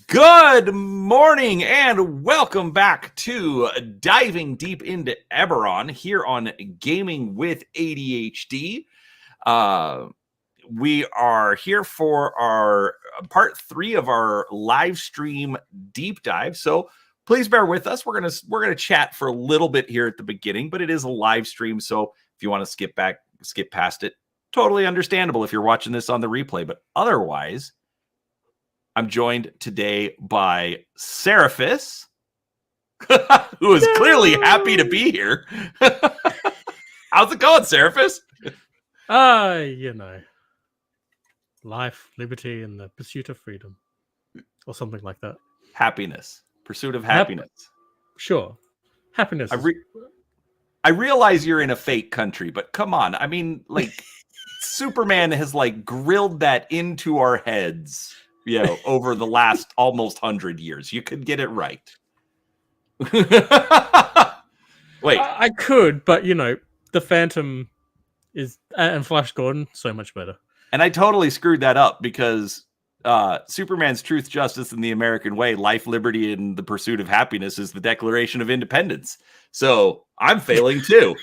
Good morning and welcome back to Diving Deep into Eberron here on Gaming with ADHD. We are here for our part 3 of our live stream deep dive. So please bear with us. We're gonna chat for a little bit here at the beginning, but it is a live stream. So if you want to skip past it, totally understandable if you're watching this on the replay. But otherwise, I'm joined today by Seraphis, who is clearly happy to be here. How's it going, Seraphis? Life, liberty, and the pursuit of freedom, or something like that. Happiness, pursuit of happiness. Sure, happiness. I realize you're in a fake country, but come on. I mean, like, Superman has grilled that into our heads, over the last almost 100 years. You could get it right. Wait. I could, but, the Phantom and Flash Gordon, so much better. And I totally screwed that up because Superman's Truth, Justice, and the American Way, life, liberty, and the pursuit of happiness is the Declaration of Independence. So I'm failing too.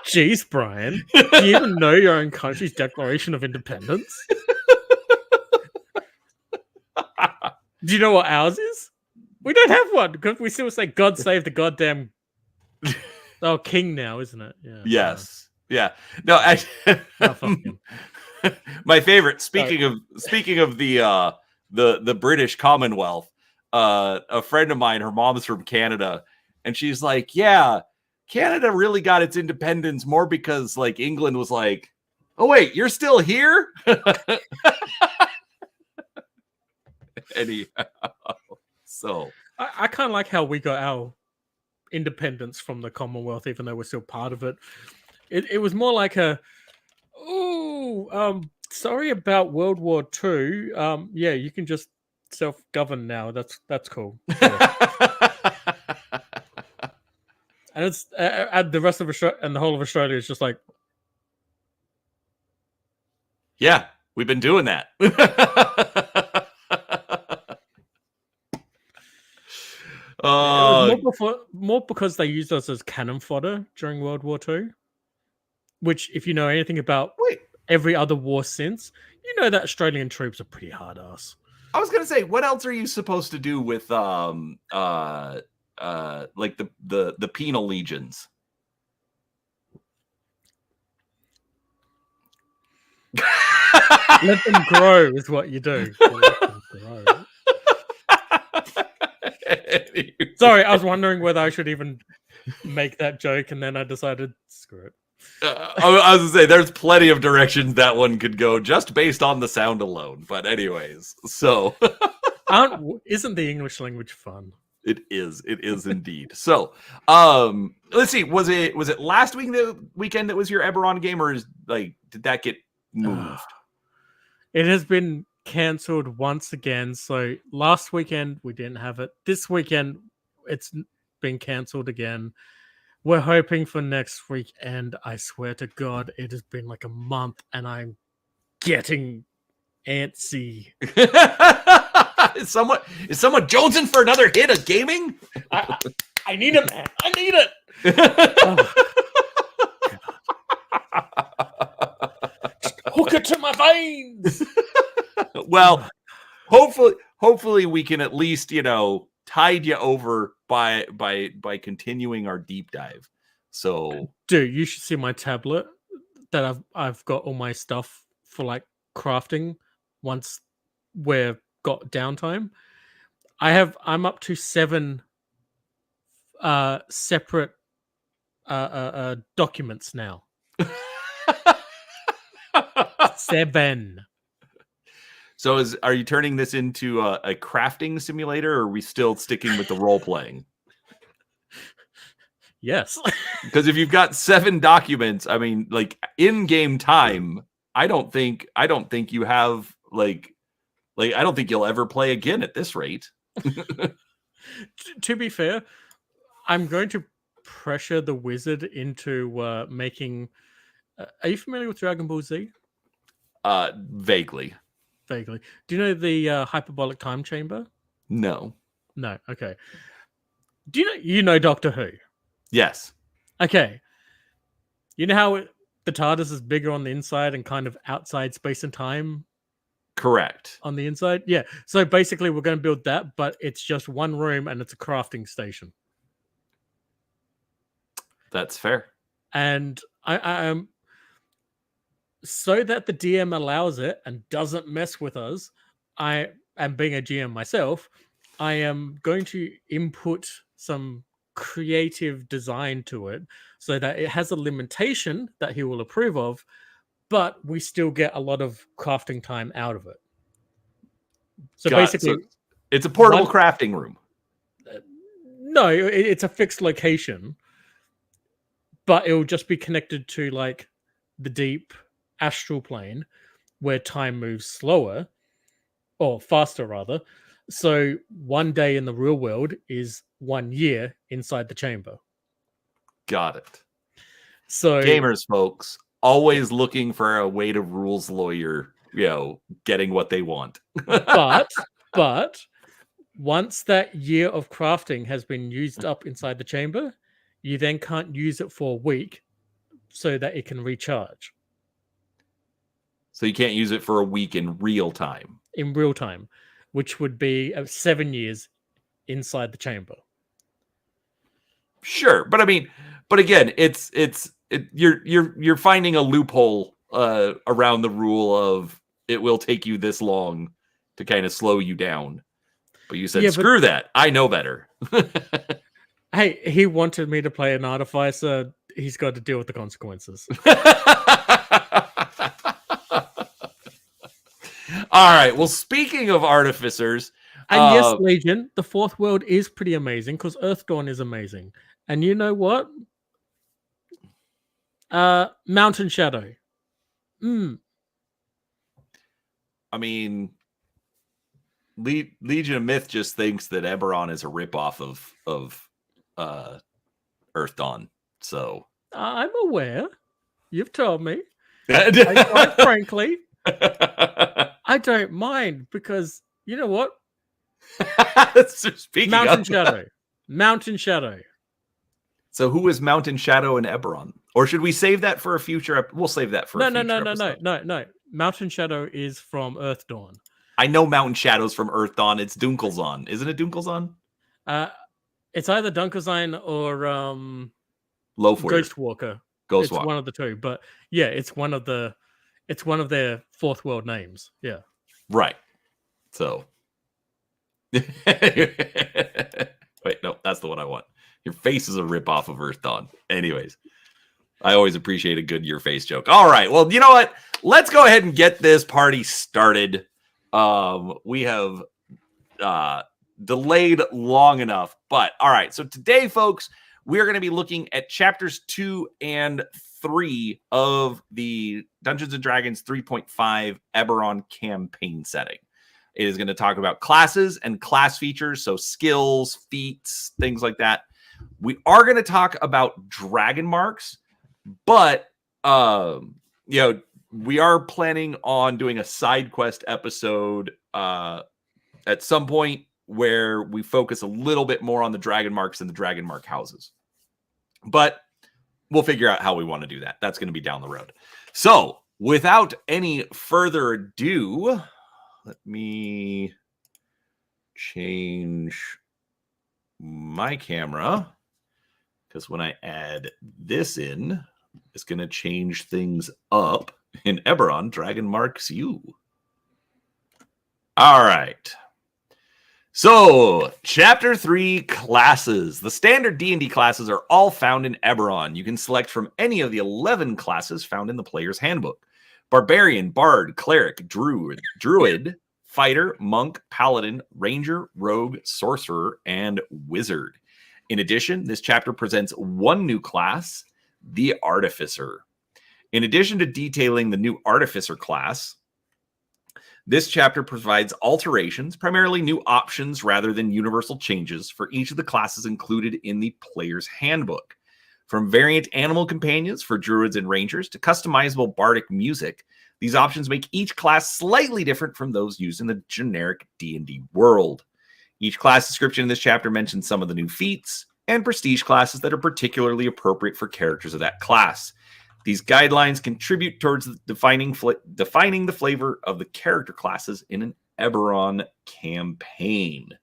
Jeez, Brian. Do you even know your own country's Declaration of Independence? Do you know what ours is? We don't have one because we still say God save the goddamn king now, isn't it? Yeah. Yes. Yeah. No, my favorite, speaking of the British Commonwealth, a friend of mine, her mom's from Canada, and she's like, yeah, Canada really got its independence more because England was like, oh wait, you're still here? Anyhow, so I kind of like how we got our independence from the Commonwealth, even though we're still part of it. It was more like sorry about World War II. Yeah, you can just self-govern now. That's cool. And it's and the rest of Australia and the whole of Australia is just like, yeah, we've been doing that. More because they used us as cannon fodder during World War II. Which, if you know anything about every other war since, you know that Australian troops are pretty hard ass. I was gonna say, what else are you supposed to do with the penal legions? Let them grow is what you do. Let them grow. Sorry, I was wondering whether I should even make that joke, and then I decided, screw it. I was gonna say, there's plenty of directions that one could go just based on the sound alone. But anyways, so isn't the English language fun? It is indeed. So, let's see. Was it last weekend that was your Eberron game, or did that get moved? It has been cancelled once again. So last weekend we didn't have it. This weekend it's been cancelled again. We're hoping for next week, and I swear to God, it has been like a month, and I'm getting antsy. Is someone jonesing for another hit of gaming? I need it, man. I need it. Just hook it to my veins. Well, hopefully we can at least, tide you over by continuing our deep dive. So, dude, you should see my tablet that I've got all my stuff for crafting once we've got downtime. I'm up to 7 separate documents now. 7. So are you turning this into a crafting simulator, or are we still sticking with the role playing? Yes. Because if you've got 7 documents, I mean, in-game time, I don't think you have I don't think you'll ever play again at this rate. To be fair, I'm going to pressure the wizard into making. Are you familiar with Dragon Ball Z? Vaguely. Vaguely. Do you know the hyperbolic time chamber? No. No. Okay. Do you know Doctor Who? Yes. Okay. You know how the TARDIS is bigger on the inside and kind of outside space and time Correct. on the inside? Yeah. So basically, we're going to build that, but it's just one room and it's a crafting station. That's fair. And I am so that the DM allows it and doesn't mess with us. I am being a GM myself. I am going to input some creative design to it so that it has a limitation that he will approve of, but we still get a lot of crafting time out of it. So basically, it's a portable crafting room. No, it's a fixed location, but it will just be connected to like the deep astral plane where time moves slower or faster rather. So 1 day in the real world is 1 year inside the chamber. Got it. So gamers, folks, always looking for a way to rules lawyer, getting what they want. but once that year of crafting has been used up inside the chamber, you then can't use it for a week so that it can recharge. So you can't use it for a week in real time. In real time, which would be 7 years inside the chamber. Sure, but I mean, again, you're finding a loophole around the rule of it will take you this long to kind of slow you down. But you said, screw that. I know better. Hey, he wanted me to play an artificer. He's got to deal with the consequences. All right. Well, speaking of artificers. And yes, Legion, the fourth world is pretty amazing because Earthdawn is amazing. And you know what? Mountain Shadow. I mean, Legion of Myth just thinks that Eberron is a ripoff of Earthdawn. So I'm aware. You've told me. Quite frankly, I don't mind because you know what? Mountain Shadow. So who is Mountain Shadow and Eberron? Or should we save that for a future? We'll save that for a future episode. No. Mountain Shadow is from Earthdawn. I know Mountain Shadow's from Earthdawn. It's Dunkelzahn. Isn't it Dunkelzahn? It's either Dunkelzahn or Ghostwalker. It's one of the two. But yeah, it's one of their fourth world names. Yeah. Right. So wait, no, that's the one I want. Your face is a ripoff of Earthdawn. Anyways, I always appreciate a good your face joke. All right. Well, you know what? Let's go ahead and get this party started. We have delayed long enough, but all right. So today, folks, we are going to be looking at chapters 2 and 3 of the Dungeons and Dragons 3.5 Eberron campaign setting. It is going to talk about classes and class features, so skills, feats, things like that. We are going to talk about dragon marks, but we are planning on doing a side quest episode at some point where we focus a little bit more on the dragon marks and the dragon mark houses. But we'll figure out how we want to do that. That's going to be down the road. So without any further ado, let me change my camera, because when I add this in, it's going to change things up in Eberron. Dragon marks you. All right. So, Chapter 3, Classes. The standard D&D classes are all found in Eberron. You can select from any of the 11 classes found in the player's handbook. Barbarian, Bard, Cleric, Druid, Fighter, Monk, Paladin, Ranger, Rogue, Sorcerer, and Wizard. In addition, this chapter presents one new class, the Artificer. In addition to detailing the new Artificer class, this chapter provides alterations, primarily new options rather than universal changes, for each of the classes included in the player's handbook. From variant animal companions for druids and rangers to customizable bardic music, These options make each class slightly different from those used in the generic D&D world. Each class description in this chapter mentions some of the new feats and prestige classes that are particularly appropriate for characters of that class. These guidelines contribute towards defining the flavor of the character classes in an Eberron campaign.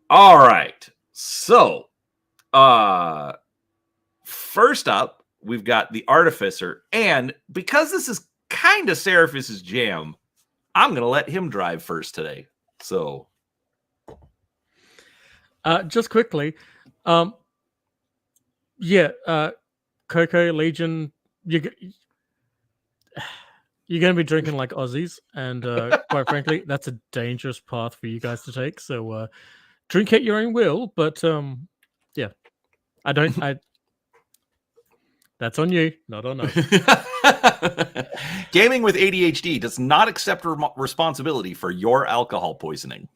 All right. So, first up, we've got the Artificer. And because this is kind of Seraphis' jam, I'm going to let him drive first today. So, just quickly, Coco Legion, you're going to be drinking like Aussies, and quite frankly, that's a dangerous path for you guys to take. So drink at your own will, but yeah, that's on you, not on us. Gaming with ADHD does not accept responsibility for your alcohol poisoning.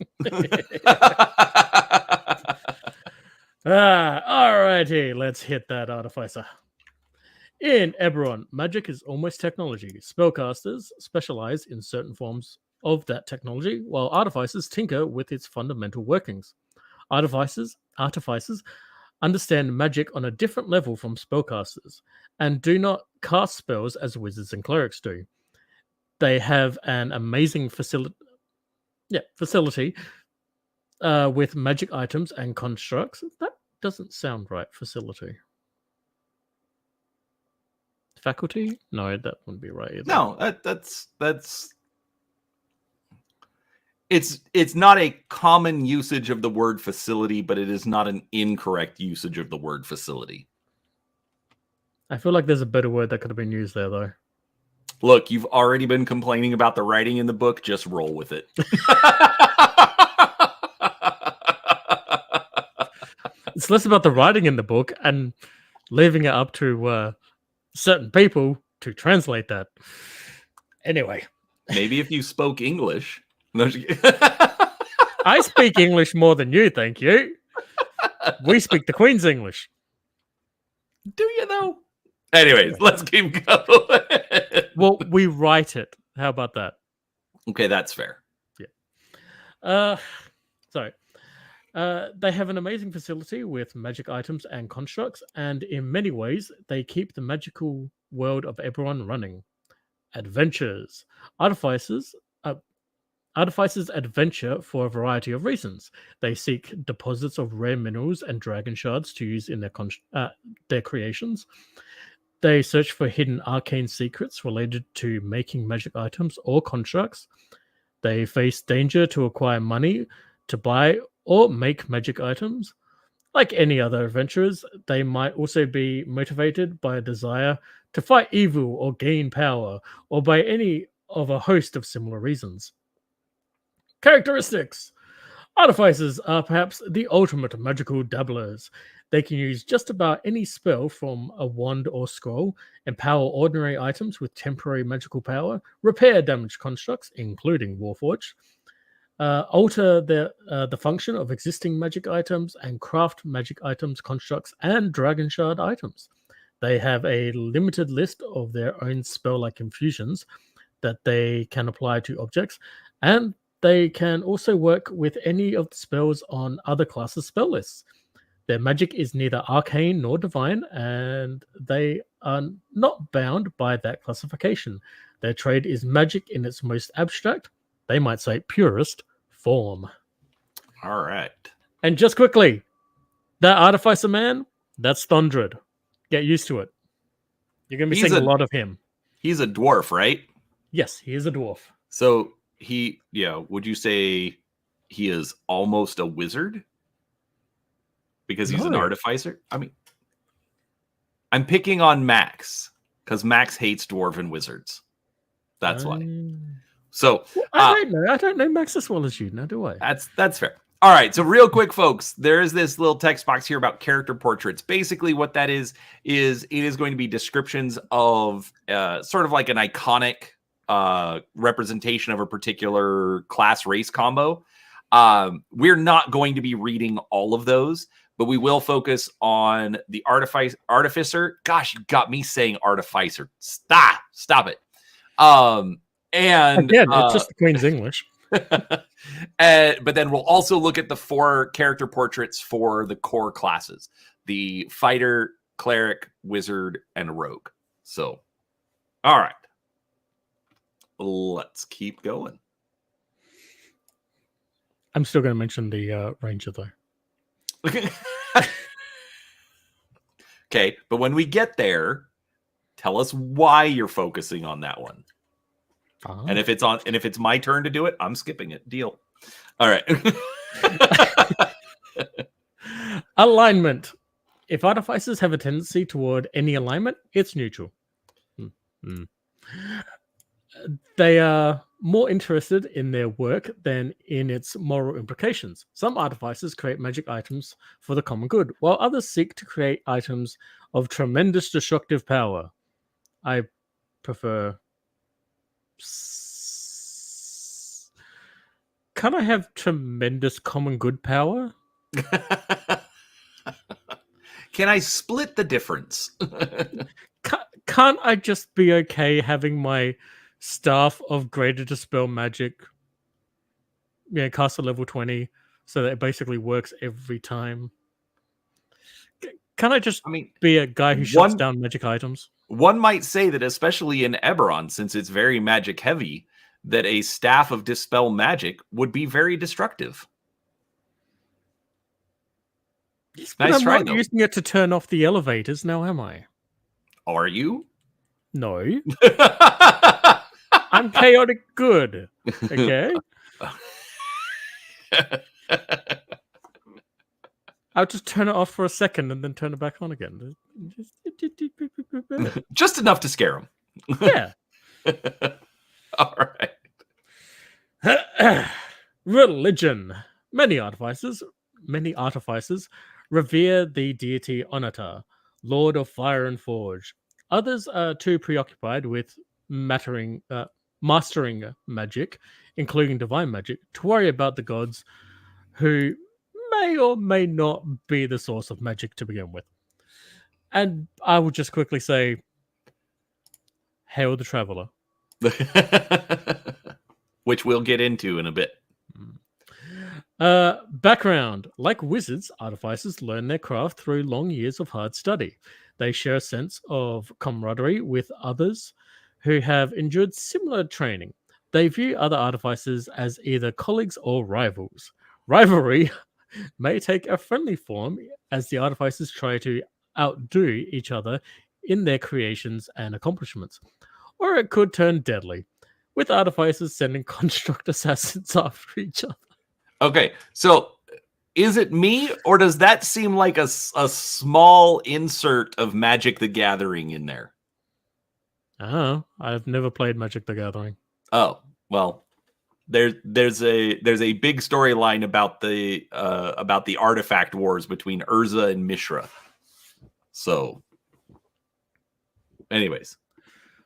Alrighty, let's hit that Artificer. In Eberron, magic is almost technology. Spellcasters specialize in certain forms of that technology, while artificers tinker with its fundamental workings. Artificers understand magic on a different level from spellcasters, and do not cast spells as wizards and clerics do. They have an amazing facility with magic items and constructs. That doesn't sound right. Facility. Faculty? No, that wouldn't be right either. No, that's it's not a common usage of the word facility, but it is not an incorrect usage of the word facility. I feel like there's a better word that could have been used there, though. Look, you've already been complaining about the writing in the book. Just roll with it. It's less about the writing in the book and leaving it up to certain people to translate that. Anyway. Maybe if you spoke English. I speak English more than you, thank you. We speak the Queen's English. Do you, though? Anyways, let's keep going. Well, we write it. How about that? Okay, that's fair. Yeah. Sorry. They have an amazing facility with magic items and constructs, and in many ways, they keep the magical world of Eberron running. Adventures. Artificers adventure for a variety of reasons. They seek deposits of rare minerals and dragon shards to use in their creations. They search for hidden arcane secrets related to making magic items or constructs. They face danger to acquire money to buy or make magic items. Like any other adventurers, they might also be motivated by a desire to fight evil or gain power, or by any of a host of similar reasons. Characteristics. Artificers are perhaps the ultimate magical dabblers. They can use just about any spell from a wand or scroll, empower ordinary items with temporary magical power, repair damaged constructs, including Warforged, alter the function of existing magic items, and craft magic items, constructs, and dragon shard items. They have a limited list of their own spell-like infusions that they can apply to objects, and they can also work with any of the spells on other classes' spell lists. Their magic is neither arcane nor divine, and they are not bound by that classification. Their trade is magic in its most abstract, they might say purest, form. All right. And just quickly, that Artificer man, that's Thundred. Get used to it. You're going to be seeing a lot of him. He's a dwarf, right? Yes, he is a dwarf. So would you say he is almost a wizard? Because he's an artificer? I mean, I'm picking on Max because Max hates dwarven wizards. That's why. So I don't know Max as well as you now, do I? That's fair. All right. So real quick, folks, there is this little text box here about character portraits. Basically, what that is it is going to be descriptions of sort of like an iconic representation of a particular class race combo. We're not going to be reading all of those, but we will focus on the artificer. Gosh, you got me saying artificer. Stop it. And Again, it's just the Queen's English. but then we'll also look at the 4 character portraits for the core classes: the fighter, cleric, wizard, and rogue. So, all right, let's keep going. I'm still going to mention the ranger though. Okay, but when we get there, tell us why you're focusing on that one. And if it's my turn to do it, I'm skipping it. Deal. All right. Alignment. If artificers have a tendency toward any alignment, it's neutral. They are more interested in their work than in its moral implications. Some artificers create magic items for the common good, while others seek to create items of tremendous destructive power. I prefer... Can I have tremendous common good power? Can I split the difference? Can't I just be okay having my staff of greater dispel magic cast at level 20 so that it basically works every time? Can I just be a guy who shuts down magic items? One might say that, especially in Eberron, since it's very magic heavy, that a staff of dispel magic would be very destructive. Yes, nice I'm try, not though. Using it to turn off the elevators now, am I? Are you? No. I'm chaotic good. Okay. I'll just turn it off for a second and then turn it back on again. Just enough to scare them. Yeah. All right. Religion. Many artificers revere the deity Onatar, Lord of Fire and Forge. Others are too preoccupied with mastering magic, including divine magic, to worry about the gods who may or may not be the source of magic to begin with. And I will just quickly say, hail the traveler. Which we'll get into in a bit. Background. Like wizards, artificers learn their craft through long years of hard study. They share a sense of camaraderie with others who have endured similar training. They view other artificers as either colleagues or rivals. Rivalry may take a friendly form as the artificers try to outdo each other in their creations and accomplishments, or it could turn deadly, with artificers sending construct assassins after each other. Okay, so is it me, or does that seem like a small insert of Magic the Gathering in there? Oh, I've never played Magic the Gathering. Oh, well, there's a big storyline about the artifact wars between Urza and Mishra. So, anyways.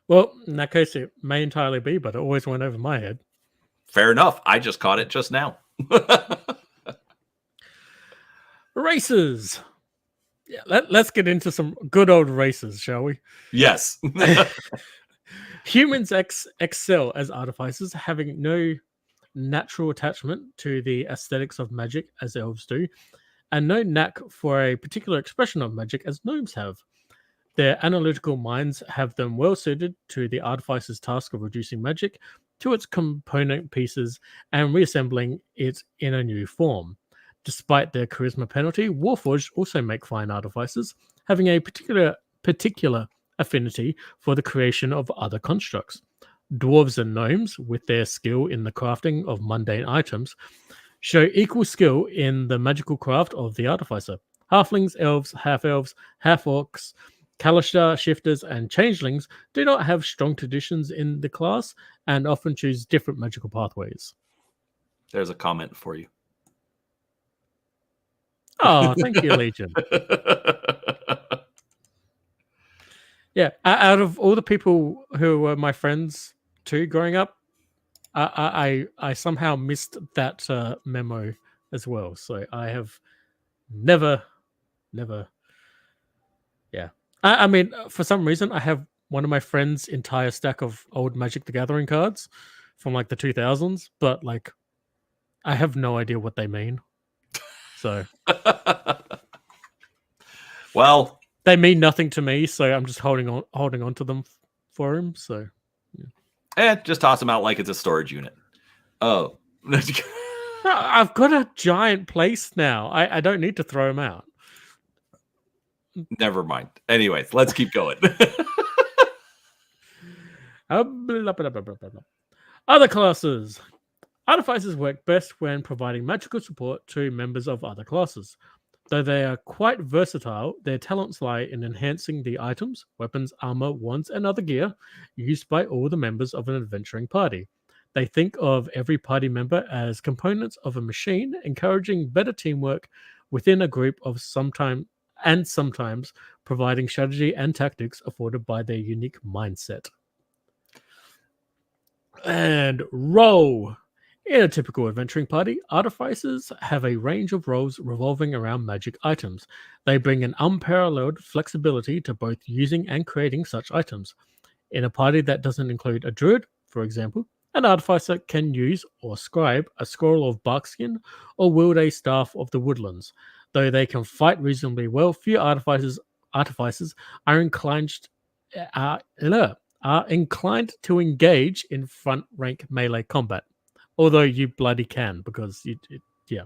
Well, in that case, it may entirely be, but it always went over my head. Fair enough. I just caught it just now. Races. Yeah, let's get into some good old races, shall we? Yes. Humans excel as artificers, having no natural attachment to the aesthetics of magic as elves do, and no knack for a particular expression of magic as gnomes have. Their analytical minds have them well suited to the artificer's task of reducing magic to its component pieces and reassembling it in a new form. Despite their charisma penalty, Warforged also make fine artificers, having a particular affinity for the creation of other constructs. Dwarves and gnomes, with their skill in the crafting of mundane items, show equal skill in the magical craft of the artificer. Halflings, elves, half-orcs, Kalashtar, shifters, and changelings do not have strong traditions in the class and often choose different magical pathways. There's a comment for you. Oh, thank you, Legion. Yeah, out of all the people who were my friends too growing up, I somehow missed that memo as well. So I have never. Yeah. I mean, for some reason, I have one of my friend's entire stack of old Magic the Gathering cards from like the 2000s, but like I have no idea what they mean. So Well, they mean nothing to me, so I'm just holding on to them for him. So just toss them out like it's a storage unit. Oh. I've got a giant place now. I don't need to throw them out. Never mind. Anyways, let's keep going. Other classes. Artificers work best when providing magical support to members of other classes. Though they are quite versatile, their talents lie in enhancing the items, weapons, armor, wands, and other gear used by all the members of an adventuring party. They think of every party member as components of a machine, encouraging better teamwork within a group of sometimes providing strategy and tactics afforded by their unique mindset. And roll. In a typical adventuring party, artificers have a range of roles revolving around magic items. They bring an unparalleled flexibility to both using and creating such items. In a party that doesn't include a druid, for example, an artificer can use or scribe a scroll of barkskin or wield a staff of the woodlands. Though they can fight reasonably well, few artificers are inclined to engage in front rank melee combat. Although you bloody can, because yeah.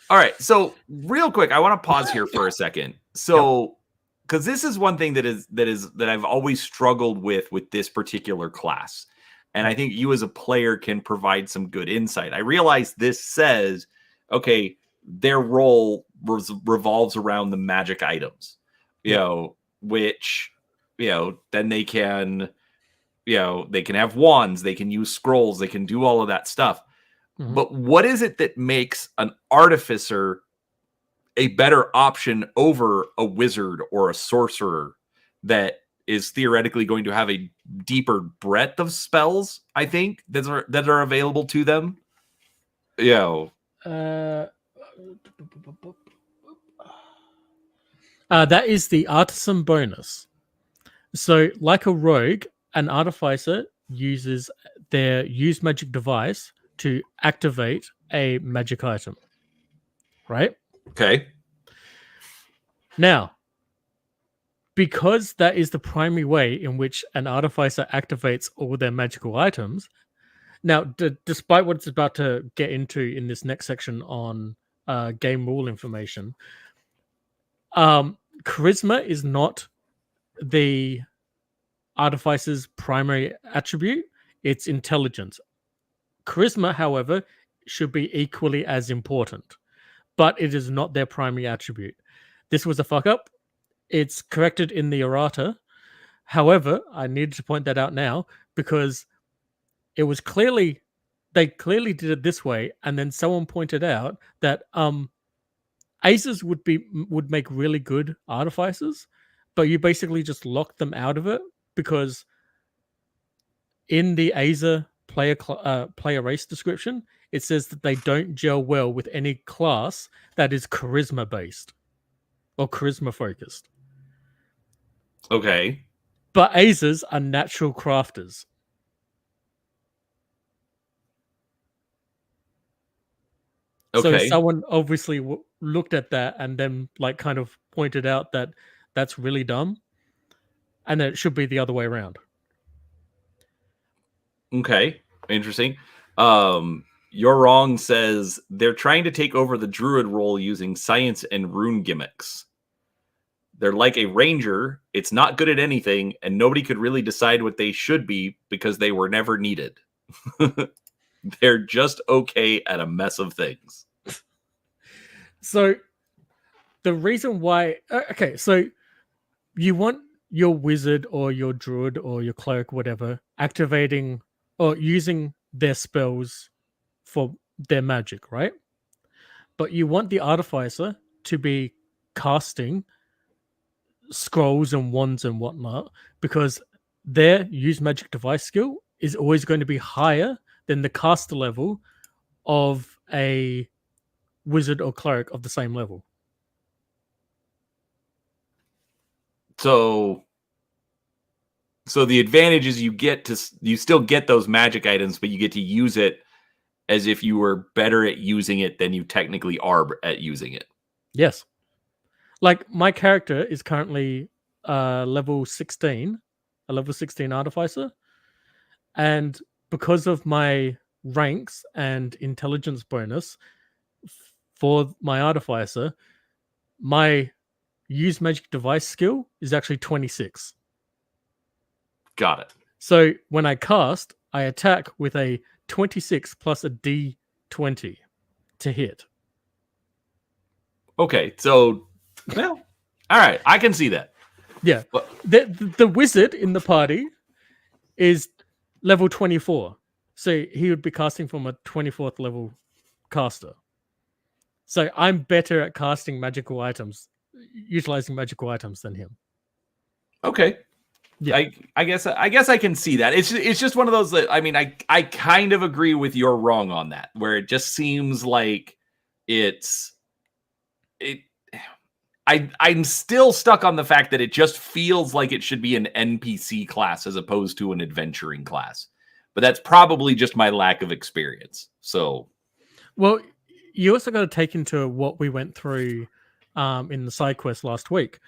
All right. So real quick, I want to pause here for a second. So, because this is one thing that I've always struggled with this particular class, and I think you as a player can provide some good insight. I realize this says, okay, their role revolves around the magic items, you know, which, you know, then they can, you know, they can have wands, they can use scrolls, they can do all of that stuff. Mhm. But what is it that makes an artificer a better option over a wizard or a sorcerer that is theoretically going to have a deeper breadth of spells, I think, that are available to them? You know, that is the artisan bonus. So, like a rogue, an artificer uses their use magic device to activate a magic item. Right? okay. Now, because that is the primary way in which an artificer activates all their magical items. Now, despite what it's about to get into in this next section on game rule information, charisma is not the artificer's primary attribute, it's intelligence. Charisma, however, should be equally as important, but it is not their primary attribute. This was a fuck up. It's corrected in the errata. However, I needed to point that out now because it was they clearly did it this way, and then someone pointed out that aces would make really good artificers, but you basically just lock them out of it because in the Aza player race description, it says that they don't gel well with any class that is charisma based or charisma focused. Okay. But Azas are natural crafters. Okay. So someone obviously looked at that and then like kind of pointed out that that's really dumb and that it should be the other way around. Okay. Interesting. You're wrong says they're trying to take over the druid role using science and rune gimmicks. They're like a ranger. It's not good at anything, and nobody could really decide what they should be because they were never needed. They're just okay at a mess of things. So the reason why okay, so you want your wizard or your druid or your cleric, whatever, activating or using their spells for their magic, right? But you want the artificer to be casting scrolls and wands and whatnot because their use magic device skill is always going to be higher than the caster level of a wizard or cleric of the same level. So So the advantage is you still get those magic items, but you get to use it as if you were better at using it than you technically are at using it. Yes. Like my character is currently level 16, a level 16 artificer. And because of my ranks and intelligence bonus for my artificer, my use magic device skill is actually 26. Got it. So when I cast, I attack with a 26 plus a d20 to hit. Okay, so well, all right, I can see that. Yeah. But The wizard in the party is level 24. So he would be casting from a 24th level caster. So I'm better at casting magical items, utilizing magical items than him. okay. Yeah. I guess I can see that. It's just one of those that, I mean, I kind of agree with you're wrong on that, where it just seems like I'm still stuck on the fact that it just feels like it should be an NPC class as opposed to an adventuring class. But that's probably just my lack of experience. So, well, you also got to take into what we went through in the side quest last week.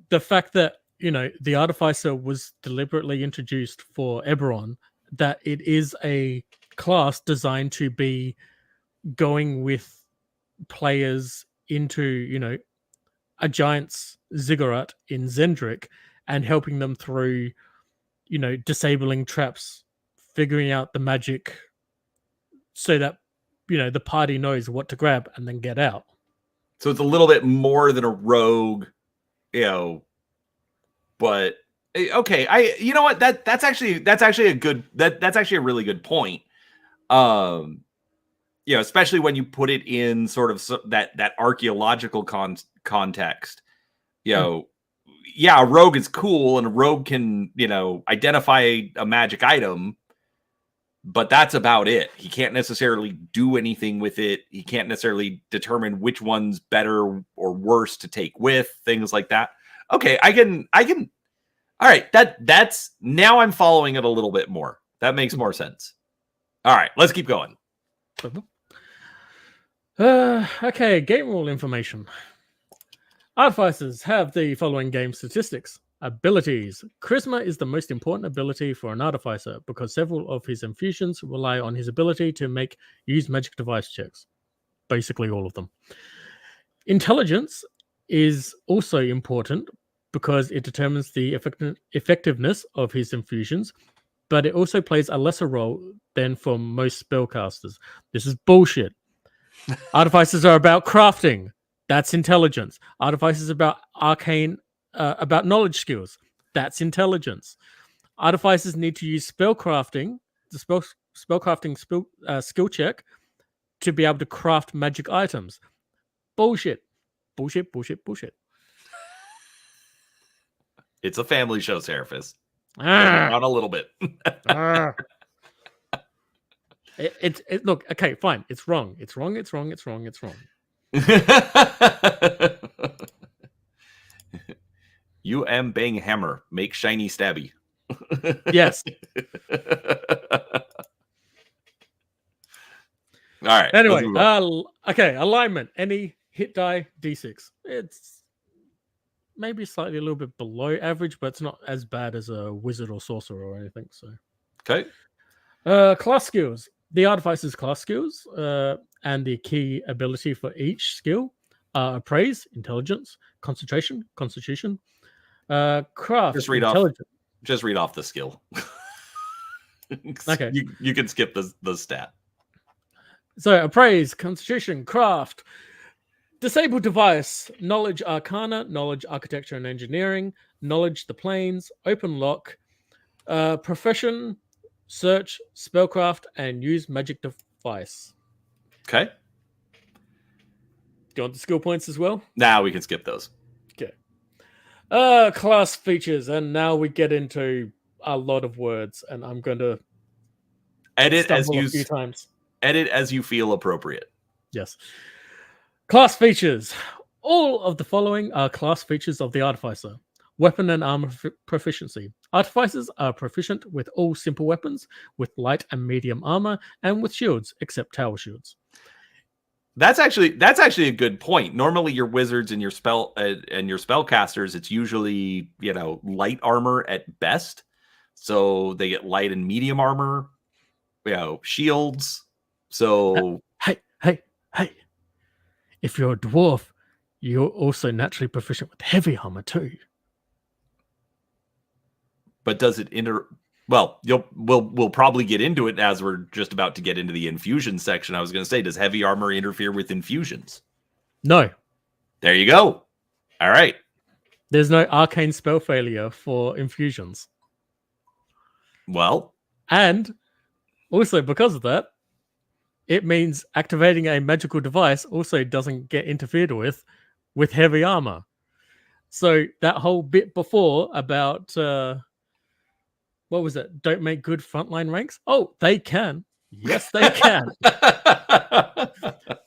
The fact that, you know, the artificer was deliberately introduced for Eberron, that it is a class designed to be going with players into, you know, a giant's ziggurat in Zendrick and helping them through, you know, disabling traps, figuring out the magic so that, you know, the party knows what to grab and then get out. so it's a little bit more than a rogue, you know, but okay, you know what, that's actually a good that's actually a really good point. You know, especially when you put it in sort of that archaeological context. You know, yeah, a rogue is cool, and a rogue can, you know, identify a magic item, but that's about it. He can't necessarily do anything with it. He can't necessarily determine which one's better or worse to take with, things like that. Okay, I can. All right, that's now I'm following it a little bit more. That makes more sense. All right, let's keep going. Okay, game rule information. Artificers have the following game statistics. Abilities. Charisma is the most important ability for an artificer because several of his infusions rely on his ability to use magic device checks. Basically all of them. Intelligence is also important because it determines the effectiveness of his infusions, but it also plays a lesser role than for most spellcasters. This is bullshit. Artificers are about crafting. That's intelligence. Artificers about arcane, about knowledge skills. That's intelligence. Artificers need to use spellcrafting, the spellcrafting skill check, to be able to craft magic items. Bullshit. Bullshit, bullshit, bullshit. It's a family show, Seraphis. On a little bit. Look, okay, fine. It's wrong. It's wrong. It's wrong. It's wrong. It's wrong. You am bang hammer, make shiny stabby. Yes. All right. Anyway, okay, alignment. Any hit die D6. It's maybe slightly a little bit below average, but it's not as bad as a wizard or sorcerer or anything. So, okay. Class skills. The artificer's class skills and the key ability for each skill are appraise, intelligence, concentration, constitution, craft. Just read off the skill. Okay. You can skip the stat. So appraise, constitution, craft, disable device, knowledge arcana, knowledge architecture and engineering, knowledge the planes, open lock, profession, search, spellcraft, and use magic device. Okay. Do you want the skill points as well? Now we can skip those. Okay. Class features, and now we get into a lot of words, and I'm going to edit as a few times. Edit as you feel appropriate. Yes. Class features. All of the following are class features of the artificer. Weapon and armor proficiency. Artificers are proficient with all simple weapons, with light and medium armor, and with shields, except tower shields. That's actually a good point. Normally, your wizards and your spellcasters, it's usually light armor at best, so they get light and medium armor, shields. So hey! If you're a dwarf, you're also naturally proficient with heavy armor too. But does it Well, we'll probably get into it as we're just about to get into the infusion section. I was going to say, does heavy armor interfere with infusions? No. There you go. All right. There's no arcane spell failure for infusions. Well, and also because of that, it means activating a magical device also doesn't get interfered with heavy armor. So that whole bit before about what was it? Don't make good frontline ranks? Oh, they can. Yes, they can.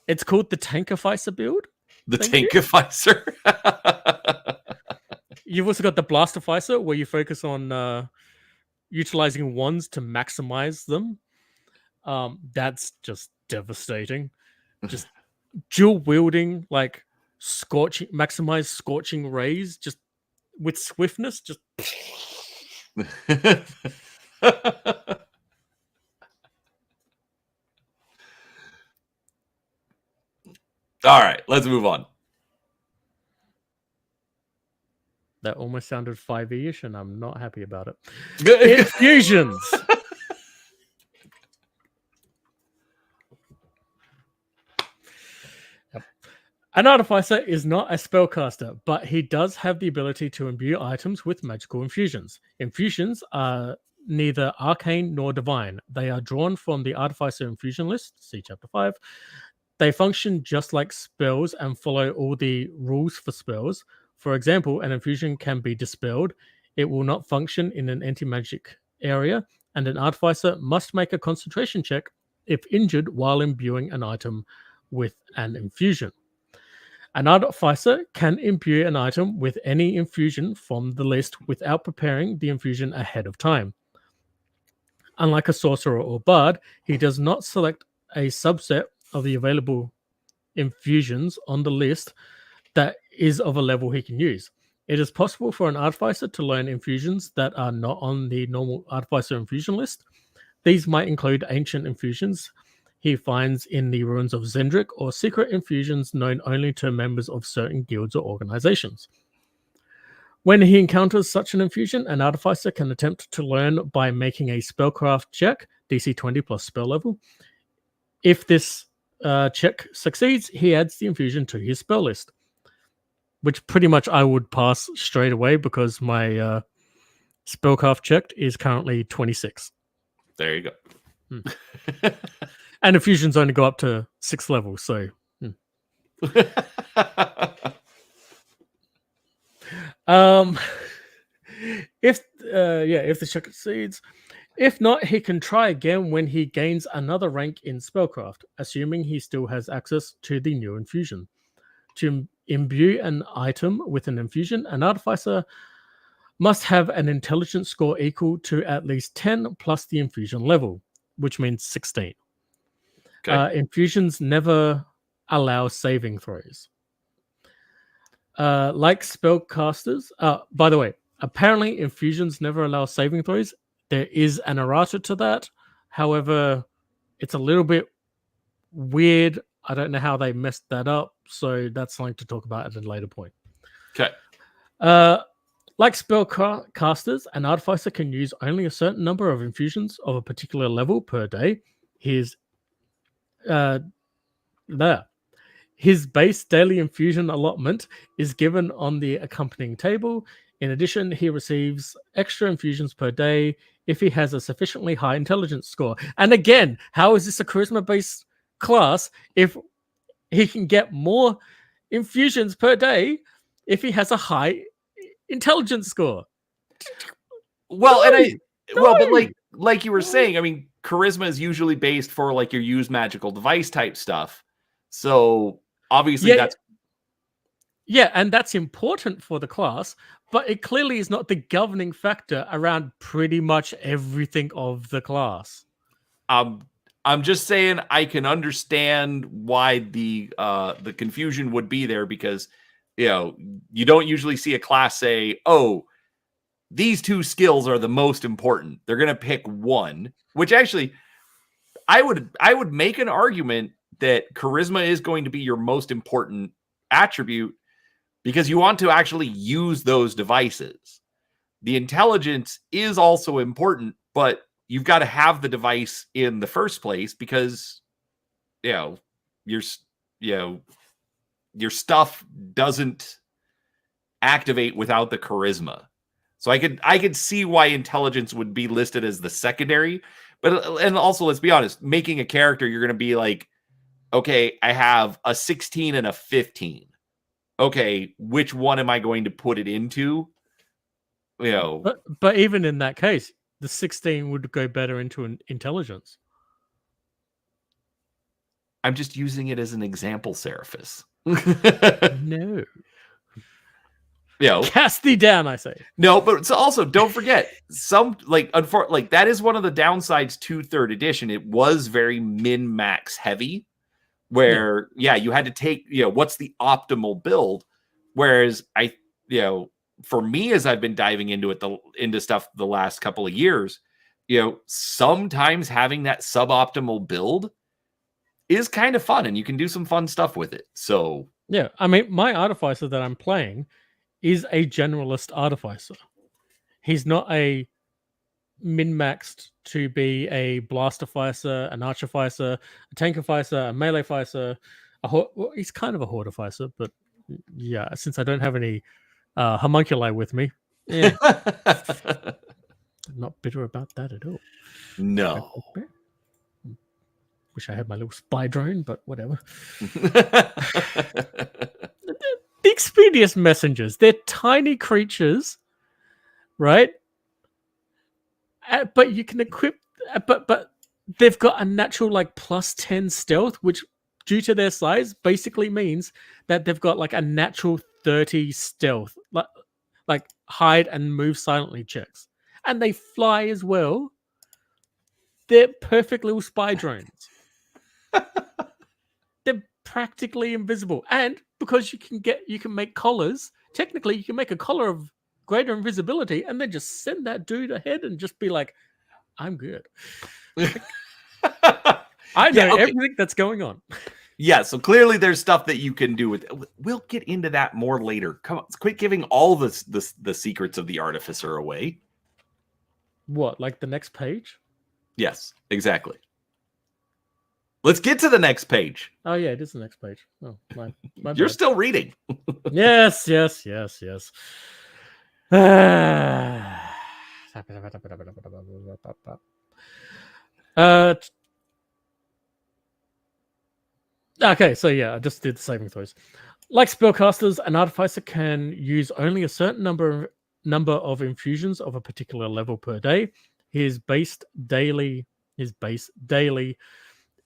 It's called the Tankificer build. The Tankificer. You've also got the Blastificer, where you focus on utilizing wands to maximize them. That's just devastating. Just dual wielding, like maximize scorching rays, just with swiftness, just. All right, let's move on. That almost sounded 5e-ish, and I'm not happy about it. Infusions. Yep. An artificer is not a spellcaster, but he does have the ability to imbue items with magical infusions. Infusions are neither arcane nor divine. They are drawn from the artificer infusion list, see chapter 5. They function just like spells and follow all the rules for spells. For example, an infusion can be dispelled. It will not function in an anti-magic area, and an artificer must make a concentration check if injured while imbuing an item with an infusion. An artificer can imbue an item with any infusion from the list without preparing the infusion ahead of time. Unlike a sorcerer or bard, he does not select a subset of the available infusions on the list that is of a level he can use. It is possible for an artificer to learn infusions that are not on the normal artificer infusion list. These might include ancient infusions he finds in the ruins of Zendrick, or secret infusions known only to members of certain guilds or organizations. When he encounters such an infusion, an artificer can attempt to learn by making a spellcraft check, DC 20 plus spell level. If this check succeeds, he adds the infusion to his spell list, which pretty much I would pass straight away because my spellcraft check is currently 26. There you go. And infusions only go up to 6th level, so. If the check succeeds. If not, he can try again when he gains another rank in spellcraft, assuming he still has access to the new infusion. To imbue an item with an infusion, an artificer must have an intelligence score equal to at least 10 plus the infusion level, which means 16. Okay. Infusions never allow saving throws. Like spellcasters, by the way, apparently infusions never allow saving throws. There is an errata to that. However, it's a little bit weird. I don't know how they messed that up, so that's something to talk about at a later point. Okay. Like spellcasters, an artificer can use only a certain number of infusions of a particular level per day. His base daily infusion allotment is given on the accompanying table. In addition, he receives extra infusions per day if he has a sufficiently high intelligence score. And again, how is this a charisma-based class if he can get more infusions per day if he has a high intelligence score? Well, but like you were saying, I mean, charisma is usually based for like your use magical device type stuff. So obviously Yeah, and that's important for the class, but it clearly is not the governing factor around pretty much everything of the class. I'm just saying I can understand why the confusion would be there, because you don't usually see a class say, "Oh, these two skills are the most important." They're going to pick one, which actually I would make an argument that charisma is going to be your most important attribute, because you want to actually use those devices. The intelligence is also important, but you've got to have the device in the first place, because your your stuff doesn't activate without the charisma. So I could see why intelligence would be listed as the secondary, but and also, let's be honest, making a character, you're going to be like, okay, I have a 16 and a 15. Okay, which one am I going to put it into? But even in that case, the 16 would go better into an intelligence. I'm just using it as an example, Seraphis. No. You Cast thee down, I say. No, but so also don't forget, some like that is one of the downsides to third edition. It was very min-max heavy, where you had to take, what's the optimal build. Whereas for me, as I've been diving into into stuff the last couple of years, sometimes having that suboptimal build is kind of fun, and you can do some fun stuff with it. So yeah, I mean, my artificer that I'm playing is a generalist artificer. He's not a min-maxed to be a blasterficer, an archerficer, a tankerficer, a meleeficer. Well, he's kind of a hordificer, but yeah, since I don't have any homunculi with me, I'm not bitter about that at all. No. Wish I had my little spy drone, but whatever. The Expedious messengers, they're tiny creatures, right? But you can equip, but they've got a natural like +10 stealth, which due to their size basically means that they've got like a natural 30 stealth, like hide and move silently checks, and they fly as well. They're perfect little spy drones. They're practically invisible, and because you can make collars. Technically, you can make a collar of greater invisibility, and then just send that dude ahead and just be like, "I'm good. I know everything that's going on." Yeah, so clearly there's stuff that you can do with it. We'll get into that more later. Come on, quit giving all the secrets of the artificer away. What, like the next page? Yes, exactly. Let's get to the next page. Oh yeah, it is the next page. Oh, my You're bad. still reading. Yes. Okay, so yeah, I just did the saving throws. Like spellcasters, an artificer can use only a certain number of infusions of a particular level per day. His base daily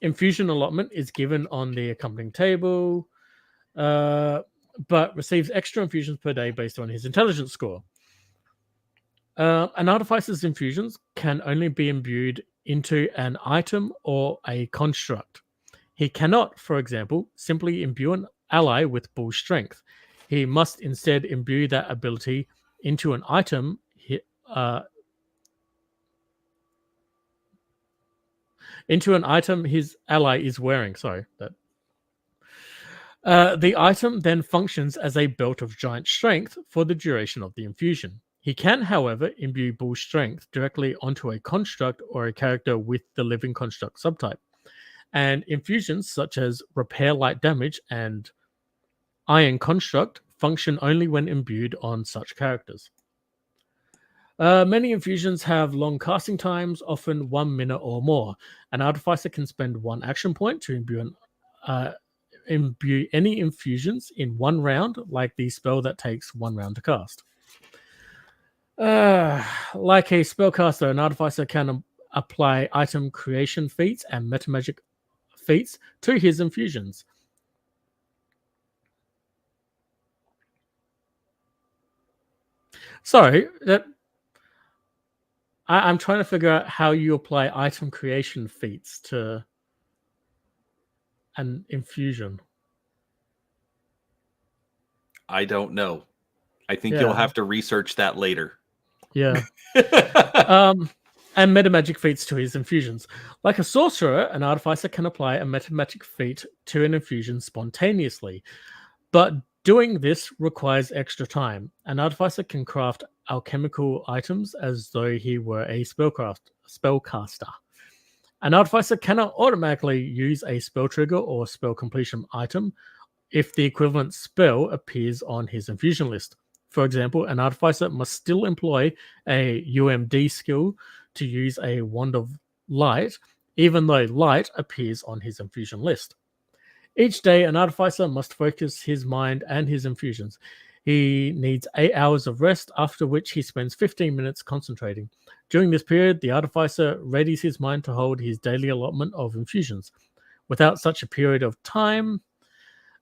infusion allotment is given on the accompanying table, but receives extra infusions per day based on his intelligence score. An artificer's infusions can only be imbued into an item or a construct. He cannot, for example, simply imbue an ally with bull strength. He must instead imbue that ability into an item his ally is wearing. Sorry. The item then functions as a belt of giant strength for the duration of the infusion. He can, however, imbue bull strength directly onto a construct or a character with the living construct subtype. And infusions such as repair light damage and iron construct function only when imbued on such characters. Many infusions have long casting times, often 1 minute or more. An artificer can spend 1 action point to imbue any infusions in 1 round, like the spell that takes 1 round to cast. Like a spellcaster, an artificer can apply item creation feats and metamagic feats to his infusions. Sorry, I'm trying to figure out how you apply item creation feats to an infusion. I don't know. I think you'll Yeah, have to research that later. yeah. And metamagic feats to his infusions. Like a sorcerer, an artificer can apply a metamagic feat to an infusion spontaneously, but doing this requires extra time. An artificer can craft alchemical items as though he were a spellcaster. An artificer cannot automatically use a spell trigger or spell completion item if the equivalent spell appears on his infusion list. For example, an artificer must still employ a UMD skill to use a Wand of Light, even though light appears on his infusion list. Each day, an artificer must focus his mind and his infusions. He needs 8 hours of rest, after which he spends 15 minutes concentrating. During this period, the artificer readies his mind to hold his daily allotment of infusions. Without such a period of time,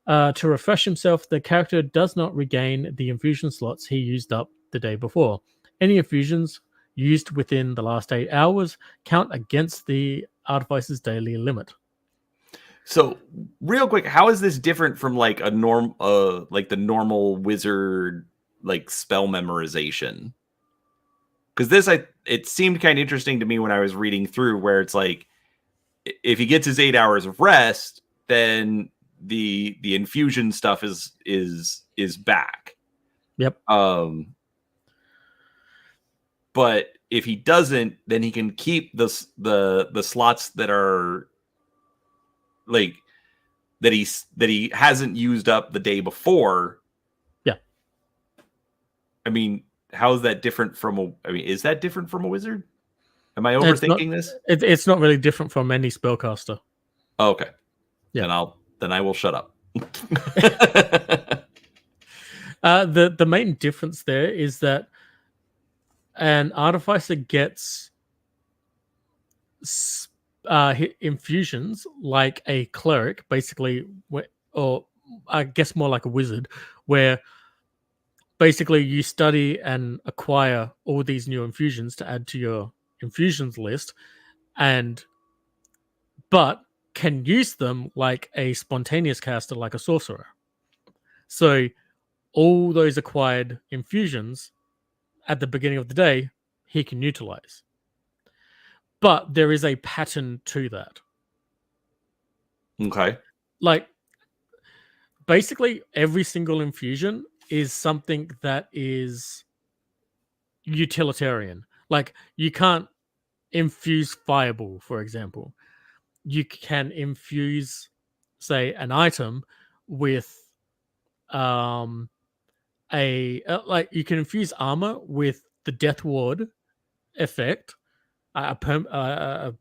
to refresh himself, the character does not regain the infusion slots he used up the day before. Any infusions used within the last 8 hours count against the artificer's daily limit. So, real quick, how is this different from like a like the normal wizard like spell memorization? Because it seemed kind of interesting to me when I was reading through, where it's like if he gets his 8 hours of rest, then the infusion stuff is back. Yep. But if he doesn't, then he can keep the slots that are like that he hasn't used up the day before. Yeah. I mean, how is that different from is that different from a wizard? Am I overthinking this? It's not really different from any spellcaster. Oh, okay. Yeah. Then I will shut up. The main difference there is that an artificer gets infusions like a cleric, basically, or I guess more like a wizard, where basically you study and acquire all these new infusions to add to your infusions list, but can use them like a spontaneous caster, like a sorcerer. So all those acquired infusions at the beginning of the day, he can utilize. But there is a pattern to that. Okay. Like, basically, every single infusion is something that is utilitarian. Like, you can't infuse Fireball, for example. You can infuse, say, an item with like you can infuse armor with the Death Ward effect, an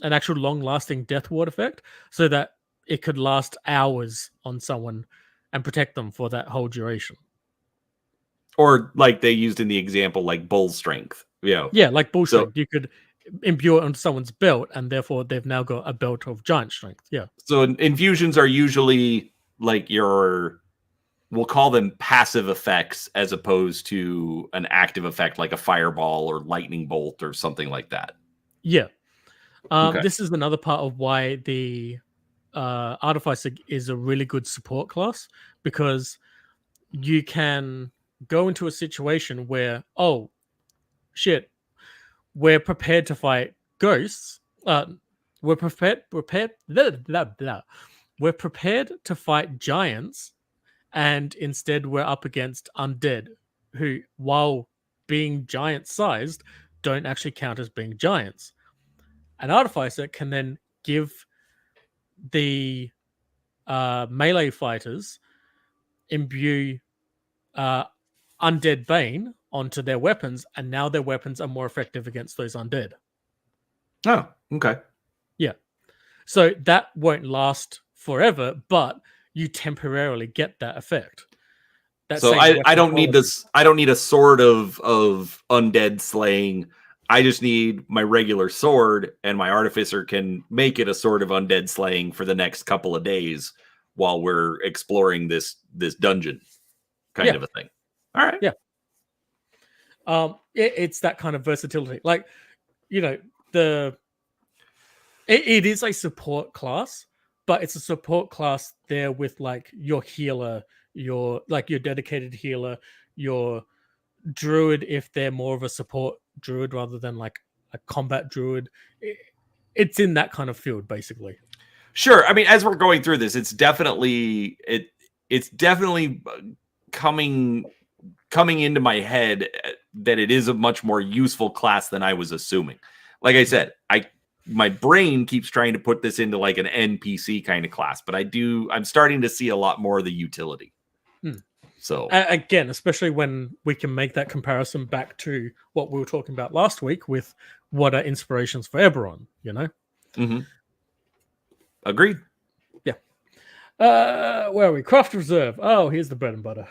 actual long-lasting Death Ward effect, so that it could last hours on someone and protect them for that whole duration. Or like they used in the example, like bull strength. Yeah, like bull strength. You could imbue it onto someone's belt, and therefore they've now got a belt of giant strength. Yeah. So infusions are usually like we'll call them passive effects as opposed to an active effect like a fireball or lightning bolt or something like that. Yeah. Okay. This is another part of why the Artificer is a really good support class, because you can go into a situation where, oh, shit, we're prepared to fight ghosts. We're prepared. We're prepared to fight giants, and instead we're up against undead, who, while being giant-sized, don't actually count as being giants. An artificer can then give the melee fighters imbue undead bane onto their weapons, and now their weapons are more effective against those undead. Oh, okay. Yeah. So that won't last forever, but you temporarily get that effect. So I don't need this. I don't need a sword of undead slaying. I just need my regular sword, and my artificer can make it a sword of undead slaying for the next couple of days while we're exploring this dungeon, kind of a thing. All right. Yeah. It's that kind of versatility. Like, the it is a support class, but it's a support class there with like your healer, your dedicated healer, your druid if they're more of a support druid rather than like a combat druid. It's in that kind of field basically. Sure. I mean, as we're going through this, it's definitely coming into my head that it is a much more useful class than I was assuming. Like I said, my brain keeps trying to put this into like an NPC kind of class, but I'm starting to see a lot more of the utility. So again, especially when we can make that comparison back to what we were talking about last week with what are inspirations for Eberron, Mm-hmm. Agreed. Yeah. Where are we? Craft Reserve. Oh, here's the bread and butter.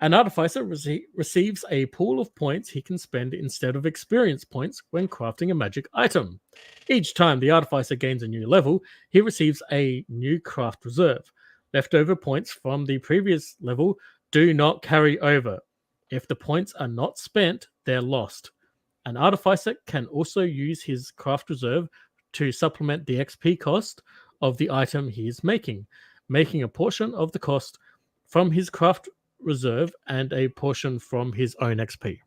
An artificer receives a pool of points he can spend instead of experience points when crafting a magic item. Each time the artificer gains a new level, he receives a new craft reserve. Leftover points from the previous level do not carry over. If the points are not spent, they're lost. An artificer can also use his craft reserve to supplement the XP cost of the item he is making a portion of the cost from his craft reserve and a portion from his own XP.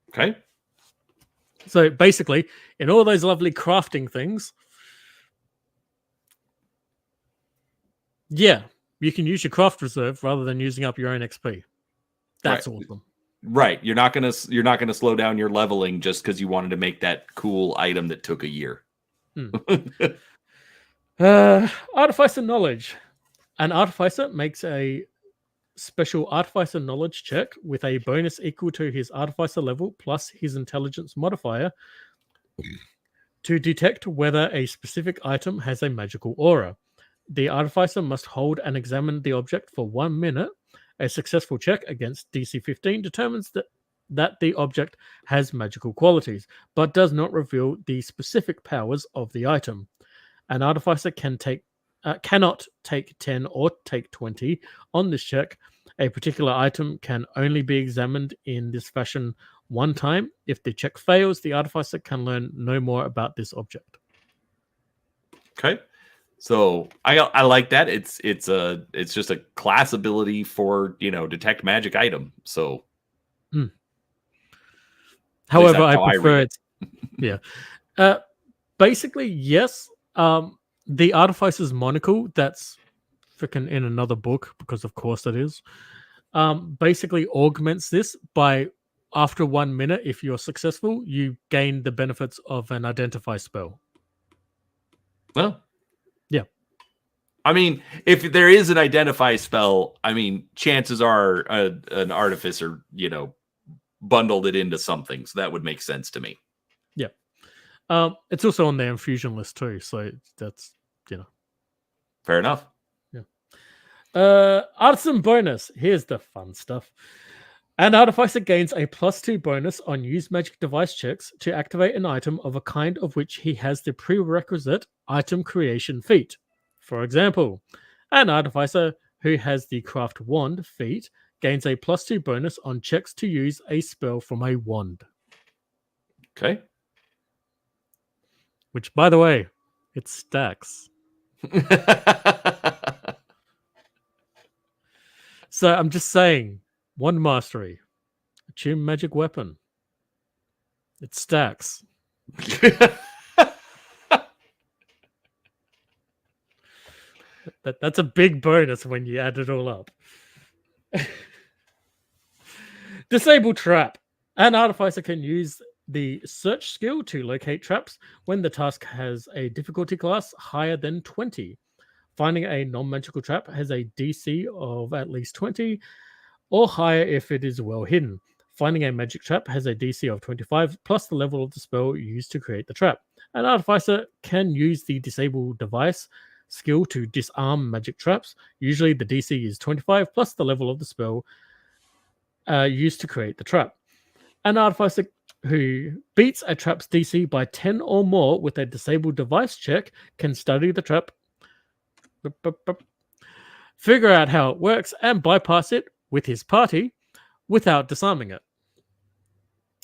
Okay. So basically, in all those lovely crafting things, yeah, you can use your craft reserve rather than using up your own XP. That's awesome. Right. You're not gonna slow down your leveling just because you wanted to make that cool item that took a year. Artificer knowledge. An artificer makes a special artificer knowledge check with a bonus equal to his artificer level plus his intelligence modifier to detect whether a specific item has a magical aura. The artificer must hold and examine the object for 1 minute. A successful check against DC 15 determines that the object has magical qualities, but does not reveal the specific powers of the item. An artificer cannot take 10 or take 20 on this check. A particular item can only be examined in this fashion one time. If the check fails, the artificer can learn no more about this object. Okay. So I like that. It's just a class ability for, detect magic item. So however, I prefer it. Yeah. Basically, yes. The Artificer's Monocle, that's freaking in another book, because of course it is, basically augments this by, after 1 minute, if you're successful, you gain the benefits of an Identify spell. Well, yeah. I mean, if there is an Identify spell, I mean, chances are an Artificer, bundled it into something. So that would make sense to me. Yeah. It's also on the infusion list too. So that's, Fair enough. Yeah. Artisan bonus. Here's the fun stuff. An artificer gains a +2 bonus on use magic device checks to activate an item of a kind of which he has the prerequisite item creation feat. For example, an artificer who has the craft wand feat gains a +2 bonus on checks to use a spell from a wand. Okay. Which, by the way, it stacks. So I'm just saying, wand mastery, attune magic weapon. It stacks. That's a big bonus when you add it all up. Disable trap. An artificer can use the search skill to locate traps when the task has a difficulty class higher than 20. Finding a non-magical trap has a DC of at least 20 or higher if it is well hidden. Finding a magic trap has a DC of 25 plus the level of the spell used to create the trap. An artificer can use the disable device skill to disarm magic traps. Usually the DC is 25 plus the level of the spell used to create the trap. An artificer who beats a trap's DC by 10 or more with a disabled device check can study the trap, figure out how it works, and bypass it with his party without disarming it.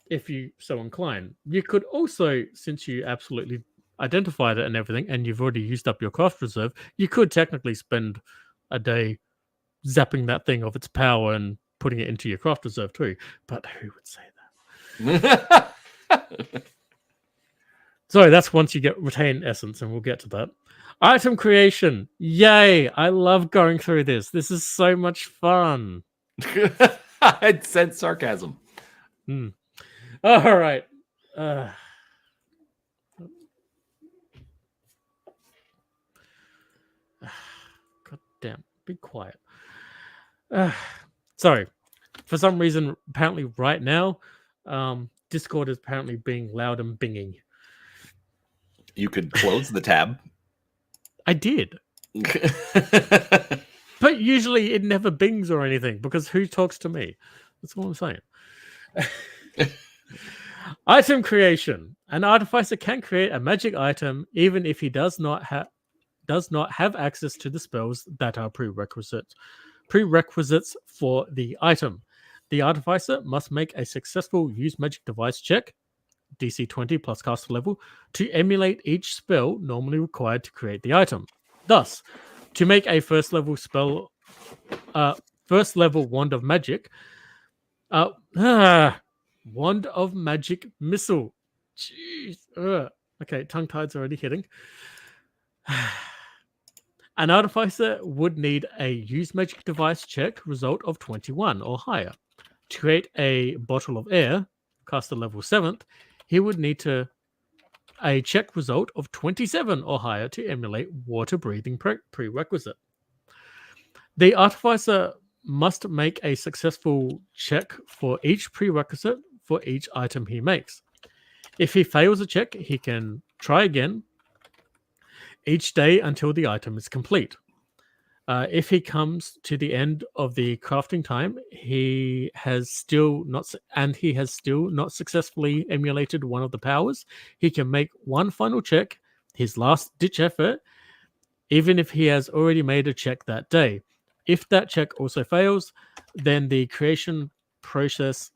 if you so incline. You could also, since you absolutely identified it and everything, and you've already used up your craft reserve, you could technically spend a day zapping that thing of its power and putting it into your craft reserve too. But who would say that? So that's once you get retain essence, and we'll get to that. Item creation. Yay! I love going through this. This is so much fun. I sense sarcasm. All right. God damn. Be quiet. Sorry. For some reason, apparently right now, Discord is apparently being loud and binging. You could close the tab. I did. But usually it never bings or anything because who talks to me? That's all I'm saying. Item creation. An artificer can create a magic item even if he does not have access to the spells that are prerequisites for the item. The artificer must make a successful use magic device check, DC 20 plus caster level, to emulate each spell normally required to create the item. Thus, to make a first level wand of magic, wand of magic missile. Jeez. Okay, tongue tied's already hitting. An artificer would need a use magic device check result of 21 or higher. To create a bottle of air, caster level 7th, he would need a check result of 27 or higher to emulate water breathing prerequisite. The artificer must make a successful check for each prerequisite for each item he makes. If he fails a check, he can try again each day until the item is complete. If he comes to the end of the crafting time, he has still not successfully emulated one of the powers, he can make one final check, his last ditch effort, even if he has already made a check that day. If that check also fails, then the creation process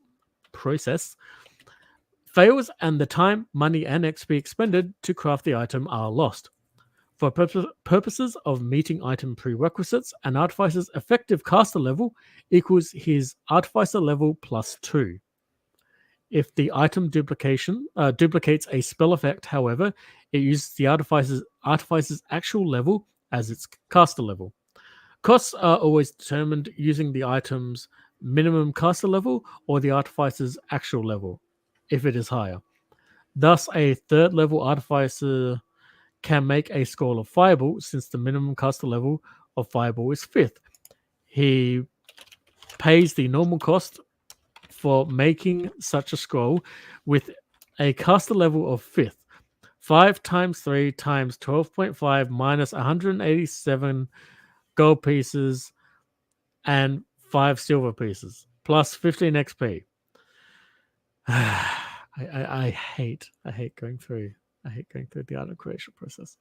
fails and the time, money, and XP expended to craft the item are lost. For purposes of meeting item prerequisites, an artificer's effective caster level equals his artificer level plus 2. If the item duplicates a spell effect, however, it uses the artificer's actual level as its caster level. Costs are always determined using the item's minimum caster level or the artificer's actual level, if it is higher. Thus, a third level artificer can make a scroll of Fireball since the minimum caster level of Fireball is 5th. He pays the normal cost for making such a scroll with a caster level of 5th. 5 times 3 times 12.5 minus 187 gold pieces and 5 silver pieces plus 15 XP. I hate going through the item creation process.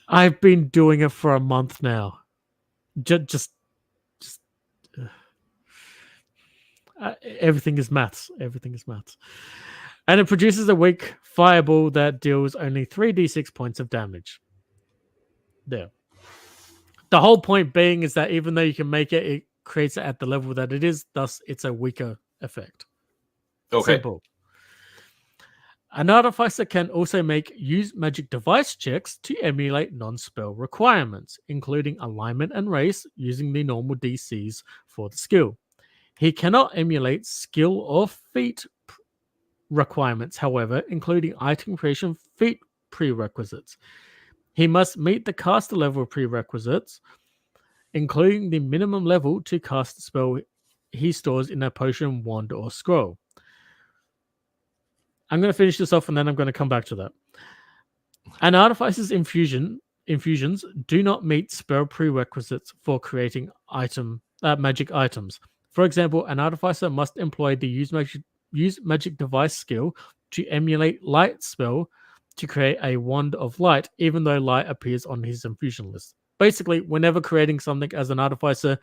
I've been doing it for a month now. Everything is maths. Everything is maths. And it produces a weak fireball that deals only 3d6 points of damage. There. The whole point being is that even though you can make it, it creates it at the level that it is. Thus, it's a weaker effect. Okay. Simple. An artificer can also make use magic device checks to emulate non-spell requirements, including alignment and race, using the normal DCs for the skill. He cannot emulate skill or feat requirements, however, including item creation feat prerequisites. He must meet the caster level prerequisites, including the minimum level to cast the spell he stores in a potion, wand, or scroll. I'm going to finish this off and then I'm going to come back to that. An artificer's infusions do not meet spell prerequisites for creating magic items. For example, an artificer must employ the use magic device skill to emulate light spell to create a wand of light, even though light appears on his infusion list. Basically, whenever creating something as an artificer,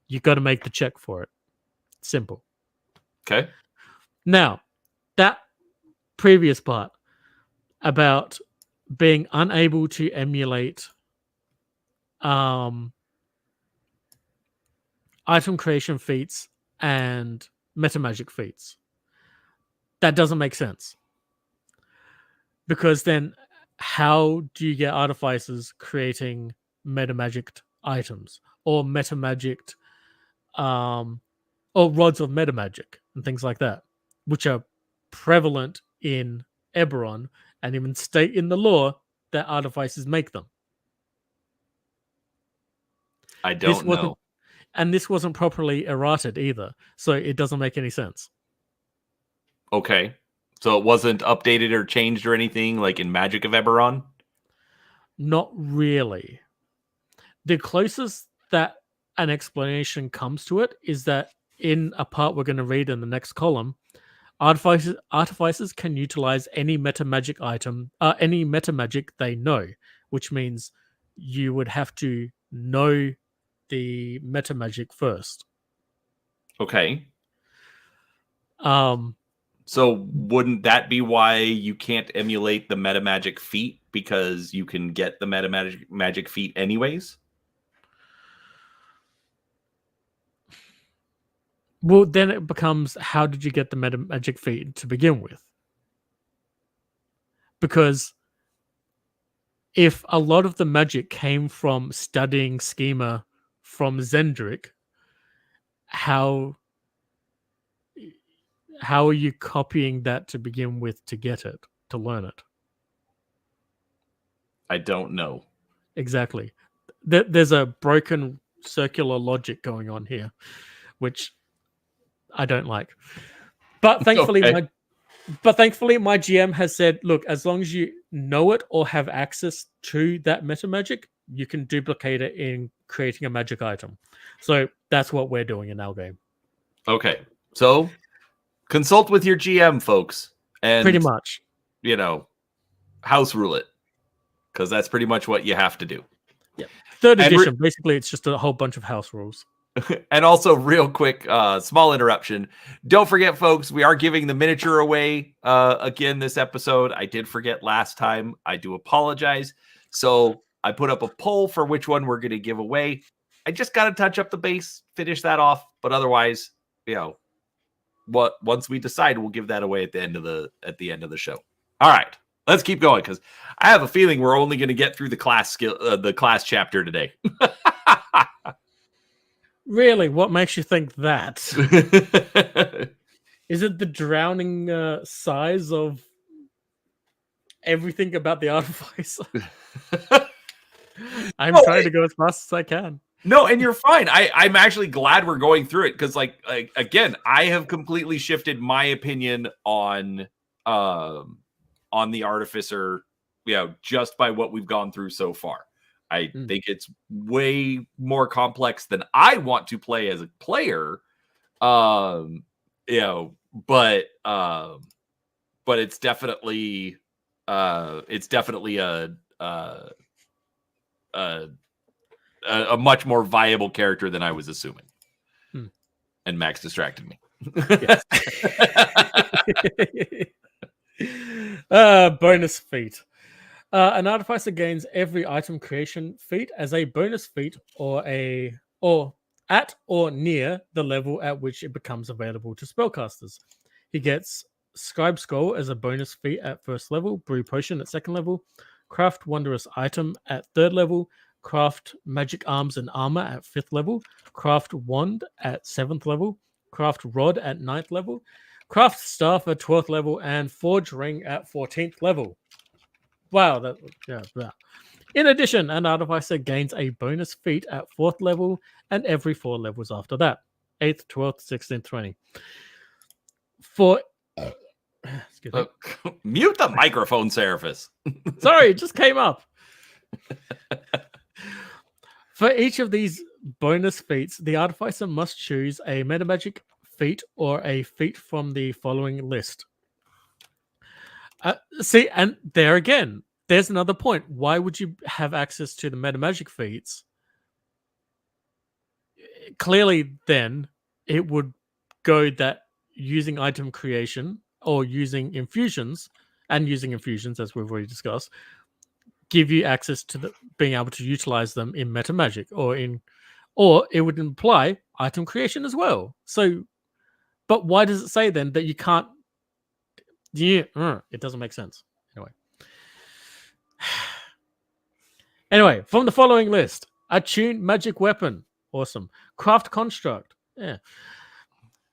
you got to make the check for it. Simple. Okay. Now, that previous part about being unable to emulate item creation feats and metamagic feats, that doesn't make sense. Because then how do you get artificers creating metamagic items or metamagic or rods of metamagic and things like that, which are prevalent in Eberron and even state in the lore that artificers make them. I don't know. And this wasn't properly errated either, so it doesn't make any sense. Okay. So it wasn't updated or changed or anything like in Magic of Eberron? Not really. The closest that an explanation comes to it is that in a part we're going to read in the next column, artificers can utilize any metamagic item, any metamagic they know, which means you would have to know the metamagic first. Okay. Um, So wouldn't that be why you can't emulate the metamagic feat, because you can get the magic feat anyways? well, then it becomes, how did you get the metamagic feat to begin with? Because if a lot of the magic came from studying schema from Zendrick, how are you copying that to begin with to get it, to learn it? I don't know. Exactly. There's a broken circular logic going on here, which I don't like. But thankfully, Okay. my GM has said, look, as long as you know it or have access to that metamagic, you can duplicate it in creating a magic item. So that's what we're doing in our game. Okay. So consult with your GM, folks. And Pretty much. House rule it. Because that's pretty much what you have to do. Yeah. Third edition, basically, it's just a whole bunch of house rules. And also, real quick, small interruption. Don't forget, folks, we are giving the miniature away again this episode. I did forget last time. I do apologize. So I put up a poll for which one we're going to give away. I just got to touch up the base, finish that off. But otherwise, once we decide, we'll give that away at the end of the show. All right, let's keep going, because I have a feeling we're only going to get through the class chapter today. Really? What makes you think that? Is it the drowning size of everything about the artificer? I'm trying to go as fast as I can. No, and you're fine. I'm actually glad we're going through it, because, like again, I have completely shifted my opinion on the artificer, just by what we've gone through so far. I think it's way more complex than I want to play as a player. But it's definitely a much more viable character than I was assuming. And Max distracted me. Bonus feat. An artificer gains every item creation feat as a bonus feat or at or near the level at which it becomes available to spellcasters. He gets Scribe Scroll as a bonus feat at first level, Brew Potion at second level, Craft Wondrous Item at third level, Craft Magic Arms and Armor at fifth level, Craft Wand at seventh level, Craft Rod at ninth level, Craft Staff at 12th level, and Forge Ring at 14th level. Wow. In addition, an artificer gains a bonus feat at 4th level and every 4 levels after that. 8th, 12th, 16th, 20. Excuse me. Mute the microphone, Seraphis. Sorry, it just came up. For each of these bonus feats, the artificer must choose a metamagic feat or a feat from the following list. See, and there again, there's another point. Why would you have access to the metamagic feats? Clearly, then, it would go that using item creation or using infusions, and using infusions, as we've already discussed, give you access to being able to utilize them in meta magic, or it would imply item creation as well. So, but why does it say then that you can't? Yeah, it doesn't make sense. Anyway, from the following list: attuned magic weapon, awesome. Craft construct, yeah.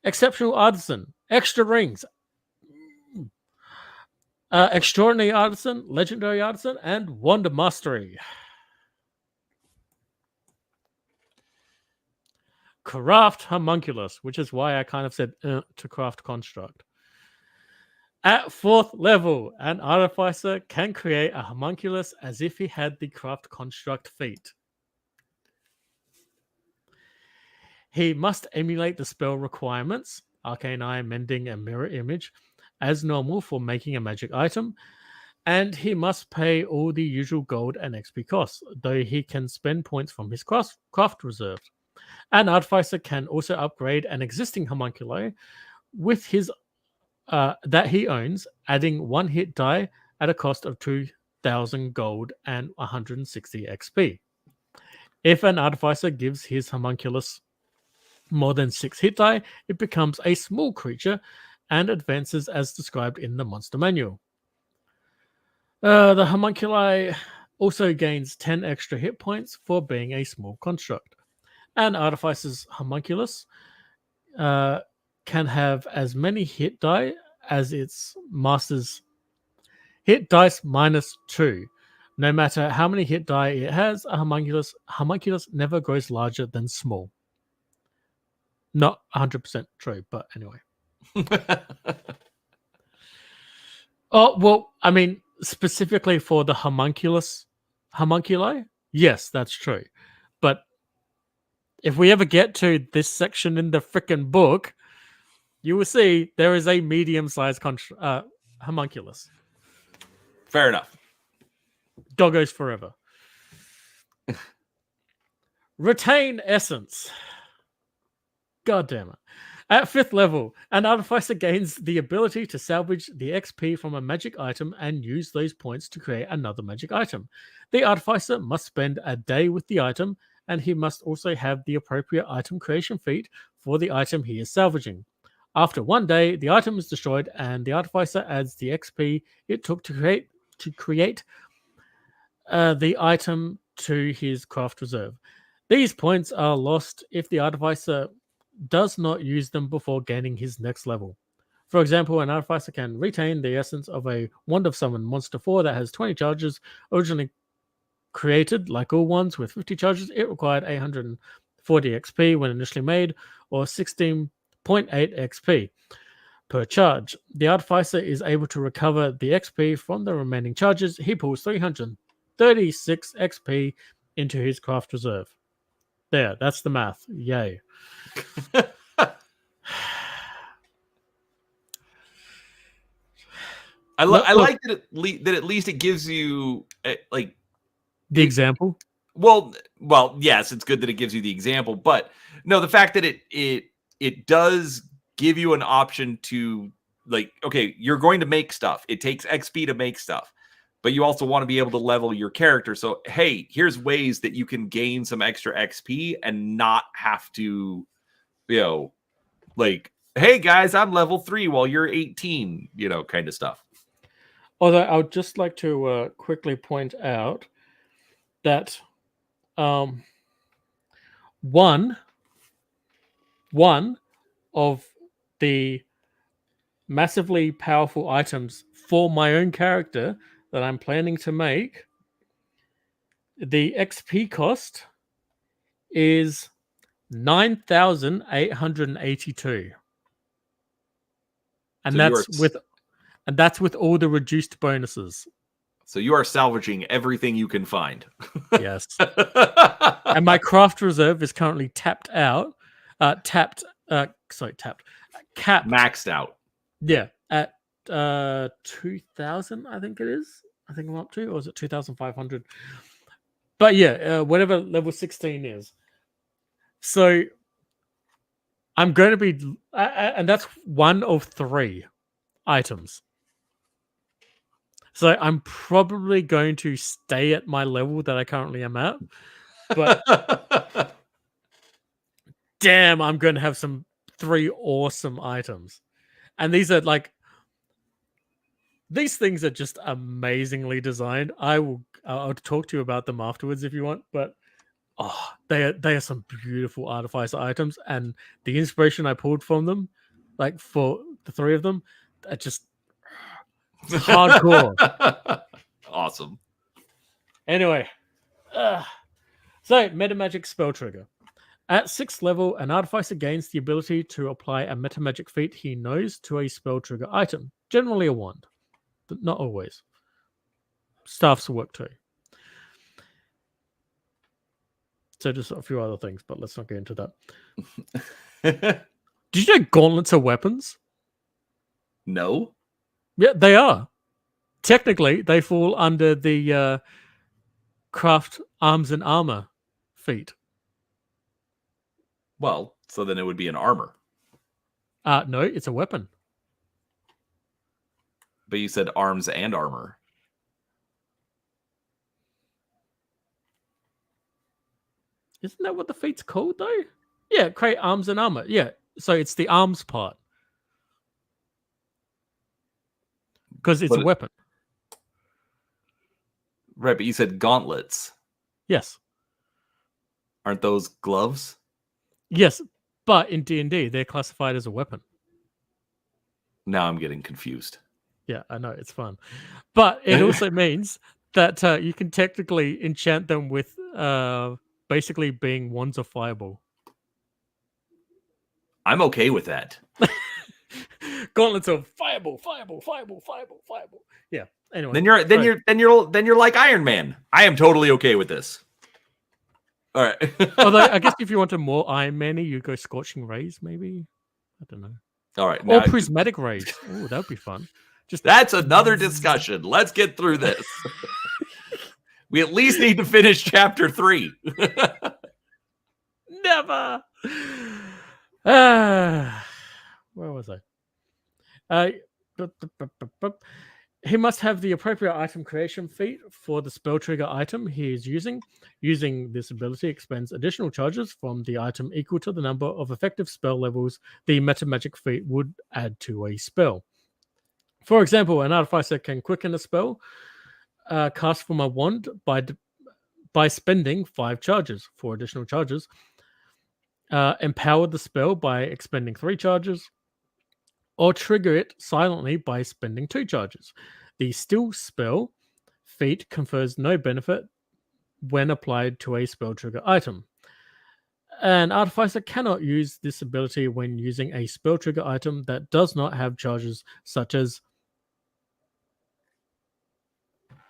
Exceptional artisan, extra rings, extraordinary artisan, legendary artisan, and wonder mastery. Craft homunculus, which is why I kind of said to craft construct. At 4th level, an artificer can create a homunculus as if he had the craft construct feat. He must emulate the spell requirements, Arcane Eye, Mending, and Mirror Image, as normal for making a magic item, and he must pay all the usual gold and XP costs, though he can spend points from his craft reserve. An artificer can also upgrade an existing homunculi with his that he owns, adding 1 hit die at a cost of 2,000 gold and 160 XP. If an artificer gives his homunculus more than 6 hit die, it becomes a small creature and advances as described in the monster manual. The homunculi also gains 10 extra hit points for being a small construct. An artificer's homunculus can have as many hit die as its master's hit dice -2. No matter how many hit die it has, a homunculus never grows larger than small. Not 100% true, but anyway. Oh, well, I mean, specifically for the homunculi, yes, that's true. But if we ever get to this section in the frickin' book, you will see there is a medium-sized homunculus. Fair enough. Doggos forever. Retain essence. God damn it. At 5th level, an artificer gains the ability to salvage the XP from a magic item and use those points to create another magic item. The artificer must spend a day with the item, and he must also have the appropriate item creation feat for the item he is salvaging. After 1 day, the item is destroyed, and the artificer adds the XP it took to create the item to his craft reserve. These points are lost if the artificer does not use them before gaining his next level. For example, an artificer can retain the essence of a Wand of Summon Monster 4 that has 20 charges, originally created, like all wands, with 50 charges. It required 840 XP when initially made, or 16.8 XP per charge. The artificer is able to recover the XP from the remaining charges. He pulls 336 XP into his craft reserve. There, that's the math. Yay. I like that at least it gives you like the example. Well, yes, it's good that it gives you the example, but no, the fact that it does give you an option to, like, okay, you're going to make stuff. It takes XP to make stuff, but you also want to be able to level your character. So, hey, here's ways that you can gain some extra XP and not have to, like, hey guys, I'm level 3 while you're 18, kind of stuff. Although I would just like to quickly point out that one of the massively powerful items for my own character that I'm planning to make, the XP cost is 9,882. And so that's with all the reduced bonuses. So you are salvaging everything you can find. Yes. And my craft reserve is currently capped. Maxed out. Yeah, at 2,000, I think it is. I think I'm up to, or is it 2,500? But yeah, whatever level 16 is. So I'm going to be, and that's one of 3 items. So I'm probably going to stay at my level that I currently am at. But damn, I'm going to have some 3 awesome items. And these are like, these things are just amazingly designed. I'll talk to you about them afterwards if you want, but oh, they are some beautiful artificer items, and the inspiration I pulled from them, like for the 3 of them, are just hardcore. Awesome. Anyway, so meta magic spell trigger. At 6th level, an artificer gains the ability to apply a meta magic feat he knows to a spell trigger item, generally a wand, but not always. Staffs work too. So just a few other things, but let's not get into that. Did you know gauntlets are weapons? No. Yeah, they are. Technically, they fall under the craft arms and armor feat. Well, so then it would be an armor. No, it's a weapon. But you said arms and armor. Isn't that what the feat's called, though? Yeah, create arms and armor. Yeah, so it's the arms part. Because it's a weapon. Right, but you said gauntlets. Yes. Aren't those gloves? Yes, but in D&D, they're classified as a weapon. Now I'm getting confused. Yeah, I know, it's fun. But it also means that you can technically enchant them with basically being wands of fireball. I'm okay with that. Gauntlets of fireball. Yeah. Anyway, then you're like Iron Man. I am totally okay with this. All right. Although I guess if you wanted more Iron Man-y, you go scorching rays, maybe. I don't know. All right. Or prismatic rays. Oh, that'd be fun. That's another discussion. Let's get through this. We at least need to finish chapter 3. Never. Where was I? He must have the appropriate item creation feat for the spell trigger item he is using. Using this ability expends additional charges from the item equal to the number of effective spell levels the meta magic feat would add to a spell. For example, an artificer can quicken a spell cast from a wand by spending 5 charges, 4 additional charges. Empower the spell by expending 3 charges, or trigger it silently by spending 2 charges. The still spell feat confers no benefit when applied to a spell trigger item. An artificer cannot use this ability when using a spell trigger item that does not have charges such as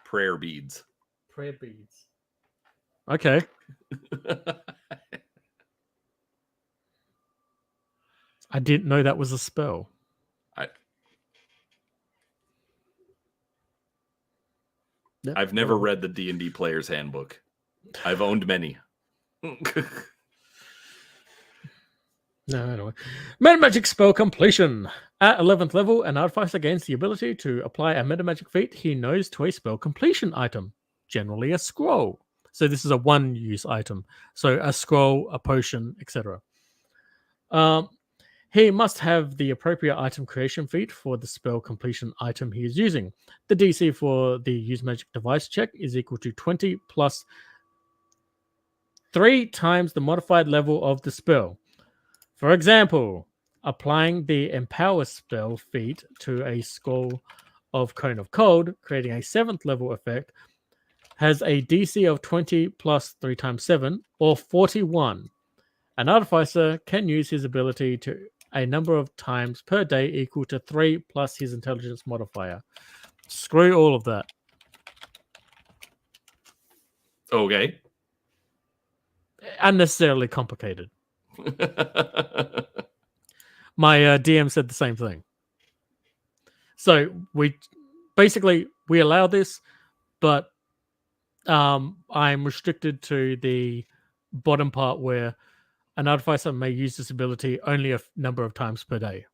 prayer beads. Okay. I didn't know that was a spell. I've never read the D&D Player's Handbook. I've owned many. No, anyway. Meta Magic spell completion. At 11th level, an artificer gains the ability to apply a meta magic feat he knows to a spell completion item, generally a scroll. So this is a one-use item. So a scroll, a potion, etc. He must have the appropriate item creation feat for the spell completion item he is using. The DC for the use magic device check is equal to 20 plus 3 times the modified level of the spell. For example, applying the Empower spell feat to a scroll of Cone of Cold, creating a 7th level effect, has a DC of 20 plus 3 times 7, or 41. An artificer can use his ability to a number of times per day equal to 3 plus his intelligence modifier. Screw all of that. Okay. Unnecessarily complicated. My DM said the same thing. So we allow this, but I'm restricted to the bottom part where an artificer may use this ability only a number of times per day.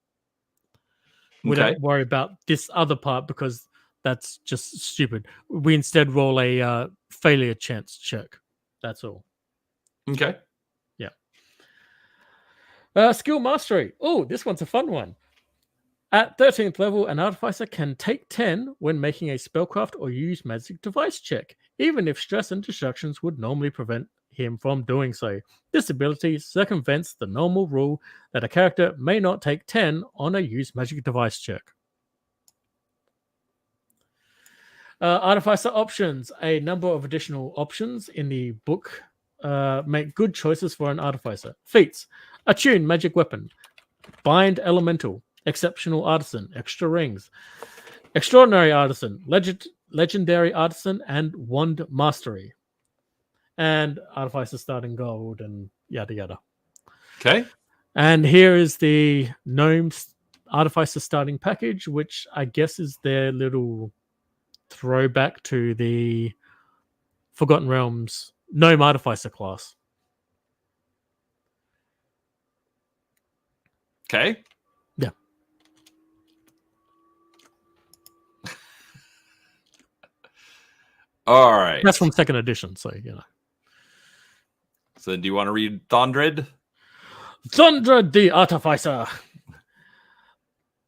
We Okay. don't worry about this other part because that's just stupid. We instead roll a failure chance check. That's all. Okay. Yeah. Skill mastery. Oh, this one's a fun one. At 13th level, an artificer can take 10 when making a spellcraft or use magic device check, even if stress and distractions would normally prevent him from doing so. This ability circumvents the normal rule that a character may not take 10 on a use magic device check. Artificer options. A number of additional options in the book make good choices for an artificer. Feats: Attune magic weapon, Bind elemental, Exceptional artisan, extra rings, Extraordinary artisan, Legendary artisan, and Wand mastery. And artificer starting gold and yada yada. Okay. And here is the gnomes artificer starting package, which I guess is their little throwback to the Forgotten Realms gnome artificer class. Okay. Yeah. All right. That's from second edition, so you know. So do you want to read Thondred? Thundred the Artificer.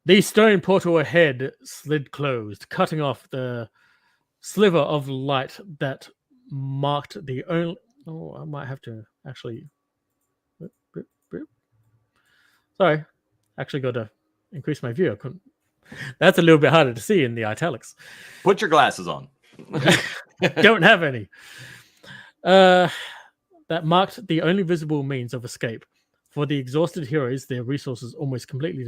The stone portal ahead slid closed, cutting off the sliver of light that marked the only. Oh, I might have to actually. Sorry, actually got to increase my view. I couldn't. That's a little bit harder to see in the italics. Put your glasses on. Don't have any. That marked the only visible means of escape. For the exhausted heroes, their resources almost completely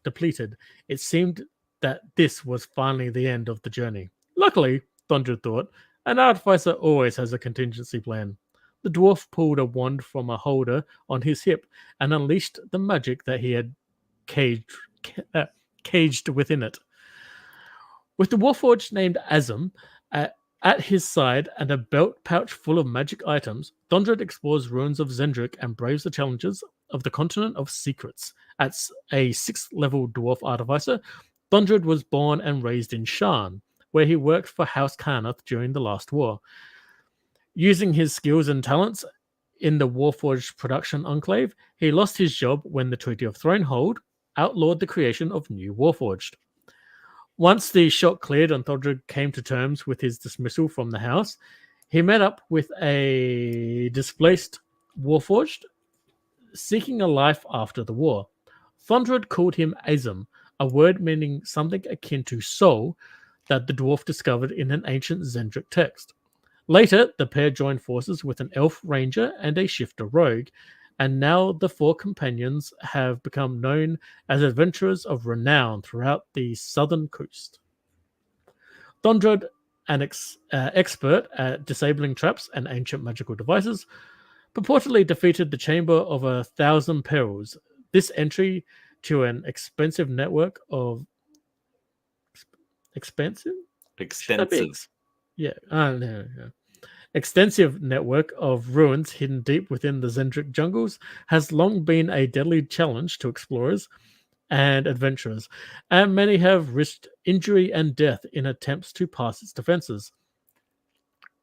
depleted. It seemed that this was finally the end of the journey. Luckily, Thunder thought, an artificer always has a contingency plan. The dwarf pulled a wand from a holder on his hip and unleashed the magic that he had caged within it. With the warforged named Azam at his side and a belt pouch full of magic items, Thondred explores ruins of Zendrick and braves the challenges of the continent of secrets. As a 6th level dwarf artificer, Thondred was born and raised in Sharn, where he worked for House Carnath during the last war. Using his skills and talents in the Warforged production enclave, he lost his job when the Treaty of Thronehold outlawed the creation of new Warforged. Once the shock cleared and Thondred came to terms with his dismissal from the house, he met up with a displaced Warforged seeking a life after the war. Thondred called him Azam, a word meaning something akin to soul that the dwarf discovered in an ancient Zendrick text. Later, the pair joined forces with an elf ranger and a shifter rogue, and now the four companions have become known as adventurers of renown throughout the southern coast. Thondred, an expert at disabling traps and ancient magical devices, purportedly defeated the Chamber of 1,000 Perils. This entry to an expensive network of extensive network of ruins hidden deep within the Zendrick jungles has long been a deadly challenge to explorers and adventurers, and many have risked injury and death in attempts to pass its defenses.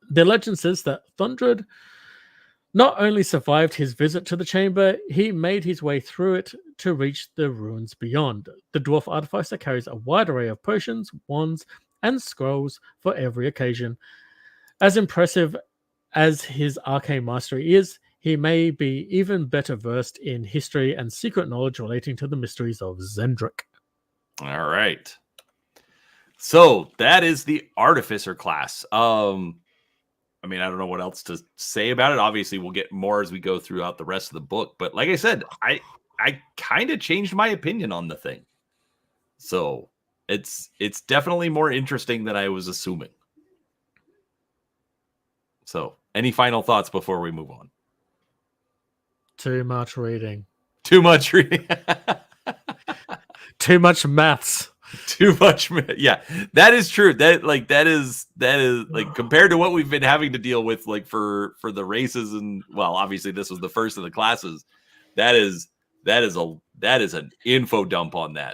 The legend says that Thondred not only survived his visit to the chamber, he made his way through it to reach the ruins beyond. The dwarf artificer carries a wide array of potions, wands, and scrolls for every occasion. As impressive as his arcane mastery is, he may be even better versed in history and secret knowledge relating to the mysteries of Zendrick. All right. So that is the Artificer class. I mean, I don't know what else to say about it. Obviously, we'll get more as we go throughout the rest of the book. But like I said, I kind of changed my opinion on the thing. So it's definitely more interesting than I was assuming. So any final thoughts before we move on? Too much reading. Too much reading. Too much maths. Too much. Yeah, that is true. That is like compared to what we've been having to deal with, like for the races, and well, obviously this was the first of the classes. That is an info dump on that.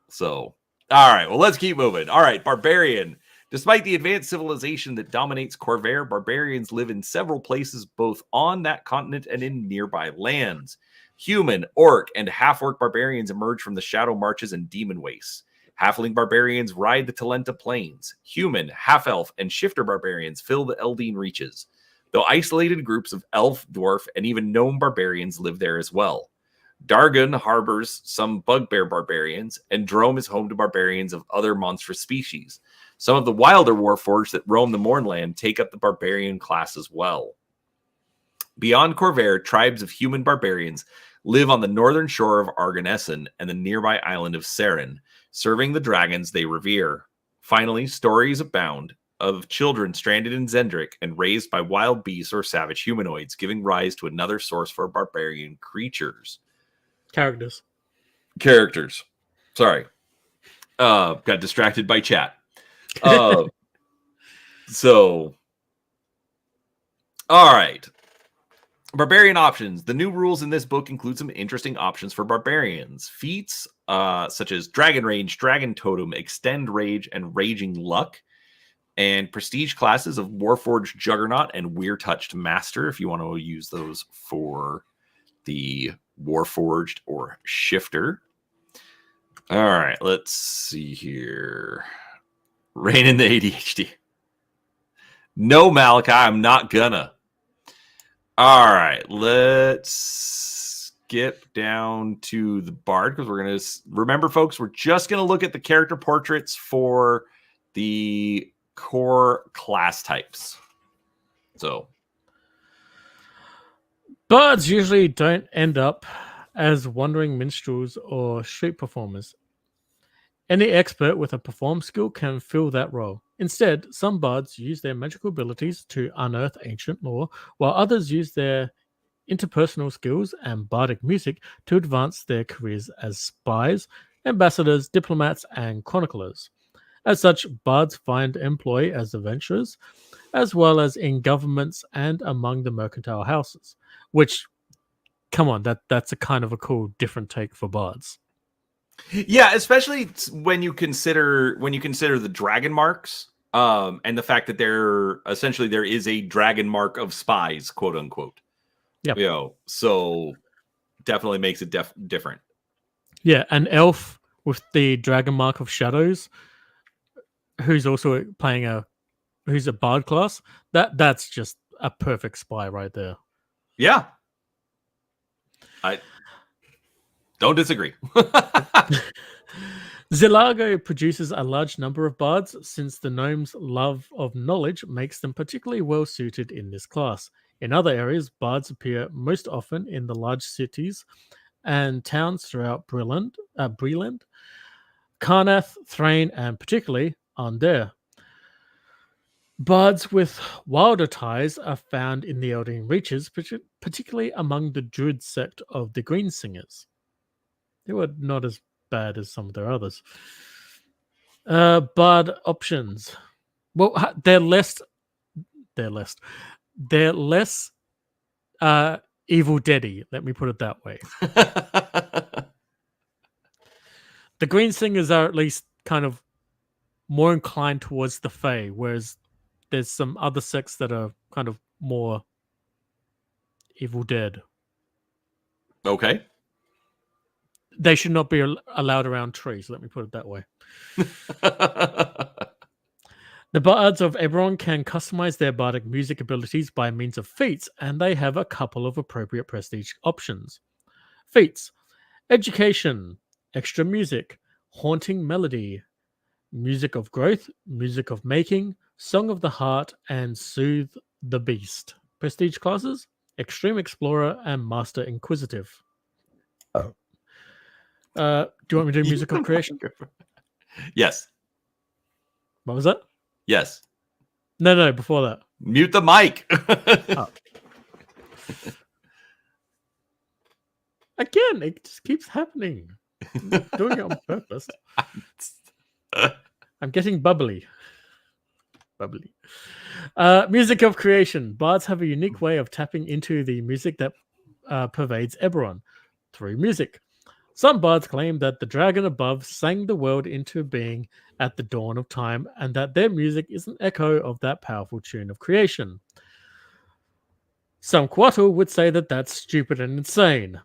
So, all right, well, let's keep moving. All right, barbarian. Despite the advanced civilization that dominates Corvair, barbarians live in several places, both on that continent and in nearby lands. Human, orc, and half-orc barbarians emerge from the shadow marches and demon wastes. Halfling barbarians ride the Talenta plains. Human, half-elf, and shifter barbarians fill the Eldine reaches. Though isolated groups of elf, dwarf, and even gnome barbarians live there as well. Dargon harbors some bugbear barbarians, and Drome is home to barbarians of other monstrous species. Some of the wilder warforged that roam the Mournland take up the barbarian class as well. Beyond Corvair, tribes of human barbarians live on the northern shore of Arganessen and the nearby island of Seren, serving the dragons they revere. Finally, stories abound of children stranded in Zendrick and raised by wild beasts or savage humanoids, giving rise to another source for barbarian creatures. Characters. Sorry. Got distracted by chat. So, all right. Barbarian options. The new rules in this book include some interesting options for barbarians. Feats such as Dragon Rage, Dragon Totem, Extend Rage, and Raging Luck. And prestige classes of Warforged Juggernaut and Weir Touched Master, if you want to use those for the Warforged or Shifter. All right, let's see here. Rein in the ADHD. No, Malachi, I'm not gonna. All right, let's skip down to the Bard because we're going to remember, folks, we're just going to look at the character portraits for the core class types. So, Bards usually don't end up as wandering minstrels or street performers. Any expert with a perform skill can fill that role. Instead, some bards use their magical abilities to unearth ancient lore, while others use their interpersonal skills and bardic music to advance their careers as spies, ambassadors, diplomats, and chroniclers. As such, bards find employ as adventurers, as well as in governments and among the mercantile houses. Which, come on, that's a kind of a cool, different take for bards. Yeah, especially when you consider the dragon marks, and the fact that there is a dragon mark of spies, quote unquote. Yeah, so definitely makes it different. Yeah, an elf with the dragon mark of shadows, who's also playing who's a bard class. That's just a perfect spy right there. Yeah, I don't disagree. Zilago produces a large number of bards since the gnomes' love of knowledge makes them particularly well suited in this class. In other areas, bards appear most often in the large cities and towns throughout Breland, Karnath, Thrain, and particularly Ander. Bards with wilder ties are found in the Eldin Reaches, particularly among the Druid sect of the Green Singers. They were not as bad as some of their others. Bard options. Well, they're less Evil Deady. Let me put it that way. The Green Singers are at least kind of more inclined towards the Fae, whereas there's some other sects that are kind of more Evil Dead. Okay. They should not be allowed around trees. Let me put it that way. The bards of Eberron can customize their bardic music abilities by means of feats, and they have a couple of appropriate prestige options. Feats: Education, Extra Music, Haunting Melody, Music of Growth, Music of Making, Song of the Heart, and Soothe the Beast. Prestige classes: Extreme Explorer and Master Inquisitive. Do you want me to do Music of Creation? Yes. What was that? Yes. No, before that. Mute the mic. Oh. Again, it just keeps happening. I'm doing it on purpose. I'm getting bubbly. Music of Creation. Bards have a unique way of tapping into the music that pervades Eberron through music. Some bards claim that the dragon above sang the world into being at the dawn of time and that their music is an echo of that powerful tune of creation. Some Quattle would say that that's stupid and insane.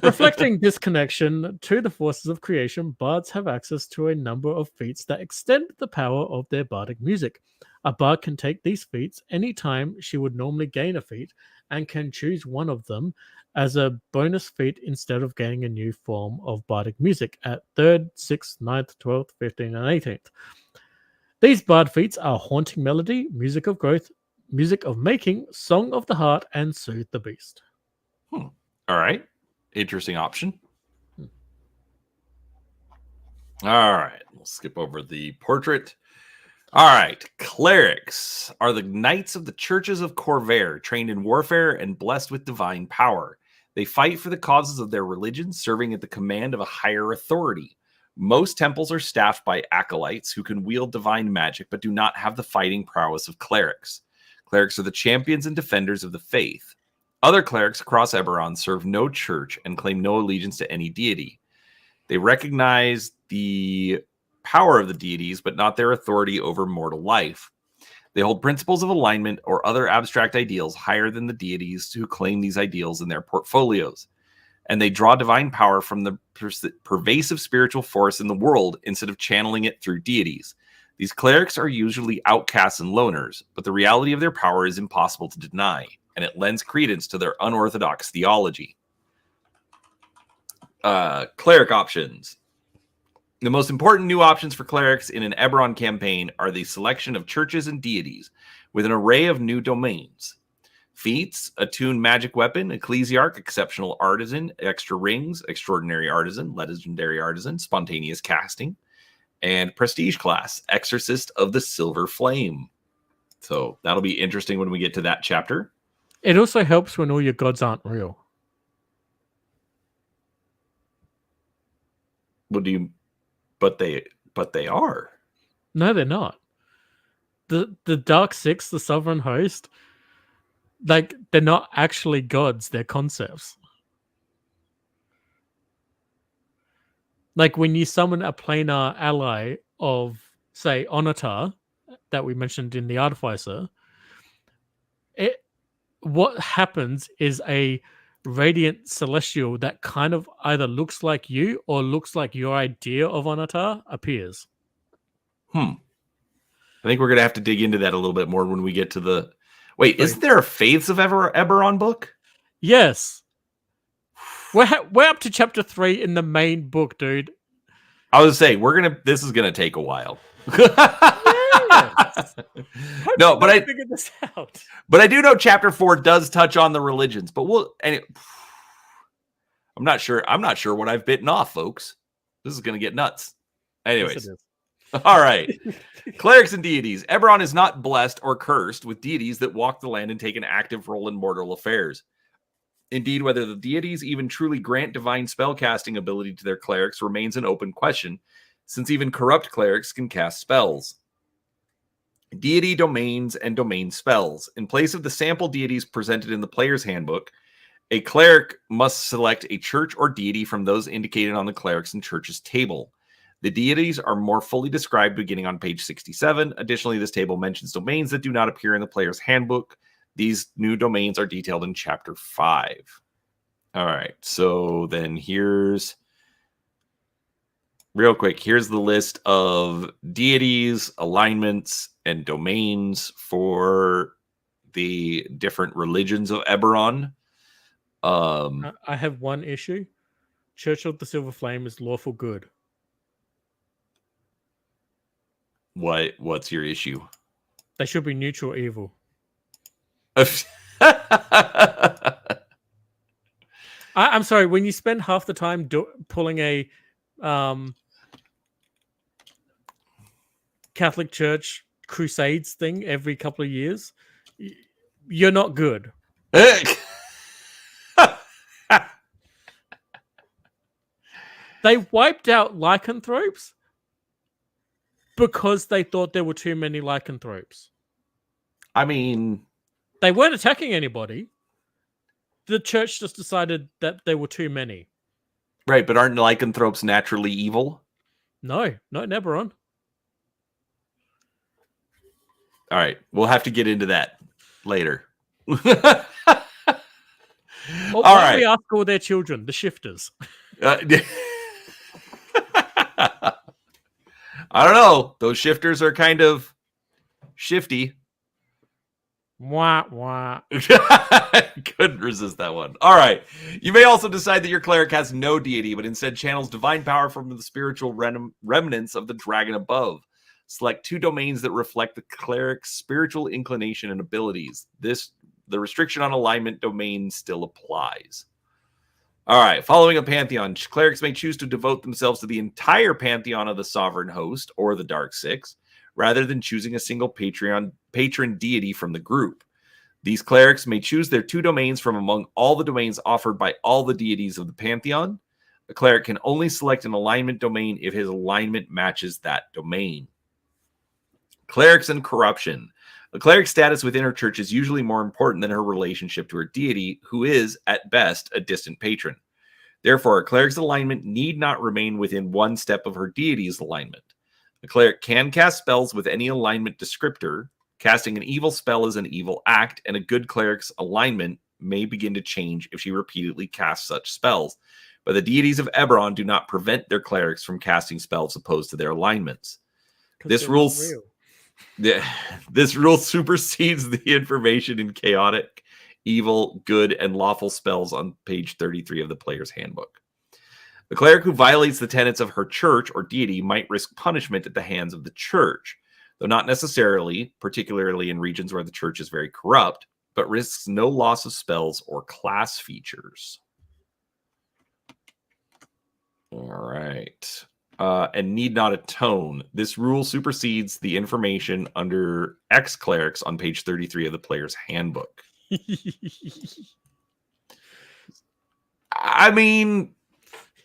Reflecting this connection to the forces of creation, bards have access to a number of feats that extend the power of their bardic music. A bard can take these feats anytime she would normally gain a feat and can choose one of them as a bonus feat instead of gaining a new form of bardic music at 3rd, 6th, 9th, 12th, 15th, and 18th. These bard feats are Haunting Melody, Music of Growth, Music of Making, Song of the Heart, and Soothe the Beast. All right. Interesting option. All right. We'll skip over the portrait. All right. Clerics are the knights of the churches of Corvair, trained in warfare and blessed with divine power. They fight for the causes of their religion, serving at the command of a higher authority. Most temples are staffed by acolytes who can wield divine magic but do not have the fighting prowess of clerics. Clerics are the champions and defenders of the faith. Other clerics across Eberron serve no church and claim no allegiance to any deity. They recognize the power of the deities, but not their authority over mortal life. They hold principles of alignment or other abstract ideals higher than the deities who claim these ideals in their portfolios. And they draw divine power from the pervasive spiritual force in the world instead of channeling it through deities. These clerics are usually outcasts and loners, but the reality of their power is impossible to deny, and it lends credence to their unorthodox theology. Cleric options. The most important new options for clerics in an Eberron campaign are the selection of churches and deities, with an array of new domains. Feats: attuned magic weapon, ecclesiarch, exceptional artisan, extra rings, extraordinary artisan, legendary artisan, spontaneous casting, and prestige class, exorcist of the silver flame. So that'll be interesting when we get to that chapter. It also helps when all your gods aren't real. What do you? But they are. No, they're not. The Dark Six, the Sovereign Host, like they're not actually gods; they're concepts. Like when you summon a planar ally of, say, Onatar, that we mentioned in the Artificer, what happens is a radiant celestial that kind of either looks like you or looks like your idea of Onatar appears. I think we're going to have to dig into that a little bit more when we get to the... Wait, isn't there a Faiths of Eberron book? Yes. We're up to chapter 3 in the main book, dude. I was saying, this is going to take a while. Yes. No, but I figured this out. But I do know chapter 4 does touch on the religions, but I'm not sure what I've bitten off, folks. This is going to get nuts. Anyways. Yes, all right. Clerics and deities. Eberron is not blessed or cursed with deities that walk the land and take an active role in mortal affairs. Indeed, whether the deities even truly grant divine spellcasting ability to their clerics remains an open question, since even corrupt clerics can cast spells. Deity domains and domain spells. In place of the sample deities presented in the player's handbook, a cleric must select a church or deity from those indicated on the clerics and churches table. The deities are more fully described beginning on page 67. Additionally, this table mentions domains that do not appear in the player's handbook. These new domains are detailed in chapter 5. All right, so then here's the list of deities, alignments, and domains for the different religions of Eberron. I have one issue. Church of the Silver Flame is lawful good. What's your issue? They should be neutral evil. I'm sorry, when you spend half the time pulling a Catholic Church crusades thing every couple of years, you're not good. They wiped out lycanthropes because they thought there were too many lycanthropes. I mean, they weren't attacking anybody. The church just decided that there were too many. Right, but aren't lycanthropes naturally evil? No, not Eberron. All right, we'll have to get into that later. All Well, why don't right. we ask all their children, the shifters? I don't know. Those shifters are kind of shifty. Wah, wah. Couldn't resist that one. All right. You may also decide that your cleric has no deity, but instead channels divine power from the spiritual remnants of the dragon above. Select 2 domains that reflect the cleric's spiritual inclination and abilities. The restriction on alignment domain still applies. All right. Following a pantheon, clerics may choose to devote themselves to the entire pantheon of the sovereign host or the Dark Six, rather than choosing a single patron deity from the group. These clerics may choose their 2 domains from among all the domains offered by all the deities of the pantheon. A cleric can only select an alignment domain if his alignment matches that domain. Clerics and corruption. A cleric's status within her church is usually more important than her relationship to her deity, who is, at best, a distant patron. Therefore, a cleric's alignment need not remain within 1 step of her deity's alignment. A cleric can cast spells with any alignment descriptor. Casting an evil spell is an evil act, and a good cleric's alignment may begin to change if she repeatedly casts such spells. But the deities of Eberron do not prevent their clerics from casting spells opposed to their alignments. This rule supersedes the information in chaotic, evil, good, and lawful spells on page 33 of the player's handbook. The cleric who violates the tenets of her church or deity might risk punishment at the hands of the church, though not necessarily, particularly in regions where the church is very corrupt, but risks no loss of spells or class features. All right. And need not atone. This rule supersedes the information under ex-clerics on page 33 of the player's handbook. I mean,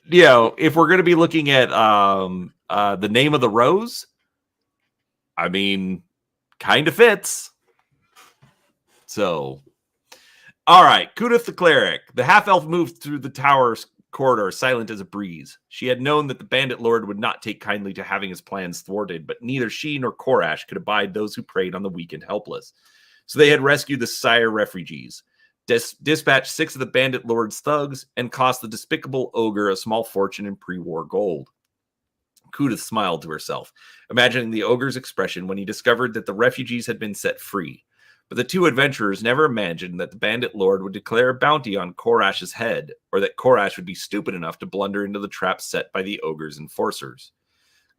if we're going to be looking at the name of the rose, I mean, kind of fits. So, all right, Kudith the cleric. The half-elf moved through the tower's corridor, silent as a breeze. She had known that the bandit lord would not take kindly to having his plans thwarted, but neither she nor Korash could abide those who preyed on the weak and helpless. So they had rescued the Sire refugees, dispatched 6 of the bandit lord's thugs, and cost the despicable ogre a small fortune in pre-war gold. Kudith smiled to herself, imagining the ogre's expression when he discovered that the refugees had been set free. But the 2 adventurers never imagined that the bandit lord would declare a bounty on Korash's head, or that Korash would be stupid enough to blunder into the trap set by the ogre's enforcers.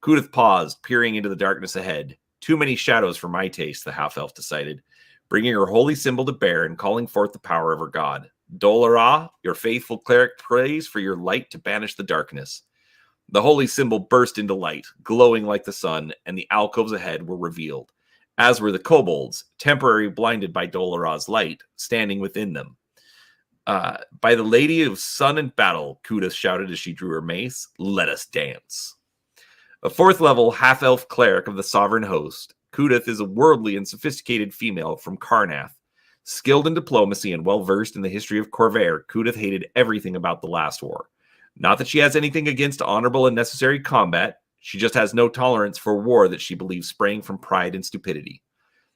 Kudith paused, peering into the darkness ahead. Too many shadows for my taste, the half-elf decided, bringing her holy symbol to bear and calling forth the power of her god. Dolara, your faithful cleric prays for your light to banish the darkness. The holy symbol burst into light, glowing like the sun, and the alcoves ahead were revealed, as were the kobolds, temporarily blinded by Dolara's light, standing within them. By the Lady of Sun and Battle, Kudith shouted as she drew her mace, let us dance. A 4th level half-elf cleric of the sovereign host, Kudith is a worldly and sophisticated female from Karnath. Skilled in diplomacy and well-versed in the history of Corvair, Kudith hated everything about the last war. Not that she has anything against honorable and necessary combat, she just has no tolerance for war that she believes sprang from pride and stupidity.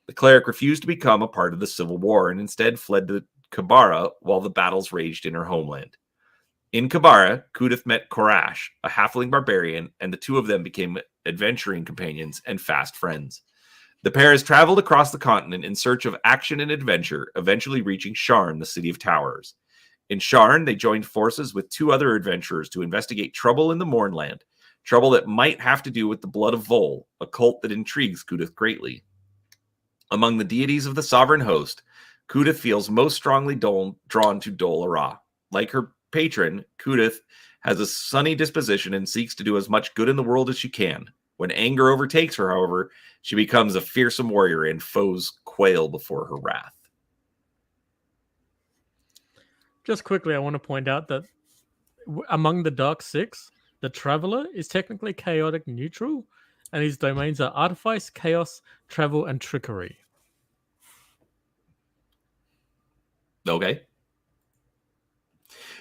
The cleric refused to become a part of the civil war and instead fled to Kabara while the battles raged in her homeland. In Kabara, Kudith met Korash, a halfling barbarian, and the 2 of them became adventuring companions and fast friends. The pair has traveled across the continent in search of action and adventure, eventually reaching Sharn, the City of Towers. In Sharn, they joined forces with 2 other adventurers to investigate trouble in the Mournland, trouble that might have to do with the blood of Vol, a cult that intrigues Kudith greatly. Among the deities of the sovereign host, Kudith feels most strongly drawn to Dolara. Like her patron, Kudith has a sunny disposition and seeks to do as much good in the world as she can. When anger overtakes her, however, she becomes a fearsome warrior and foes quail before her wrath. Just quickly, I want to point out that among the Dark Six, the Traveler is technically chaotic neutral, and his domains are artifice, chaos, travel, and trickery. Okay.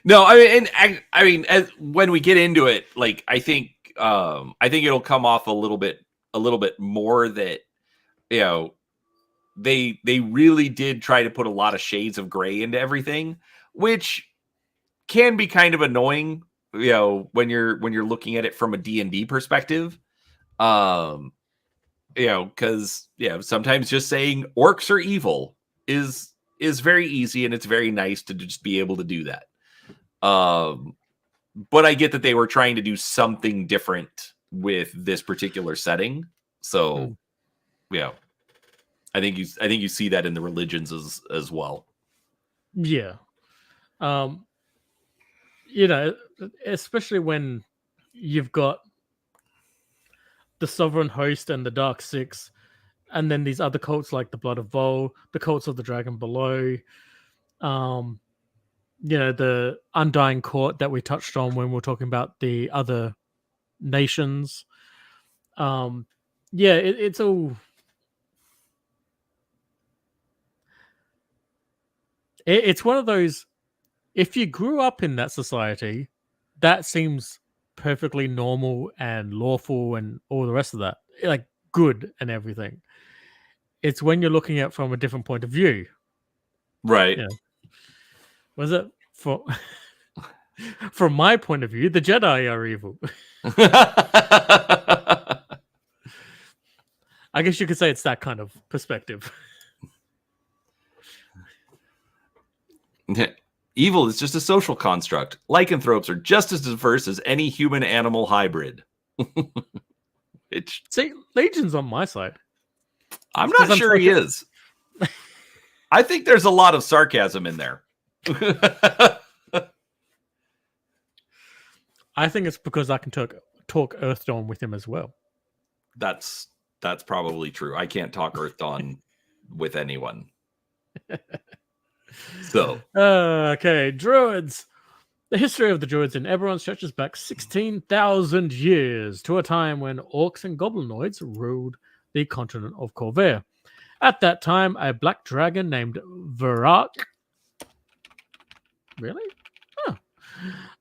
No, I mean, and I mean, as when we get into it, like I think it'll come off a little bit more that you know they really did try to put a lot of shades of gray into everything, which can be kind of annoying, when you're looking at it from a D&D perspective. Um, because sometimes just saying orcs are evil is very easy, and it's very nice to just be able to do that. But I get that they were trying to do something different with this particular setting. So, yeah, I think you see that in the religions as well. Yeah. Especially when you've got the Sovereign Host and the Dark Six, and then these other cults like the Blood of Vol, the cults of the Dragon Below, the Undying Court that we touched on when we were talking about the other nations. It's all. It's one of those. If you grew up in that society, that seems perfectly normal and lawful and all the rest of that, like good and everything. It's when you're looking at it from a different point of view. Right. Yeah. Was it from my point of view, the Jedi are evil. I guess you could say it's that kind of perspective. Evil is just a social construct. Lycanthropes are just as diverse as any human-animal hybrid. See, Legion's on my side. I'm not sure he is. I think there's a lot of sarcasm in there. I think it's because I can talk Earthdawn with him as well. That's probably true. I can't talk Earthdawn with anyone. So okay, Druids. The history of the Druids in Eberron stretches back 16,000 years to a time when orcs and goblinoids ruled the continent of Corvair. At that time, a black dragon named Varak. Really? Oh.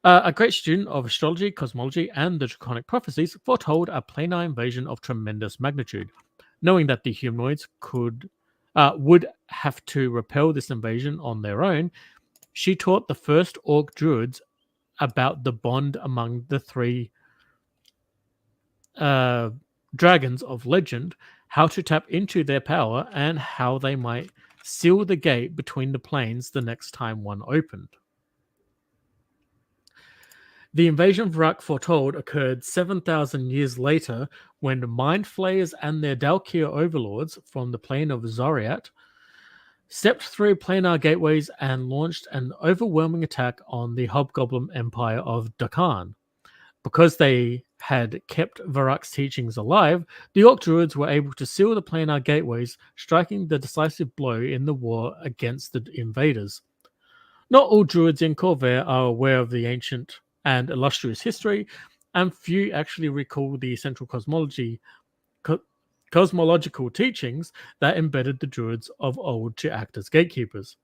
A great student of astrology, cosmology, and the draconic prophecies, foretold a planar invasion of tremendous magnitude. Knowing that the humanoids would have to repel this invasion on their own, she taught the first orc druids about the bond among the three dragons of legend, how to tap into their power, and how they might seal the gate between the planes the next time one opened. The invasion of Varak foretold occurred 7,000 years later when mind flayers and their Dalkir overlords from the plane of Zariat stepped through planar gateways and launched an overwhelming attack on the Hobgoblin Empire of Dakan. Because they had kept Varak's teachings alive, the Orc Druids were able to seal the planar gateways, striking the decisive blow in the war against the invaders. Not all Druids in Corvair are aware of the ancient and illustrious history, and few actually recall the central cosmological teachings that embedded the Druids of old to act as gatekeepers.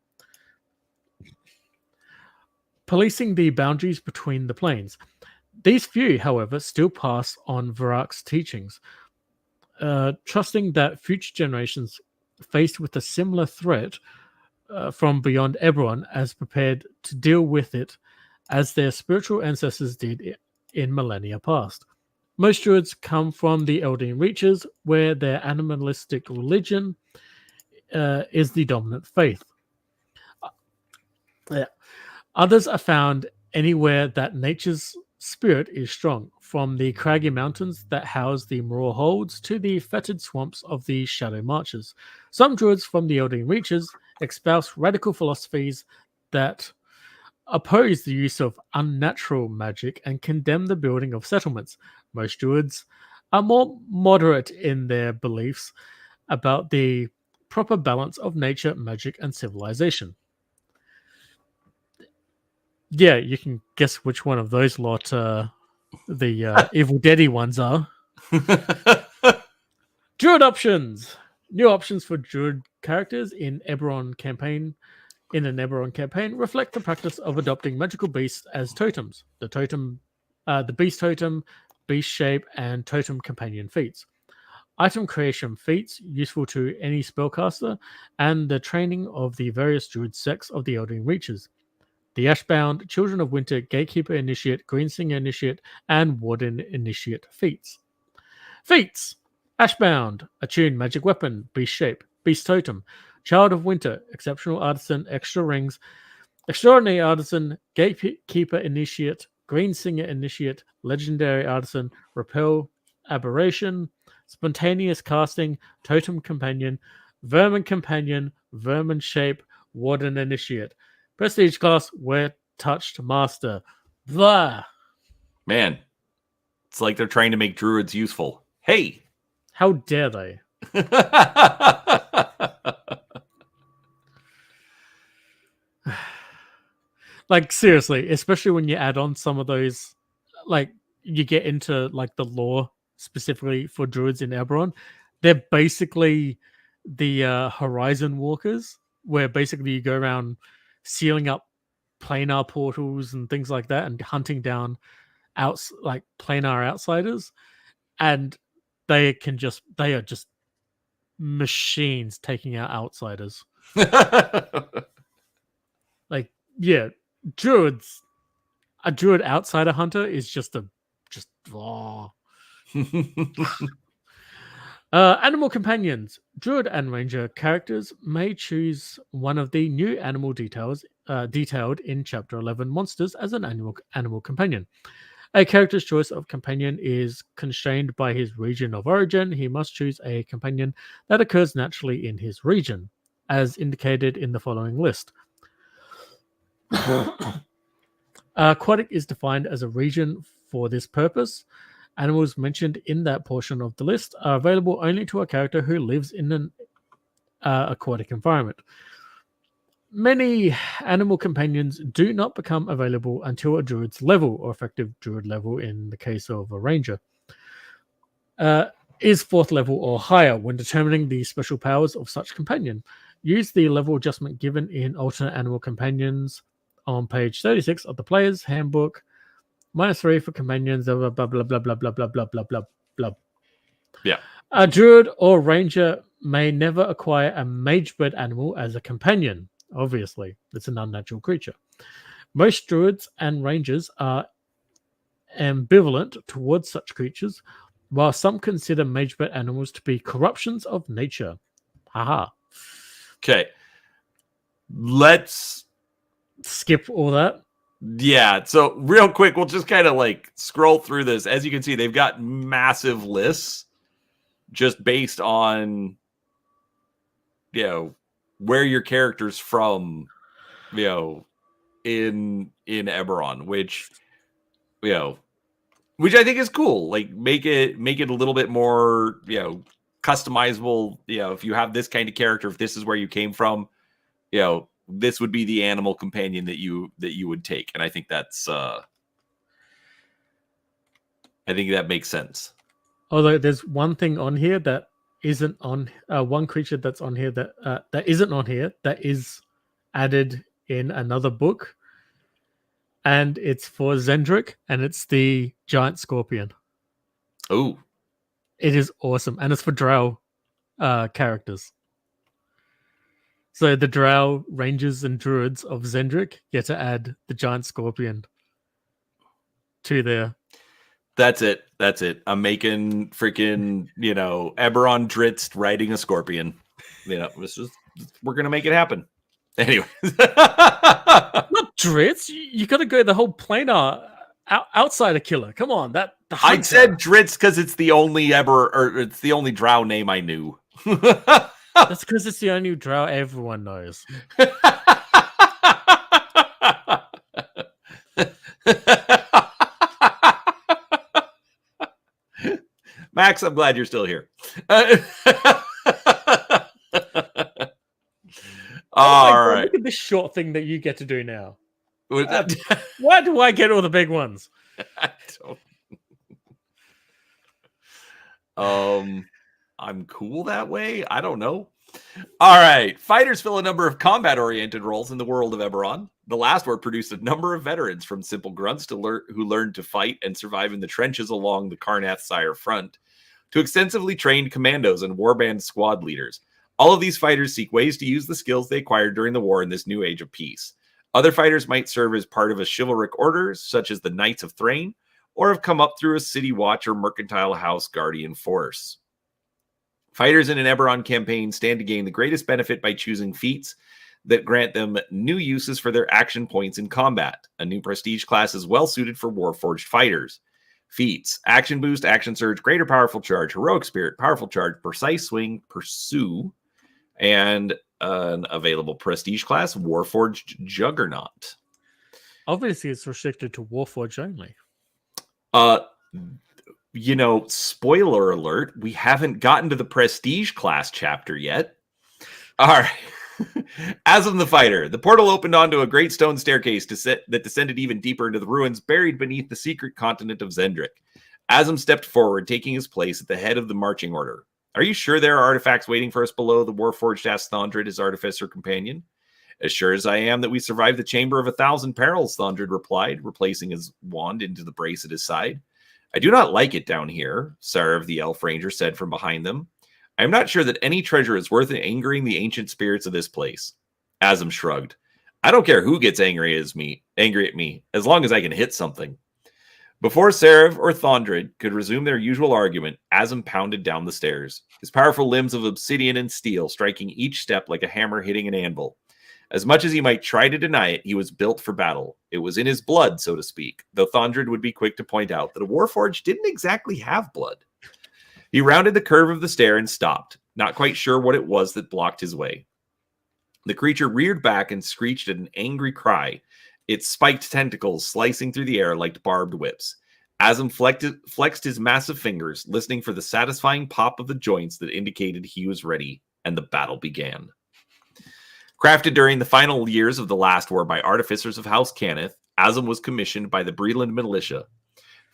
Policing the boundaries between the planes. These few, however, still pass on Varak's teachings, trusting that future generations faced with a similar threat from beyond Eberron as prepared to deal with it as their spiritual ancestors did in millennia past. Most Druids come from the Eldeen Reaches, where their animalistic religion is the dominant faith. Others are found anywhere that nature's spirit is strong, from the craggy mountains that house the Maror Holds to the fetid swamps of the Shadow Marches. Some Druids from the Eldeen Reaches espouse radical philosophies that oppose the use of unnatural magic and condemn the building of settlements. Most Druids are more moderate in their beliefs about the proper balance of nature, magic, and civilization. Yeah, you can guess which one of those lot the Evil Deady ones are. Druid options! New options for Druid characters in Eberron campaign in an Eberron campaign reflect the practice of adopting magical beasts as totems. The beast totem, beast shape, and totem companion feats. Item creation feats useful to any spellcaster, and the training of the various druid sects of the Eldering Reaches. The Ashbound, Children of Winter, Gatekeeper Initiate, Greensinger Initiate, and Warden Initiate feats. Feats! Ashbound, Attuned Magic Weapon, Beast Shape, Beast Totem, Child of Winter, Exceptional Artisan, Extra Rings, Extraordinary Artisan, Gatekeeper Initiate, Greensinger Initiate, Legendary Artisan, Repel, Aberration, Spontaneous Casting, Totem Companion, Vermin Companion, Vermin Shape, Warden Initiate. Prestige class, Wear Touched Master. Blah! Man, it's like they're trying to make druids useful. Hey! How dare they? Like, seriously, especially when you add on some of those, like, you get into, like, the lore specifically for druids in Eberron. They're basically the Horizon Walkers, where basically you go around sealing up planar portals and things like that and hunting down like planar outsiders, and they are just machines taking out outsiders. Like, yeah, druids. A druid outsider hunter is just animal companions. Druid and ranger characters may choose one of the new animal details detailed in Chapter 11 Monsters as an animal companion. A character's choice of companion is constrained by his region of origin. He must choose a companion that occurs naturally in his region, as indicated in the following list. Aquatic is defined as a region for this purpose. Animals mentioned in that portion of the list are available only to a character who lives in an aquatic environment. Many animal companions do not become available until a druid's level, or effective druid level in the case of a ranger, is 4th level or higher when determining the special powers of such companion. Use the level adjustment given in alternate animal companions on page 36 of the player's handbook. -3 for companions, blah, blah, blah, blah, blah, blah, blah, blah, blah, blah, blah. Yeah. A druid or ranger may never acquire a magebird animal as a companion. Obviously, it's an unnatural creature. Most druids and rangers are ambivalent towards such creatures, while some consider magebird animals to be corruptions of nature. Haha. Okay. Let's skip all that. Yeah, so real quick, we'll just kind of like scroll through this. As you can see, they've got massive lists just based on, where your character's from, in Eberron, which I think is cool. Like make it a little bit more, customizable. If you have this kind of character, if this is where you came from, this would be the animal companion that you would take. And I think that's I think that makes sense. Although there's one thing on here that isn't on one creature that's on here that isn't on here that is added in another book, and it's for Zendrick, and it's the giant scorpion. Oh, it is awesome, and it's for Drow characters. So the Drow rangers and druids of Zendrick get to add the giant scorpion to their. That's it. I'm making freaking, Eberron Dritz riding a scorpion. We're going to make it happen. Anyway. Not Dritz. You got to go the whole planar outsider killer. Come on. I said Dritz because it's the only it's the only Drow name I knew. That's because it's the only Drow everyone knows. Max, I'm glad you're still here. All right. Look at this short thing that you get to do now. Why do I get all the big ones? I don't. I'm cool that way. I don't know. All right. Fighters fill a number of combat-oriented roles in the world of Eberron. The last war produced a number of veterans, from simple grunts who learned to fight and survive in the trenches along the Karnath-Sire front, to extensively trained commandos and warband squad leaders. All of these fighters seek ways to use the skills they acquired during the war in this new age of peace. Other fighters might serve as part of a chivalric order, such as the Knights of Thrain, or have come up through a city watch or mercantile house guardian force. Fighters in an Eberron campaign stand to gain the greatest benefit by choosing feats that grant them new uses for their action points in combat. A new prestige class is well suited for Warforged fighters. Feats: Action Boost, Action Surge, Greater Powerful Charge, Heroic Spirit, Powerful Charge, Precise Swing, Pursue, and an available prestige class, Warforged Juggernaut. Obviously, it's restricted to Warforged only. Spoiler alert, we haven't gotten to the prestige class chapter yet. All right. Asm the Fighter. The portal opened onto a great stone staircase that descended even deeper into the ruins buried beneath the secret continent of Zendrick. Asm stepped forward, taking his place at the head of the marching order. Are you sure there are artifacts waiting for us below? The Warforged asked Thondrid, his artificer companion. As sure as I am that we survived the Chamber of 1,000 Perils, Thondrid replied, replacing his wand into the brace at his side. I do not like it down here, Sarah the Elf Ranger said from behind them. I am not sure that any treasure is worth angering the ancient spirits of this place. Asm shrugged. I don't care who gets angry at me, as long as I can hit something. Before Seraph or Thondrid could resume their usual argument, Asm pounded down the stairs, his powerful limbs of obsidian and steel striking each step like a hammer hitting an anvil. As much as he might try to deny it, he was built for battle. It was in his blood, so to speak, though Thondrid would be quick to point out that a Warforged didn't exactly have blood. He rounded the curve of the stair and stopped, not quite sure what it was that blocked his way. The creature reared back and screeched an angry cry, its spiked tentacles slicing through the air like barbed whips. Asm flexed his massive fingers, listening for the satisfying pop of the joints that indicated he was ready, and the battle began. Crafted during the final years of the last war by artificers of House Cannith, Asm was commissioned by the Breland militia.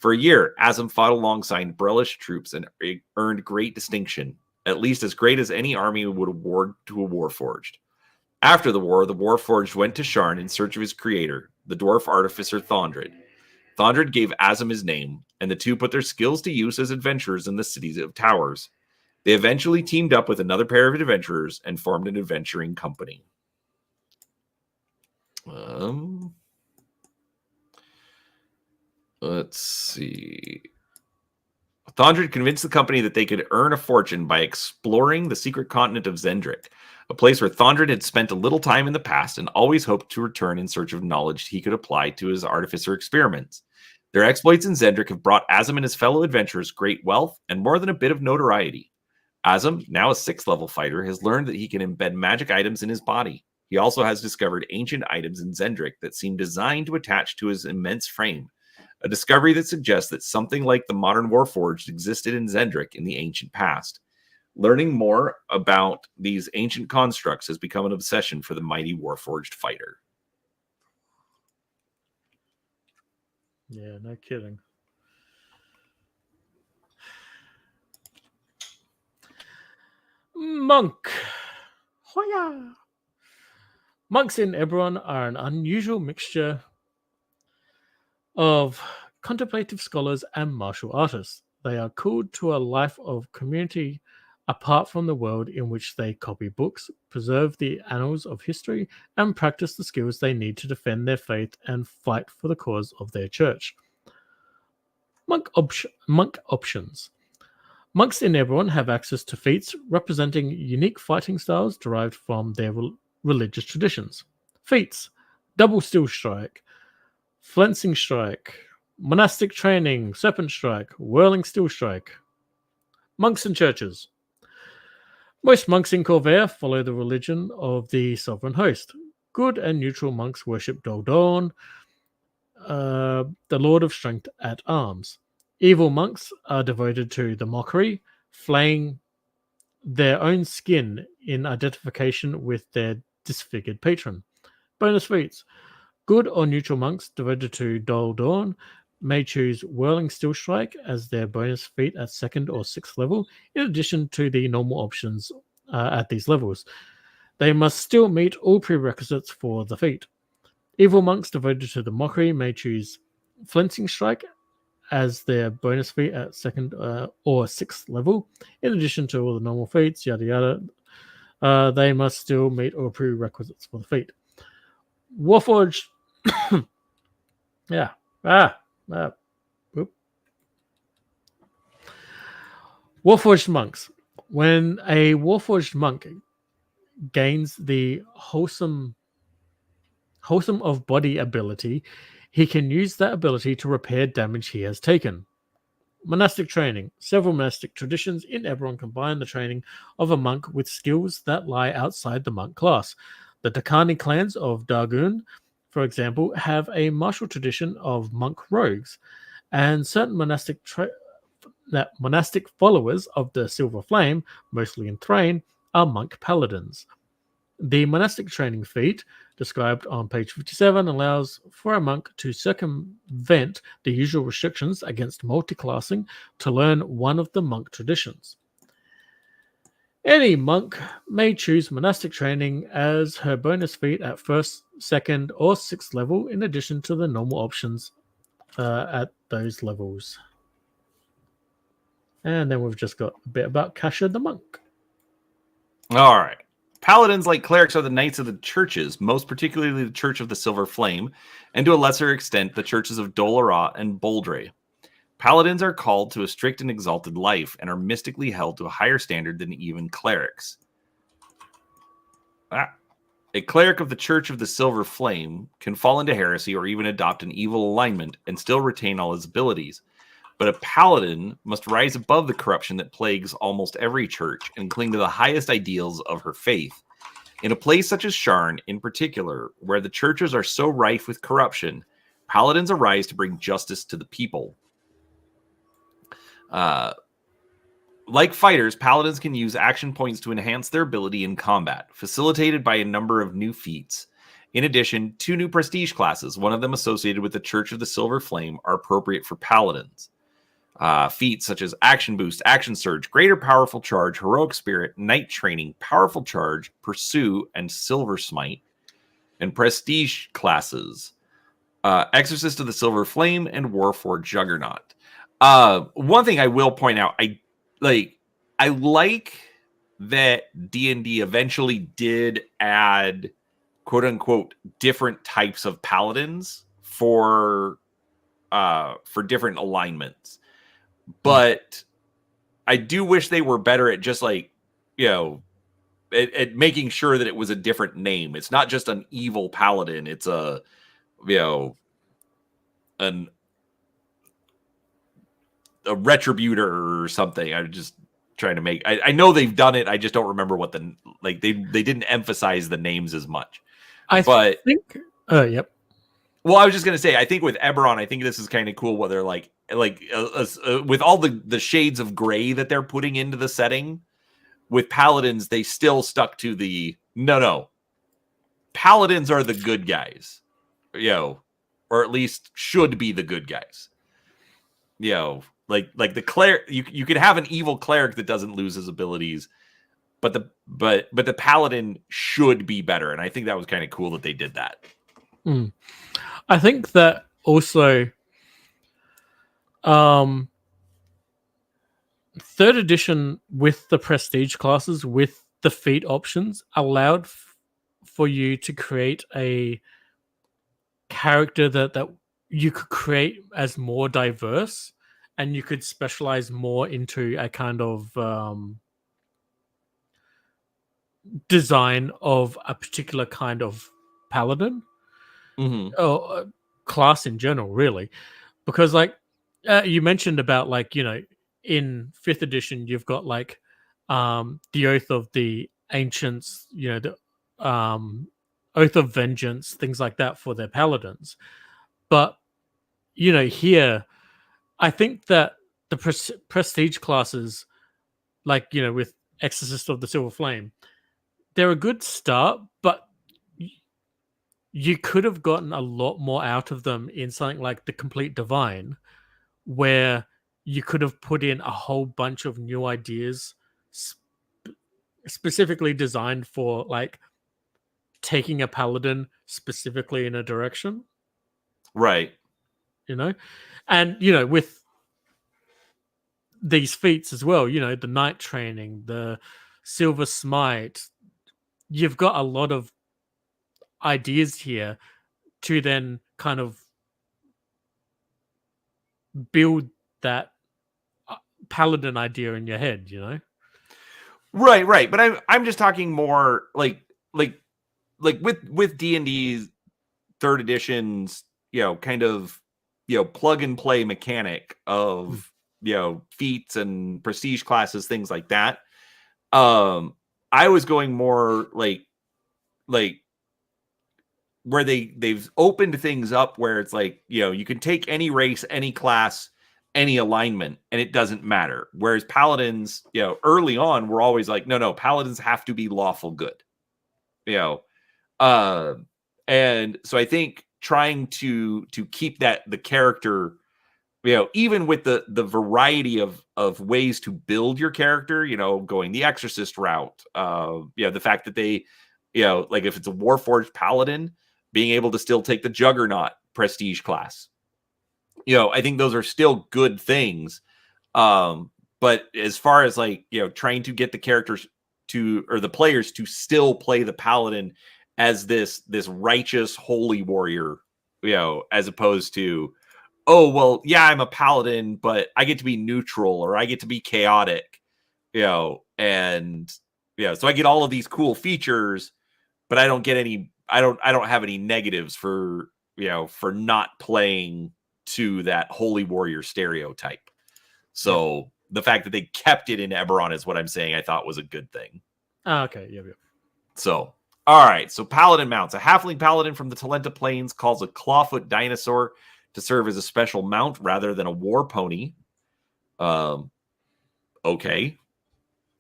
For a year, Asm fought alongside Brelish troops and earned great distinction, at least as great as any army would award to a Warforged. After the war, the Warforged went to Sharn in search of his creator, the dwarf artificer Thondrid. Thondrid gave Asm his name, and the two put their skills to use as adventurers in the cities of towers. They eventually teamed up with another pair of adventurers and formed an adventuring company. Let's see. Thondrid convinced the company that they could earn a fortune by exploring the secret continent of Zendrick, a place where Thondrid had spent a little time in the past and always hoped to return in search of knowledge he could apply to his artificer experiments. Their exploits in Zendrick have brought Asm and his fellow adventurers great wealth and more than a bit of notoriety. Asm, now a 6th level fighter, has learned that he can embed magic items in his body. He also has discovered ancient items in Zendrick that seem designed to attach to his immense frame, a discovery that suggests that something like the modern Warforged existed in Zendrick in the ancient past. Learning more about these ancient constructs has become an obsession for the mighty Warforged fighter. Yeah, no kidding. Monk. Hoya! Monks in Eberron are an unusual mixture of contemplative scholars and martial artists. They are called to a life of community apart from the world in which they copy books, preserve the annals of history, and practice the skills they need to defend their faith and fight for the cause of their church. Monk options. Monks in Eberron have access to feats representing unique fighting styles derived from their religious traditions. Feats: Double Steel Strike, Flensing Strike, Monastic Training, Serpent Strike, Whirling Steel Strike. Monks and churches. Most monks in Corvair follow the religion of the Sovereign Host. Good and neutral monks worship Doldorn, the Lord of Strength at Arms. Evil monks are devoted to the Mockery, flaying their own skin in identification with their disfigured patron. Bonus feats. Good or neutral monks devoted to Doldorn may choose Whirling Steel Strike as their bonus feat at 2nd or 6th level, in addition to the normal options at these levels. They must still meet all prerequisites for the feat. Evil monks devoted to the mockery may choose Flinching Strike as their bonus feat at 2nd or 6th level, in addition to all the normal feats, yada yada. They must still meet all prerequisites for the feat. Warforged. Yeah. Whoop. Warforged monks. When a Warforged monk gains the wholesome of body ability, he can use that ability to repair damage he has taken. Monastic training. Several monastic traditions in Eberron combine the training of a monk with skills that lie outside the monk class. The Dakani clans of Dargun, for example, have a martial tradition of monk rogues, and certain monastic followers of the Silver Flame, mostly in Thrain, are monk paladins. The monastic training feat, described on page 57, allows for a monk to circumvent the usual restrictions against multiclassing to learn one of the monk traditions. Any monk may choose monastic training as her bonus feat at 1st, 2nd, or 6th level, in addition to the normal options at those levels. And then we've just got a bit about Kasha the monk. All right. Paladins, like clerics, are the knights of the churches, most particularly the Church of the Silver Flame, and to a lesser extent, the churches of Dolarat and Boldre. Paladins are called to a strict and exalted life and are mystically held to a higher standard than even clerics. A cleric of the Church of the Silver Flame can fall into heresy or even adopt an evil alignment and still retain all his abilities. But a paladin must rise above the corruption that plagues almost every church and cling to the highest ideals of her faith. In a place such as Sharn, in particular, where the churches are so rife with corruption, paladins arise to bring justice to the people. Like fighters, paladins can use action points to enhance their ability in combat, facilitated by a number of new feats. In addition, 2 new prestige classes, one of them associated with the Church of the Silver Flame, are appropriate for paladins. Feats such as Action Boost, Action Surge, Greater Powerful Charge, Heroic Spirit, Night Training, Powerful Charge, Pursue, and Silver Smite. And prestige classes, Exorcist of the Silver Flame and Warforged Juggernaut. One thing I will point out, I like that D&D eventually did add quote unquote different types of paladins for different alignments. But I do wish they were better at just at making sure that it was a different name. It's not just an evil paladin. It's a retributor or something. I'm just trying to make. I know they've done it. I just don't remember what they didn't emphasize the names as much. Yep. Well, I was just gonna say, I think with Eberron, I think this is kind of cool. What they're like with all the shades of gray that they're putting into the setting. With paladins, they still stuck to the no. Paladins are the good guys, or at least should be the good guys. Like the cleric, you could have an evil cleric that doesn't lose his abilities, but the paladin should be better, and I think that was kind of cool that they did that. I think that also, 3rd edition with the prestige classes with the feat options allowed for you to create a character that you could create as more diverse, and you could specialize more into a kind of design of a particular kind of paladin or class in general, really. Because you mentioned about in 5th edition you've got the Oath of the Ancients, the Oath of Vengeance, things like that for their paladins. But here I think that the prestige classes, with Exorcist of the Silver Flame, they're a good start, but you could have gotten a lot more out of them in something like the Complete Divine, where you could have put in a whole bunch of new ideas specifically designed for like taking a paladin specifically in a direction, Right. and with these feats as well, the night training, the silver smite, you've got a lot of ideas here to then kind of build that paladin idea in your head. Right. But I'm just talking more like with D&D's third edition's, kind of, plug and play mechanic of, feats and prestige classes, things like that. I was going more like where they've opened things up where it's like, you can take any race, any class, any alignment, and it doesn't matter. Whereas paladins, early on, were always like, no, paladins have to be lawful good. And so I think trying to keep the character, even with the variety of ways to build your character, going the exorcist route, the fact that they, like if it's a Warforged paladin, being able to still take the Juggernaut prestige class, I think those are still good things. But as far as like, trying to get the characters or the players to still play the paladin as this righteous holy warrior, as opposed to, oh, well, yeah, I'm a paladin, but I get to be neutral or I get to be chaotic, and so I get all of these cool features, but I don't get any, I don't have any negatives for not playing to that holy warrior stereotype. So the fact that they kept it in Eberron is what I'm saying I thought was a good thing. Okay, yeah. So, all right. So paladin mounts. A halfling paladin from the Talenta Plains calls a clawfoot dinosaur to serve as a special mount rather than a war pony. Okay.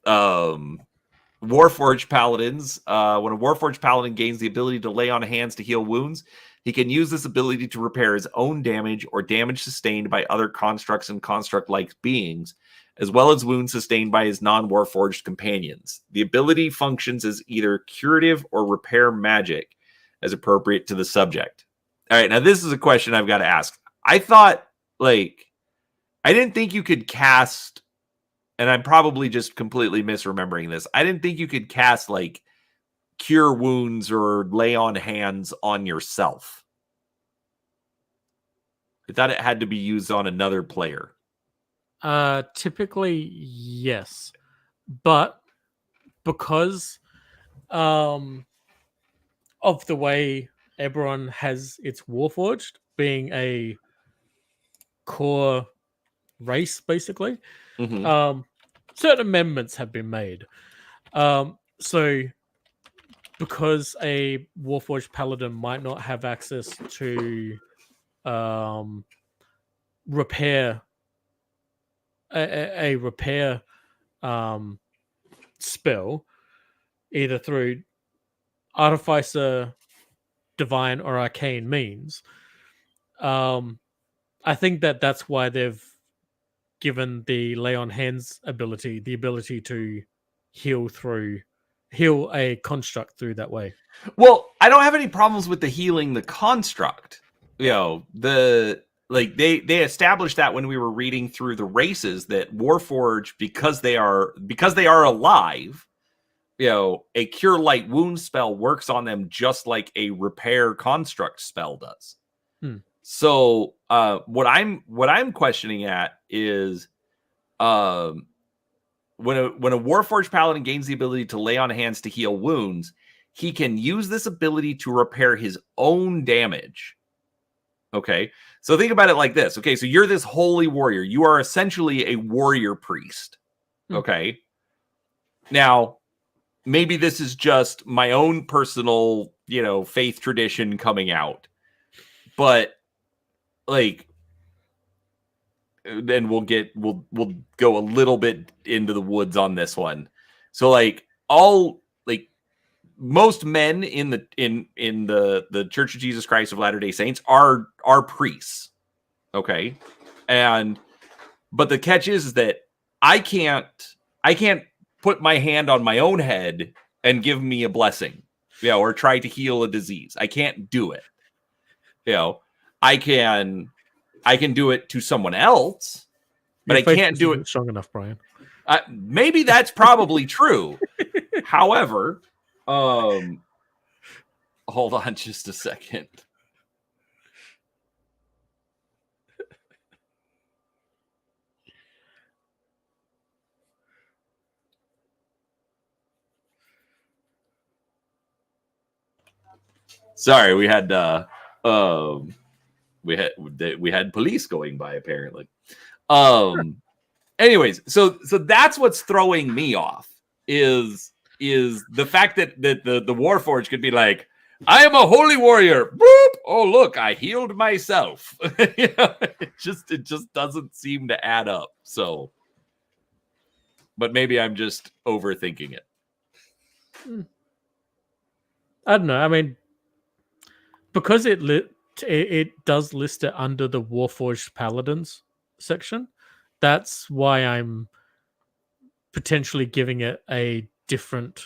Warforged paladins. When a Warforged paladin gains the ability to lay on hands to heal wounds, he can use this ability to repair his own damage or damage sustained by other constructs and construct-like beings, as well as wounds sustained by his non-Warforged companions. The ability functions as either curative or repair magic, as appropriate to the subject. All right, now this is a question I've got to ask. I thought, I didn't think you could cast, and I'm probably just completely misremembering this, I didn't think you could cast, cure wounds or lay on hands on yourself. I thought it had to be used on another player. Typically, yes. But because of the way Eberron has its Warforged, being a core race, basically, certain amendments have been made. So because a Warforged paladin might not have access to repair a repair spell, either through artificer, divine, or arcane means, I think that's why they've given the lay on hands ability the ability to heal a construct through that way. Well, I don't have any problems with the healing the construct. They established that when we were reading through the races that Warforged, because they are alive, a cure light wound spell works on them just like a repair construct spell does. So what I'm questioning at is when a Warforged paladin gains the ability to lay on hands to heal wounds, he can use this ability to repair his own damage. Okay, so think about it like this. Okay, so you're this holy warrior. You are essentially a warrior priest. Okay, now maybe this is just my own personal, faith tradition coming out, but then we'll go a little bit into the woods on this one. So most men in the Church of Jesus Christ of Latter-day Saints are priests. Okay. But the catch is that I can't put my hand on my own head and give me a blessing, or try to heal a disease. I can't do it. I can do it to someone else, but I can't do it strong enough, Brian. Maybe that's probably true. However, hold on just a second. Sorry, we had police going by apparently. Anyways, so that's what's throwing me off is the fact that the Warforged could be like, I am a holy warrior. Boop! Oh, look, I healed myself. It just doesn't seem to add up. So, but maybe I'm just overthinking it. I don't know. I mean, because it does list it under the Warforged Paladins section. That's why I'm potentially giving it a different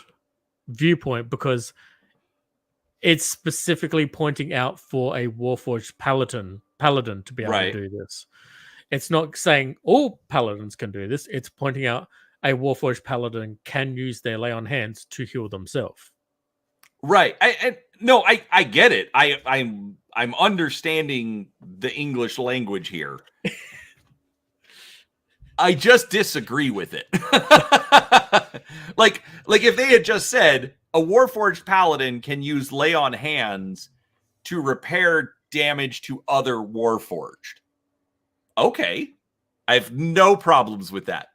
viewpoint, because it's specifically pointing out for a Warforged paladin to be able to do this. It's not saying all paladins can do this. It's pointing out a Warforged paladin can use their lay on hands to heal themselves. Right. I get it. I'm understanding the English language here. I just disagree with it. like if they had just said a Warforged paladin can use lay on hands to repair damage to other Warforged. Okay. I have no problems with that.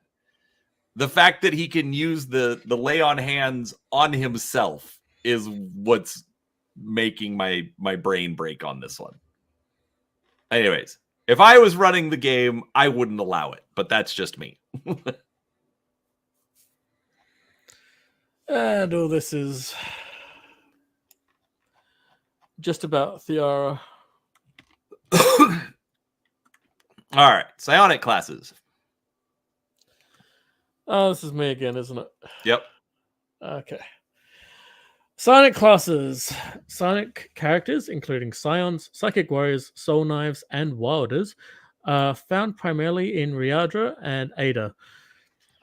The fact that he can use the lay on hands on himself is what's making my brain break on this one. Anyways, if I was running the game, I wouldn't allow it, but that's just me. And all this is just about Theara. All right, psionic classes. Oh, this is me again, isn't it? Yep. Okay. Psionic classes. Psionic characters, including Scions, Psychic Warriors, Soul Knives, and Wilders, are found primarily in Riadra and Ada,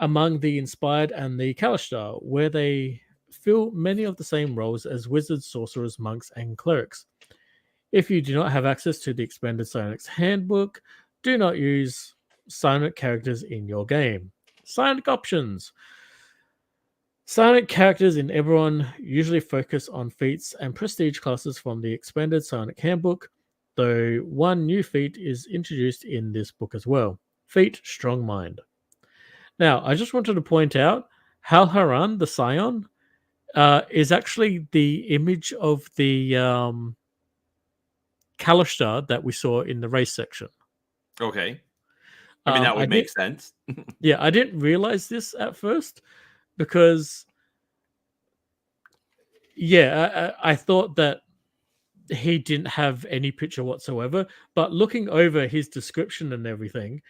among the Inspired and the Kalashtar, where they fill many of the same roles as wizards, sorcerers, monks, and clerics. If you do not have access to the expanded Psionics handbook, do not use Psionic characters in your game. Psionic options. Psionic characters in Eberron usually focus on feats and prestige classes from the expanded Psionic handbook, though one new feat is introduced in this book as well. Feat Strong Mind. Now, I just wanted to point out Halharan, the Scion, is actually the image of the Kalashtar that we saw in the race section. Okay. I mean, that would make sense. Yeah, I didn't realize this at first because, I thought that he didn't have any picture whatsoever. But looking over his description and everything,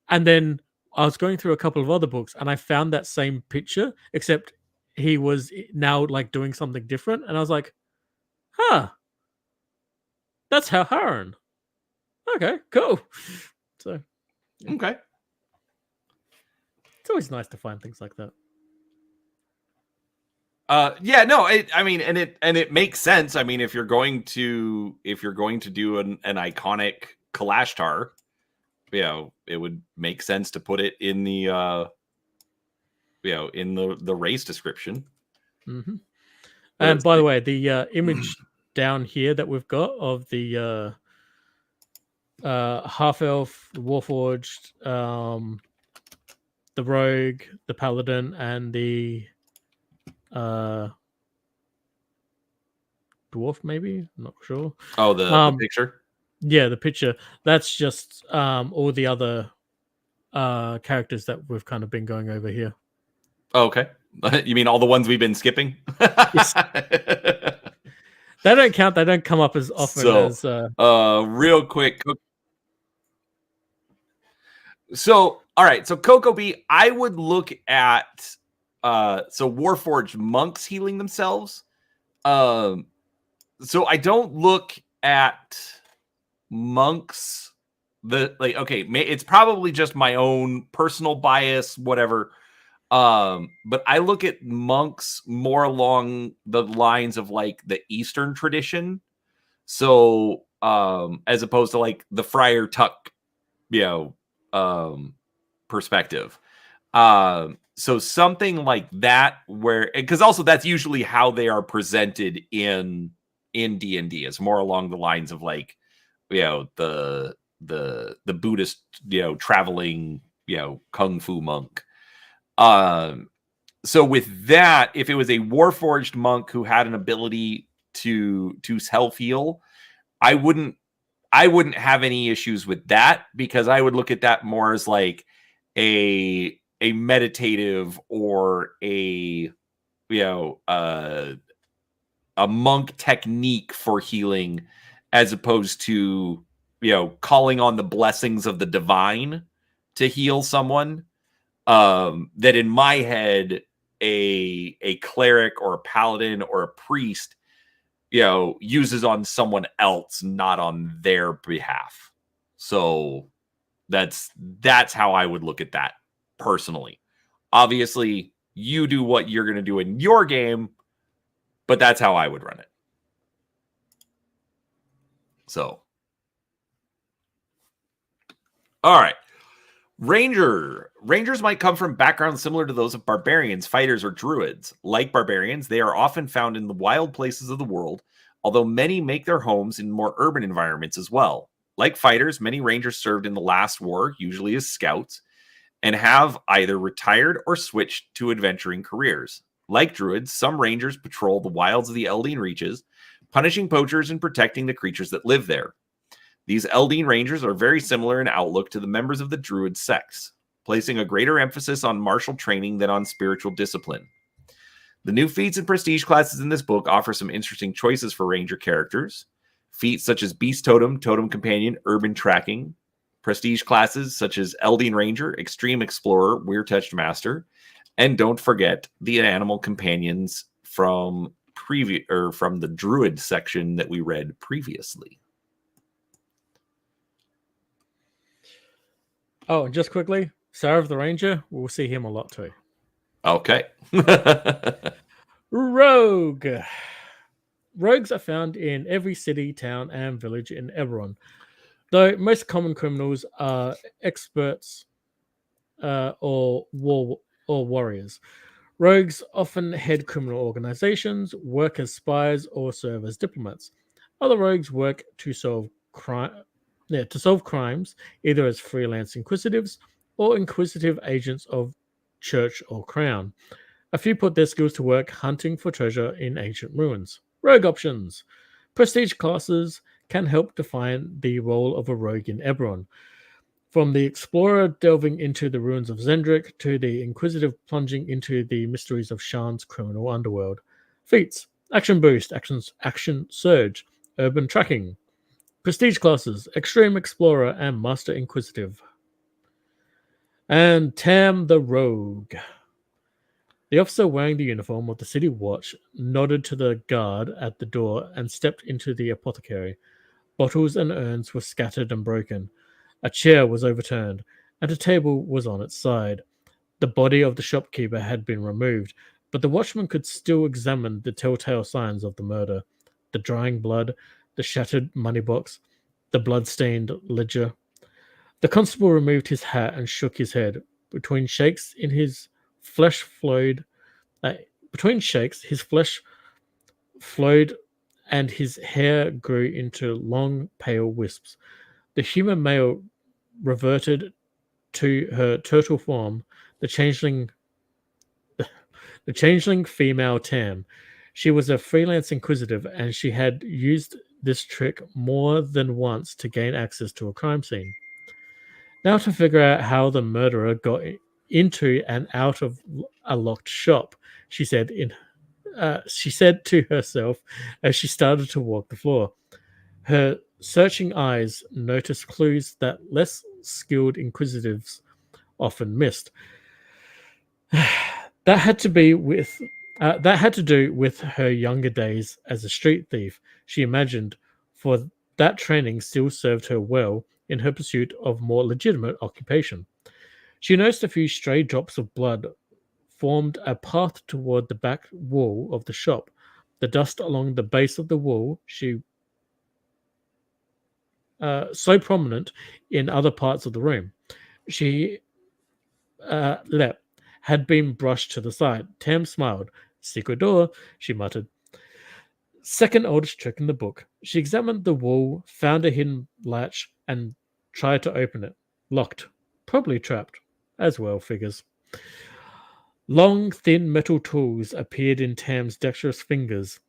and then I was going through a couple of other books and I found that same picture, except he was now like doing something different. And I was like, huh, that's Halharan. Okay, cool. So, yeah. Okay. It's always nice to find things like that. It makes sense. I mean, if you're going to do an iconic Kalashtar, it would make sense to put it in the in the race description. Mm-hmm. And by the way, the image down here that we've got of the half elf, the Warforged, the rogue, the paladin, and the dwarf, maybe, I'm not sure. Oh, the picture. Yeah, the picture. That's just all the other characters that we've kind of been going over here. Oh, okay. You mean all the ones we've been skipping? Yes. They don't count. They don't come up as often as. Real quick. So, all right. So, Kokobi, I would look at Warforged monks healing themselves. So I don't look at monks it's probably just my own personal bias, whatever. But I look at monks more along the lines of like the Eastern tradition. So as opposed to like the Friar Tuck, perspective. So something like that, where, because also that's usually how they are presented in D&D, is more along the lines of like, the Buddhist, traveling, kung fu monk. So with that, if it was a warforged monk who had an ability to self heal, I wouldn't have any issues with that, because I would look at that more as like a meditative or a a monk technique for healing, as opposed to calling on the blessings of the divine to heal someone. That in my head, a cleric or a paladin or a priest uses on someone else, not on their behalf. So that's how I would look at that personally. Obviously, you do what you're going to do in your game, but that's how I would run it. So, all right. Rangers might come from backgrounds similar to those of barbarians, fighters, or druids. Like barbarians, they are often found in the wild places of the world, although many make their homes in more urban environments as well. Like fighters, many rangers served in the last war, usually as scouts, and have either retired or switched to adventuring careers. Like druids, some rangers patrol the wilds of the Eldeen Reaches, punishing poachers and protecting the creatures that live there. These Eldeen Rangers are very similar in outlook to the members of the Druid sects, placing a greater emphasis on martial training than on spiritual discipline. The new feats and prestige classes in this book offer some interesting choices for Ranger characters. Feats such as Beast Totem, Totem Companion, Urban Tracking. Prestige classes such as Eldeen Ranger, Extreme Explorer, Weir Touched Master. And don't forget the animal companions from the Druid section that we read previously. Oh, and just quickly, Sarah the Ranger, we'll see him a lot too. Okay. Rogue. Rogues are found in every city, town, and village in Eberron. Though most common criminals are experts or warriors. Rogues often head criminal organizations, work as spies, or serve as diplomats. Other rogues work to solve crimes, either as freelance inquisitives or inquisitive agents of church or crown. A few put their skills to work hunting for treasure in ancient ruins. Rogue options. Prestige classes can help define the role of a rogue in Eberron. From the explorer delving into the ruins of Zendrick to the inquisitive plunging into the mysteries of Shan's criminal underworld. Feats. Action boost, action surge, urban tracking. Prestige classes, extreme explorer and master inquisitive. And Tam the Rogue. The officer wearing the uniform of the city watch nodded to the guard at the door and stepped into the apothecary. Bottles and urns were scattered and broken. A chair was overturned, and a table was on its side. The body of the shopkeeper had been removed, but the watchman could still examine the telltale signs of the murder. The drying blood, the shattered money box, the blood-stained ledger. The constable removed his hat and shook his head. Between shakes, his flesh flowed, and his hair grew into long, pale wisps. The human male reverted to her turtle form, the changeling female Tam. She was a freelance inquisitive, and she had used this trick more than once to gain access to a crime scene. Now to figure out how the murderer got into and out of a locked shop, she said to herself as she started to walk the floor. Her searching eyes noticed clues that less skilled inquisitives often missed. That had to be with that had to do with her younger days as a street thief. She imagined, for that training still served her well in her pursuit of more legitimate occupation. She noticed a few stray drops of blood formed a path toward the back wall of the shop. The dust along the base of the wall, so prominent in other parts of the room, she leapt, had been brushed to the side. Tam smiled. Secret door, she muttered. Second oldest trick in the book. She examined the wall, found a hidden latch, and tried to open it. Locked. Probably trapped. As well figures. Long, thin metal tools appeared in Tam's dexterous fingers,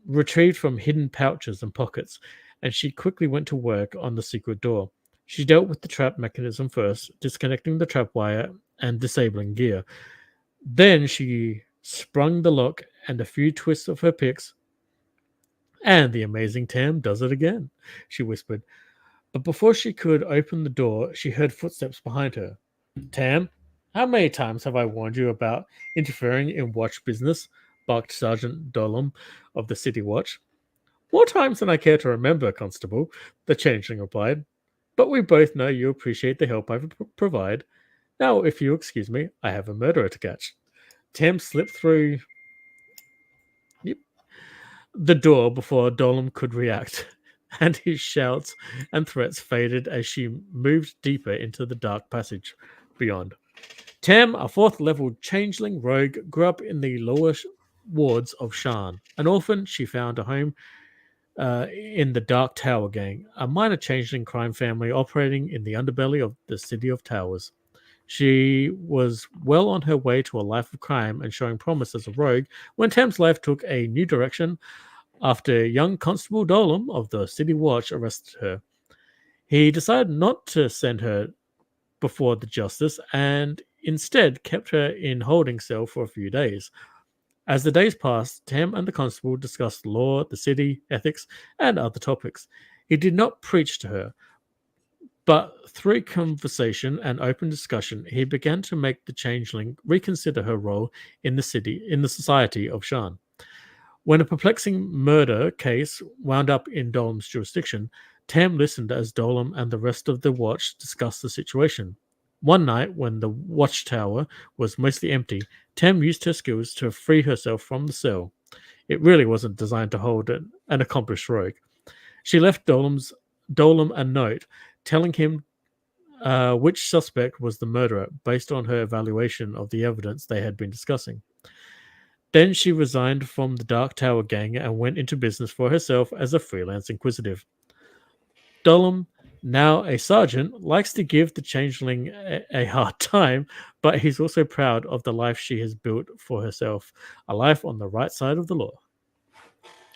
retrieved from hidden pouches and pockets, and she quickly went to work on the secret door. She dealt with the trap mechanism first, disconnecting the trap wire and disabling gear. Then she sprung the lock and a few twists of her picks, and the amazing Tam does it again, she whispered. But before she could open the door, she heard footsteps behind her. Tam, how many times have I warned you about interfering in watch business? Barked Sergeant Dolam of the City Watch. More times than I care to remember, Constable, the changeling replied. But we both know you appreciate the help I provide. Now, if you excuse me, I have a murderer to catch. Tam slipped through the door before Dolam could react, and his shouts and threats faded as she moved deeper into the dark passage beyond. Tam, a fourth-level changeling rogue, grew up in the lower wards of Shan. An orphan, she found a home in the Dark Tower Gang, a minor changeling crime family operating in the underbelly of the City of Towers. She was well on her way to a life of crime and showing promise as a rogue when Tam's life took a new direction after young Constable Dolam of the City Watch arrested her. He decided not to send her before the justice and instead kept her in holding cell for a few days. As the days passed, Tam and the constable discussed law, the city, ethics, and other topics. He did not preach to her, but through conversation and open discussion, he began to make the changeling reconsider her role in the society of Shan. When a perplexing murder case wound up in Dolam's jurisdiction, Tam listened as Dolam and the rest of the watch discussed the situation. One night, when the watchtower was mostly empty, Tam used her skills to free herself from the cell. It really wasn't designed to hold an accomplished rogue. She left Dolam a note telling him which suspect was the murderer based on her evaluation of the evidence they had been discussing. Then she resigned from the Dark Tower Gang and went into business for herself as a freelance inquisitive. Dolam, now a sergeant, likes to give the changeling a hard time, but he's also proud of the life she has built for herself, a life on the right side of the law.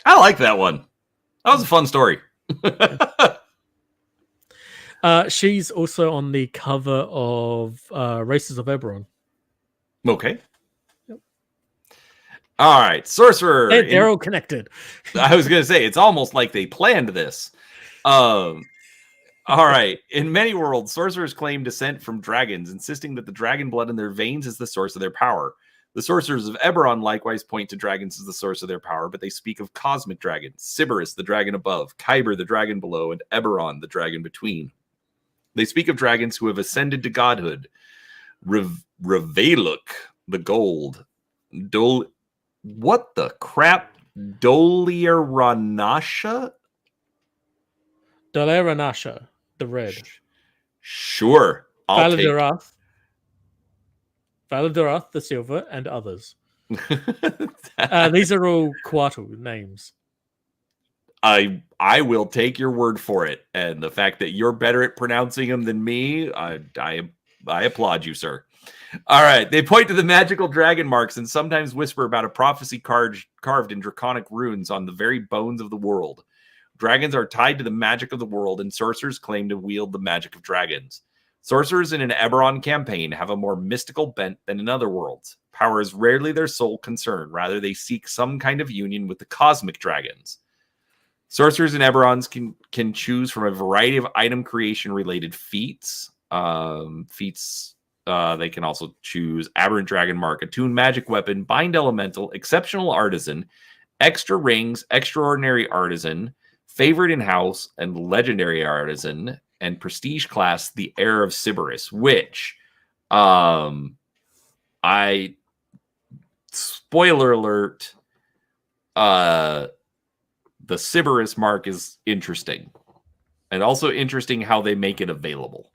I like that one. That was a fun story. She's also on the cover of Races of Eberron. Okay. Yep. All right, Sorcerer. They're all connected. I was going to say, it's almost like they planned this. All right. In many worlds, sorcerers claim descent from dragons, insisting that the dragon blood in their veins is the source of their power. The sorcerers of Eberron likewise point to dragons as the source of their power, but they speak of cosmic dragons, Sybaris, the dragon above, Kyber, the dragon below, and Eberron, the dragon between. They speak of dragons who have ascended to godhood. Reveluk, the gold. What the crap? Doliranasha? Doliranasha, the red. Sure. Validarath, the silver, and others. These are all Quattle names. I will take your word for it, and the fact that you're better at pronouncing them than me, I applaud you, sir. All right, they point to the magical dragon marks and sometimes whisper about a prophecy carved in draconic runes on the very bones of the world. Dragons are tied to the magic of the world, and sorcerers claim to wield the magic of dragons. Sorcerers in an Eberron campaign have a more mystical bent than in other worlds. Power is rarely their sole concern. Rather, they seek some kind of union with the cosmic dragons. Sorcerers in Eberrons can choose from a variety of item creation related feats. Feats They can also choose Aberrant Dragon Mark, Attuned Magic Weapon, Bind Elemental, Exceptional Artisan, Extra Rings, Extraordinary Artisan, Favorite in House, and Legendary Artisan, and Prestige Class, the Heir of Sybaris, which I spoiler alert, the Sybaris mark is interesting. And also interesting how they make it available.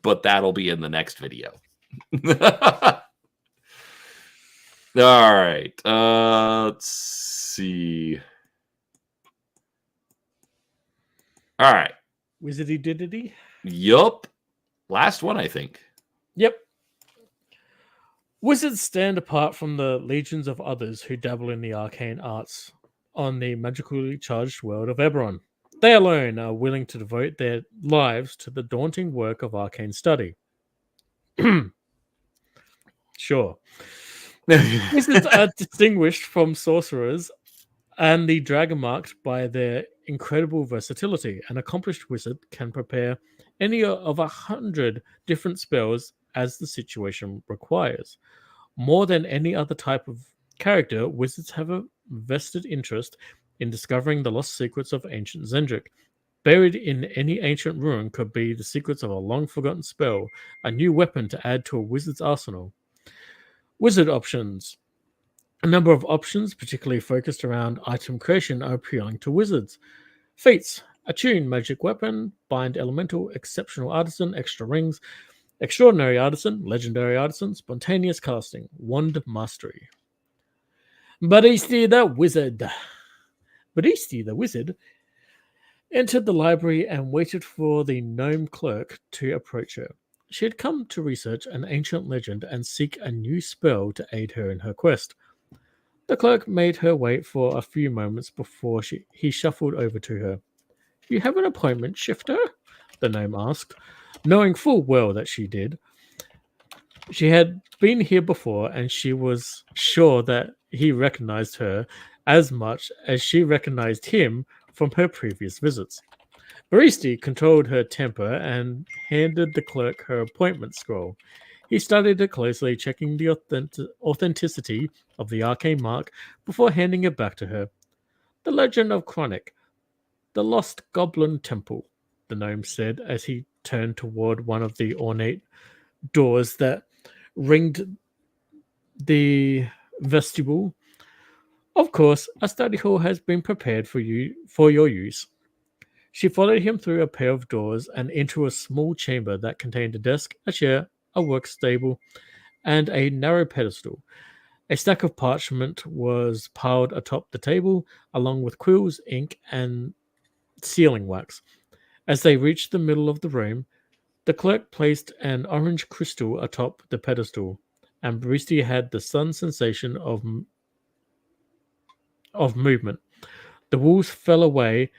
But that'll be in the next video. All right. Let's see. All right. Wizardy diddity? Yup. Last one, I think. Yep. Wizards stand apart from the legions of others who dabble in the arcane arts on the magically charged world of Eberron. They alone are willing to devote their lives to the daunting work of arcane study. Sure. Wizards are distinguished from sorcerers and the dragon marked by their incredible versatility. An accomplished wizard can prepare any of 100 different spells as the situation requires. More than any other type of character, wizards have a vested interest in discovering the lost secrets of ancient Zendrick. Buried in any ancient ruin could be the secrets of a long-forgotten spell, a new weapon to add to a wizard's arsenal. Wizard options. A number of options, particularly focused around item creation, are appealing to wizards. Feats. Attune Magic Weapon, Bind Elemental, Exceptional Artisan, Extra Rings, Extraordinary Artisan, Legendary Artisan, Spontaneous Casting, Wand Mastery. Baristi the Wizard. Baristi the Wizard entered the library and waited for the gnome clerk to approach her. She had come to research an ancient legend and seek a new spell to aid her in her quest. The clerk made her wait for a few moments before he shuffled over to her. You have an appointment, Shifter? The gnome asked, knowing full well that she did. She had been here before, and she was sure that he recognized her as much as she recognized him from her previous visits. Baristi controlled her temper and handed the clerk her appointment scroll. He studied it closely, checking the authenticity of the arcane mark before handing it back to her. The Legend of Chronic, the Lost Goblin Temple, the gnome said as he turned toward one of the ornate doors that ringed the vestibule. Of course, a study hall has been prepared for your use. She followed him through a pair of doors and into a small chamber that contained a desk, a chair, a work table, and a narrow pedestal. A stack of parchment was piled atop the table, along with quills, ink, and sealing wax. As they reached the middle of the room, the clerk placed an orange crystal atop the pedestal, and Baristi had the sudden sensation of movement. The walls fell away,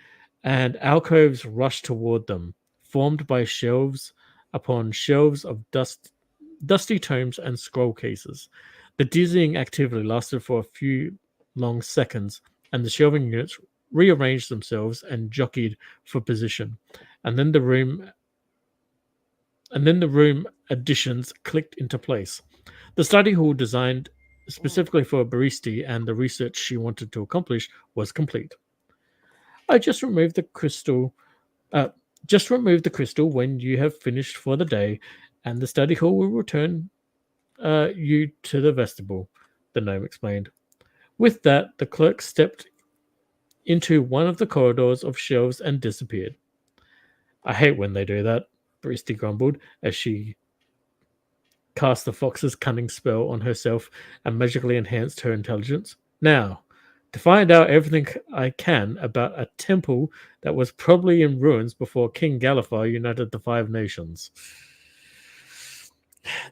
and alcoves rushed toward them, formed by shelves upon shelves of dusty tomes and scroll cases. The dizzying activity lasted for a few long seconds, and the shelving units rearranged themselves and jockeyed for position. And then the room additions clicked into place. The study hall, designed specifically for Baristi and the research she wanted to accomplish, was complete. I just remove the crystal when you have finished for the day, and the study hall will return you to the vestibule, the gnome explained. With that, the clerk stepped into one of the corridors of shelves and disappeared. I hate when they do that, Baristi grumbled as she cast the fox's cunning spell on herself and magically enhanced her intelligence. Now, to find out everything I can about a temple that was probably in ruins before King Galifar united the Five Nations.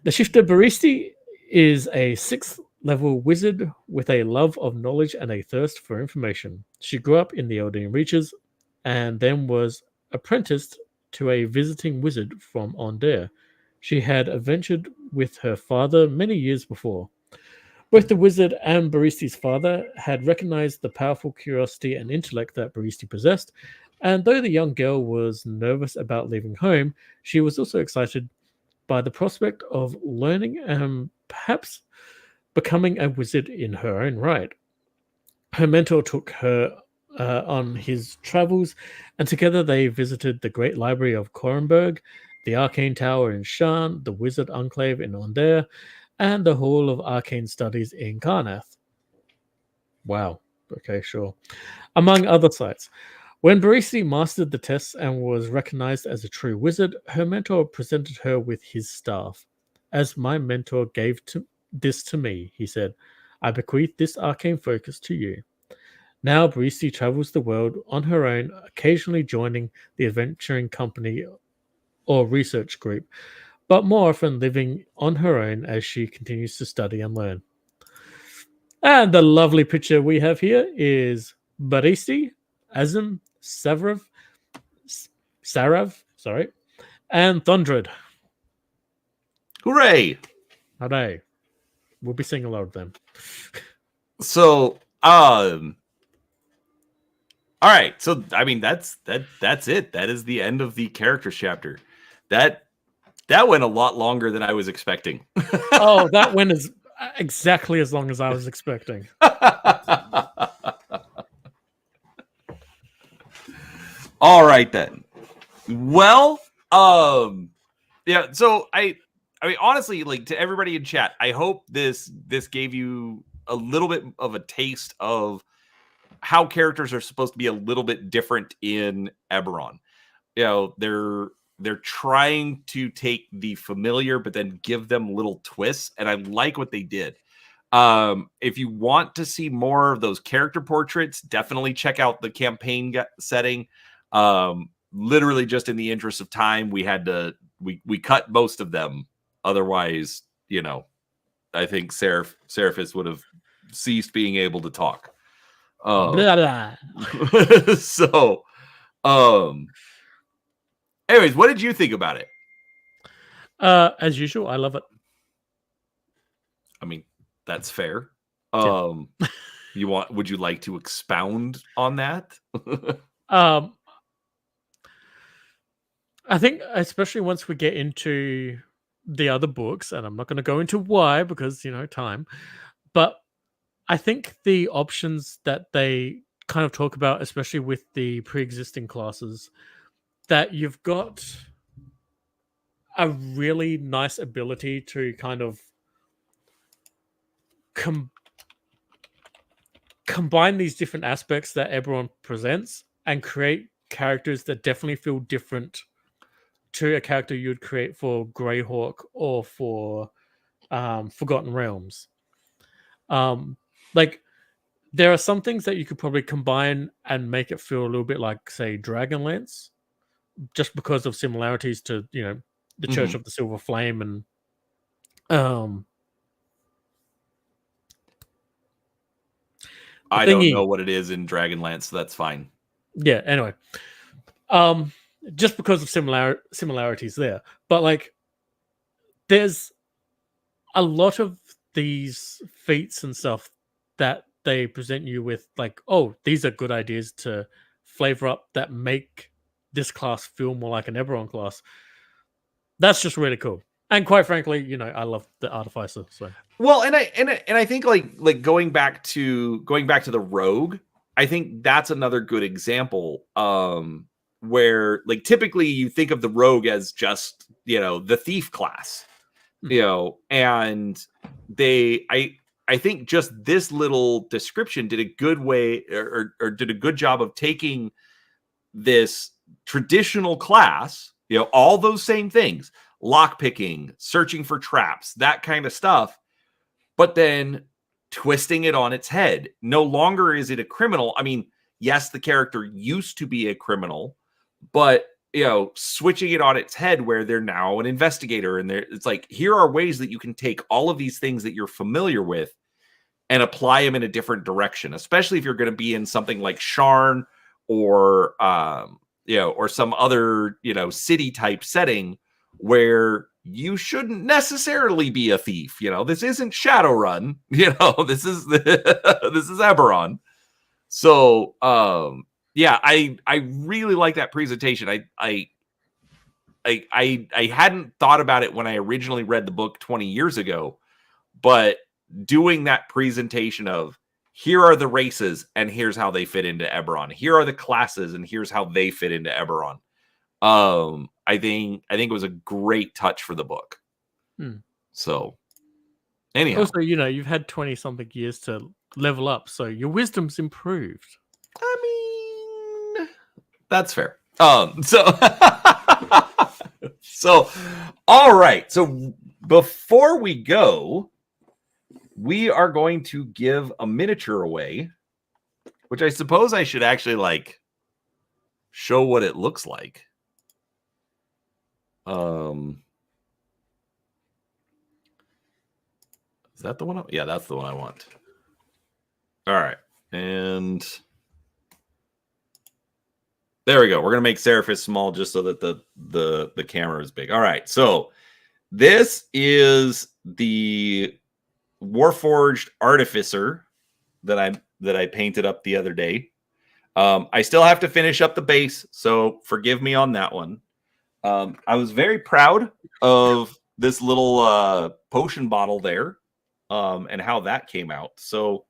The Shifter Baristi is a 6th level wizard with a love of knowledge and a thirst for information. She grew up in the Eldeen Reaches and then was apprenticed to a visiting wizard from Onder. She had adventured with her father many years before. Both the wizard and Baristi's father had recognized the powerful curiosity and intellect that Baristi possessed, and though the young girl was nervous about leaving home, she was also excited by the prospect of learning and perhaps becoming a wizard in her own right. Her mentor took her on his travels, and together they visited the Great Library of Korenberg, the Arcane Tower in Shan, the Wizard Enclave in Onder, and the Hall of Arcane Studies in Karnath. Wow. Okay, sure. Among other sites. When Barisi mastered the tests and was recognized as a true wizard, her mentor presented her with his staff. As my mentor gave this to me, he said, I bequeath this arcane focus to you. Now Barisi travels the world on her own, occasionally joining the adventuring company or research group, but more often living on her own as she continues to study and learn. And the lovely picture we have here is Barisi, Azim, Sarav, and Thundred. Hooray! Hooray. We'll be seeing a lot of them. So, all right. So, I mean, that's it. That is the end of the characters chapter. That went a lot longer than I was expecting. Oh, that went as exactly as long as I was expecting. All right then. Well, yeah. So I mean, honestly, like, to everybody in chat, I hope this gave you a little bit of a taste of how characters are supposed to be a little bit different in Eberron. You know, they're trying to take the familiar, but then give them little twists, and I like what they did. If you want to see more of those character portraits, definitely check out the campaign setting. Literally, just in the interest of time, we had to we cut most of them. Otherwise, you know, I think Seraphis would have ceased being able to talk. Blah, blah. So, anyways, what did you think about it? As usual, I love it. I mean, that's fair. Yeah. Would you like to expound on that? I think especially once we get into the other books, and I'm not going to go into why because, you know, time, but I think the options that they kind of talk about, especially with the pre-existing classes, that you've got a really nice ability to kind of combine these different aspects that Eberron presents and create characters that definitely feel different to a character you'd create for Greyhawk or for Forgotten Realms. Like, there are some things that you could probably combine and make it feel a little bit like, say, Dragonlance, just because of similarities to, you know, the Church of the Silver Flame and I don't know what it is in Dragonlance, so that's fine. Yeah, anyway. Just because of similarities there. But, like, there's a lot of these feats and stuff that they present you with, like, oh, these are good ideas to flavor up that make this class feel more like an Eberron class. That's just really cool. And quite frankly, you know, I love the Artificer. So, well, and I think like going back to the Rogue, I think that's another good example. Where, like, typically you think of the Rogue as just, you know, the thief class, you know, and I think just this little description did a good way or did a good job of taking this traditional class, you know, all those same things, lockpicking, searching for traps, that kind of stuff, but then twisting it on its head. No longer is it a criminal. I mean, yes, the character used to be a criminal, but, you know, switching it on its head where they're now an investigator, and it's like, here are ways that you can take all of these things that you're familiar with and apply them in a different direction, especially if you're going to be in something like Sharn or, you know, or some other, you know, city type setting where you shouldn't necessarily be a thief. You know, this isn't Shadowrun, you know, this is Eberron. So, yeah, I really like that presentation. I hadn't thought about it when I originally read the book 20 years ago, but doing that presentation of here are the races and here's how they fit into Eberron. Here are the classes and here's how they fit into Eberron. I think it was a great touch for the book. So anyhow, also, you've had 20 something years to level up, so your wisdom's improved. I mean, that's fair. So all right. So before we go, we are going to give a miniature away, which I suppose I should actually show what it looks like. Is that the one? Yeah, that's the one I want. All right. And there we go. We're going to make Seraphis small just so that the camera is big. All right. So this is the Warforged Artificer that I painted up the other day. I still have to finish up the base, so forgive me on that one. I was very proud of this little potion bottle there, and how that came out. So,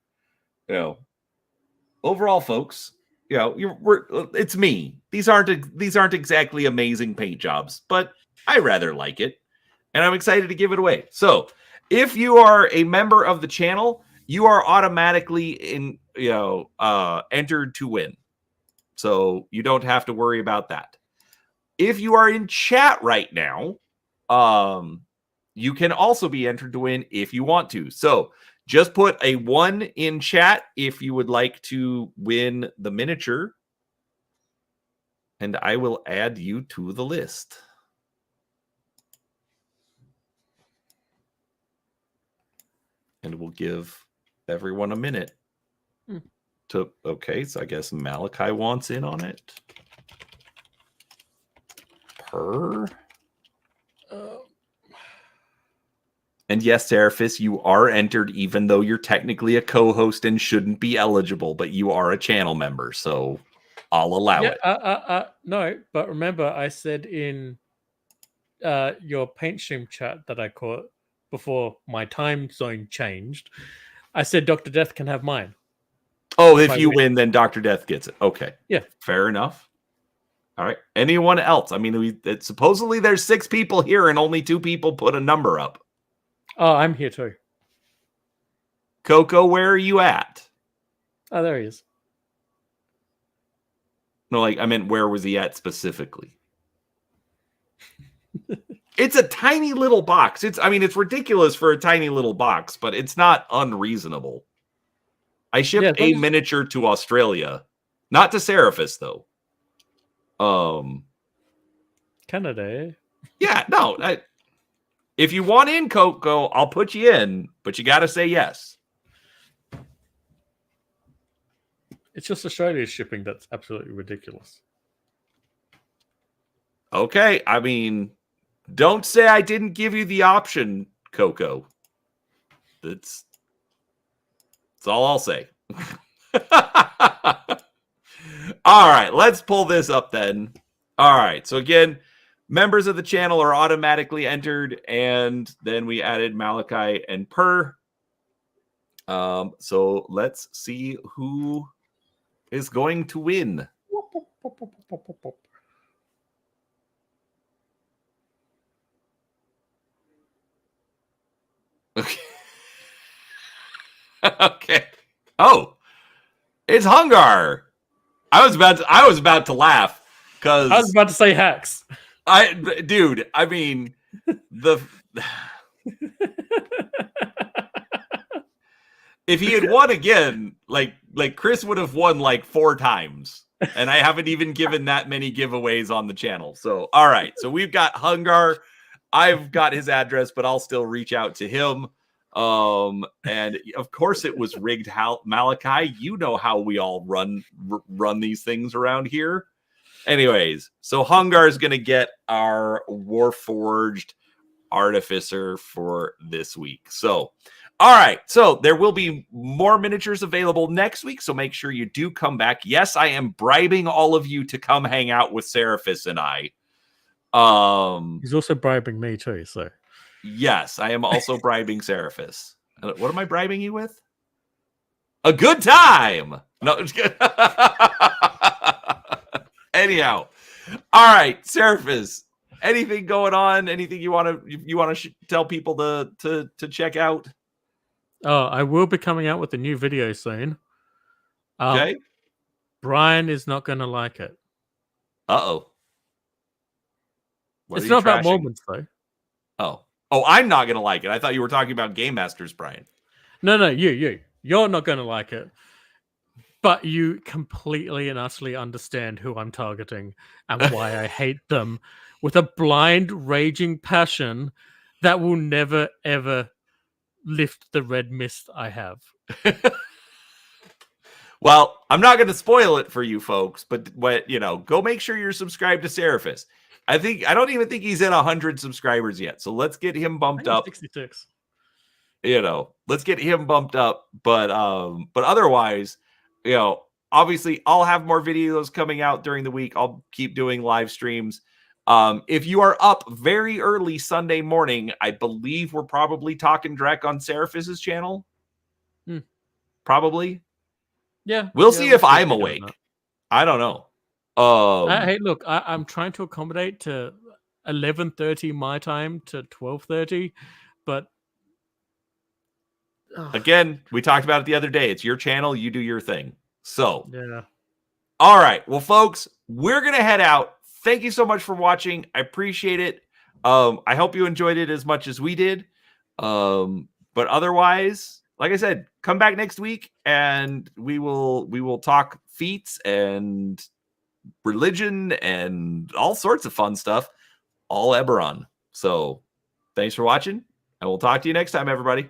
overall, folks, it's me. These aren't exactly amazing paint jobs, but I rather like it, and I'm excited to give it away. So, if you are a member of the channel, you are automatically entered to win. So you don't have to worry about that. If you are in chat right now, you can also be entered to win if you want to. So just put a 1 in chat if you would like to win the miniature, and I will add you to the list. And we'll give everyone a minute to... Okay, so I guess Malachi wants in on it. And yes, Seraphis, you are entered even though you're technically a co-host and shouldn't be eligible, but you are a channel member, so I'll allow it. No, but remember I said in your paint stream chat that I caught before my time zone changed, I said Dr. Death can have mine. Oh, if you win, then Dr. Death gets it. Okay. Yeah. Fair enough. All right. Anyone else? I mean, supposedly there's 6 people here and only 2 people put a number up. Oh, I'm here too. Coco, where are you at? Oh, there he is. No, I meant where was he at specifically? It's a tiny little box. It's ridiculous for a tiny little box, but it's not unreasonable. I shipped a miniature to Australia, not to Seraphis though. Canada, eh? Yeah, no. If you want in, Coco, I'll put you in, but you got to say yes. It's just Australia's shipping that's absolutely ridiculous. Okay, I mean, don't say I didn't give you the option, Coco. That's all I'll say. All right, let's pull this up then. All right, so again, members of the channel are automatically entered, and then we added Malachi and Per. So let's see who is going to win. Okay. Okay. Oh, it's Hungar. I was about to laugh because I was about to say hacks. Dude, I mean, if he had won again, like Chris would have won like 4 times, and I haven't even given that many giveaways on the channel. So, all right, so we've got Hungar. I've got his address, but I'll still reach out to him. And of course it was rigged. Malachi, you know how we all run these things around here. Anyways, so Hungar is going to get our Warforged Artificer for this week. So, all right. So there will be more miniatures available next week. So make sure you do come back. Yes, I am bribing all of you to come hang out with Seraphis and I. He's also bribing me too, so. Yes, I am also bribing Seraphis. What am I bribing you with? A good time. No, just kidding. Anyhow, all right, Seraphis. Anything going on? Anything you want to tell people to check out? Oh, I will be coming out with a new video soon. Okay. Brian is not going to like it. Uh-oh. What It's are you not about trashing? moments though. Oh, I'm not gonna like it. I thought you were talking about Game Masters, Brian. No, you're not going to like it. But you completely and utterly understand who I'm targeting and why I hate them with a blind, raging passion that will never, ever lift the red mist I have. Well, I'm not going to spoil it for you folks, but go make sure you're subscribed to Seraphis. I don't even think he's at 100 subscribers yet. So let's get him bumped up. 66. Let's get him bumped up. But otherwise, obviously I'll have more videos coming out during the week. I'll keep doing live streams. If you are up very early Sunday morning, I believe we're probably talking Drek on Seraphis's channel. Probably. Yeah. We'll see if I'm awake. I don't know. Hey, look, I'm trying to accommodate to 11:30 my time to 12:30, but again, we talked about it the other day. It's your channel. You do your thing. So, yeah. All right. Well, folks, we're going to head out. Thank you so much for watching. I appreciate it. I hope you enjoyed it as much as we did. But otherwise, like I said, come back next week and we will talk feats and religion and all sorts of fun stuff, all Eberron. So thanks for watching, and we'll talk to you next time, everybody.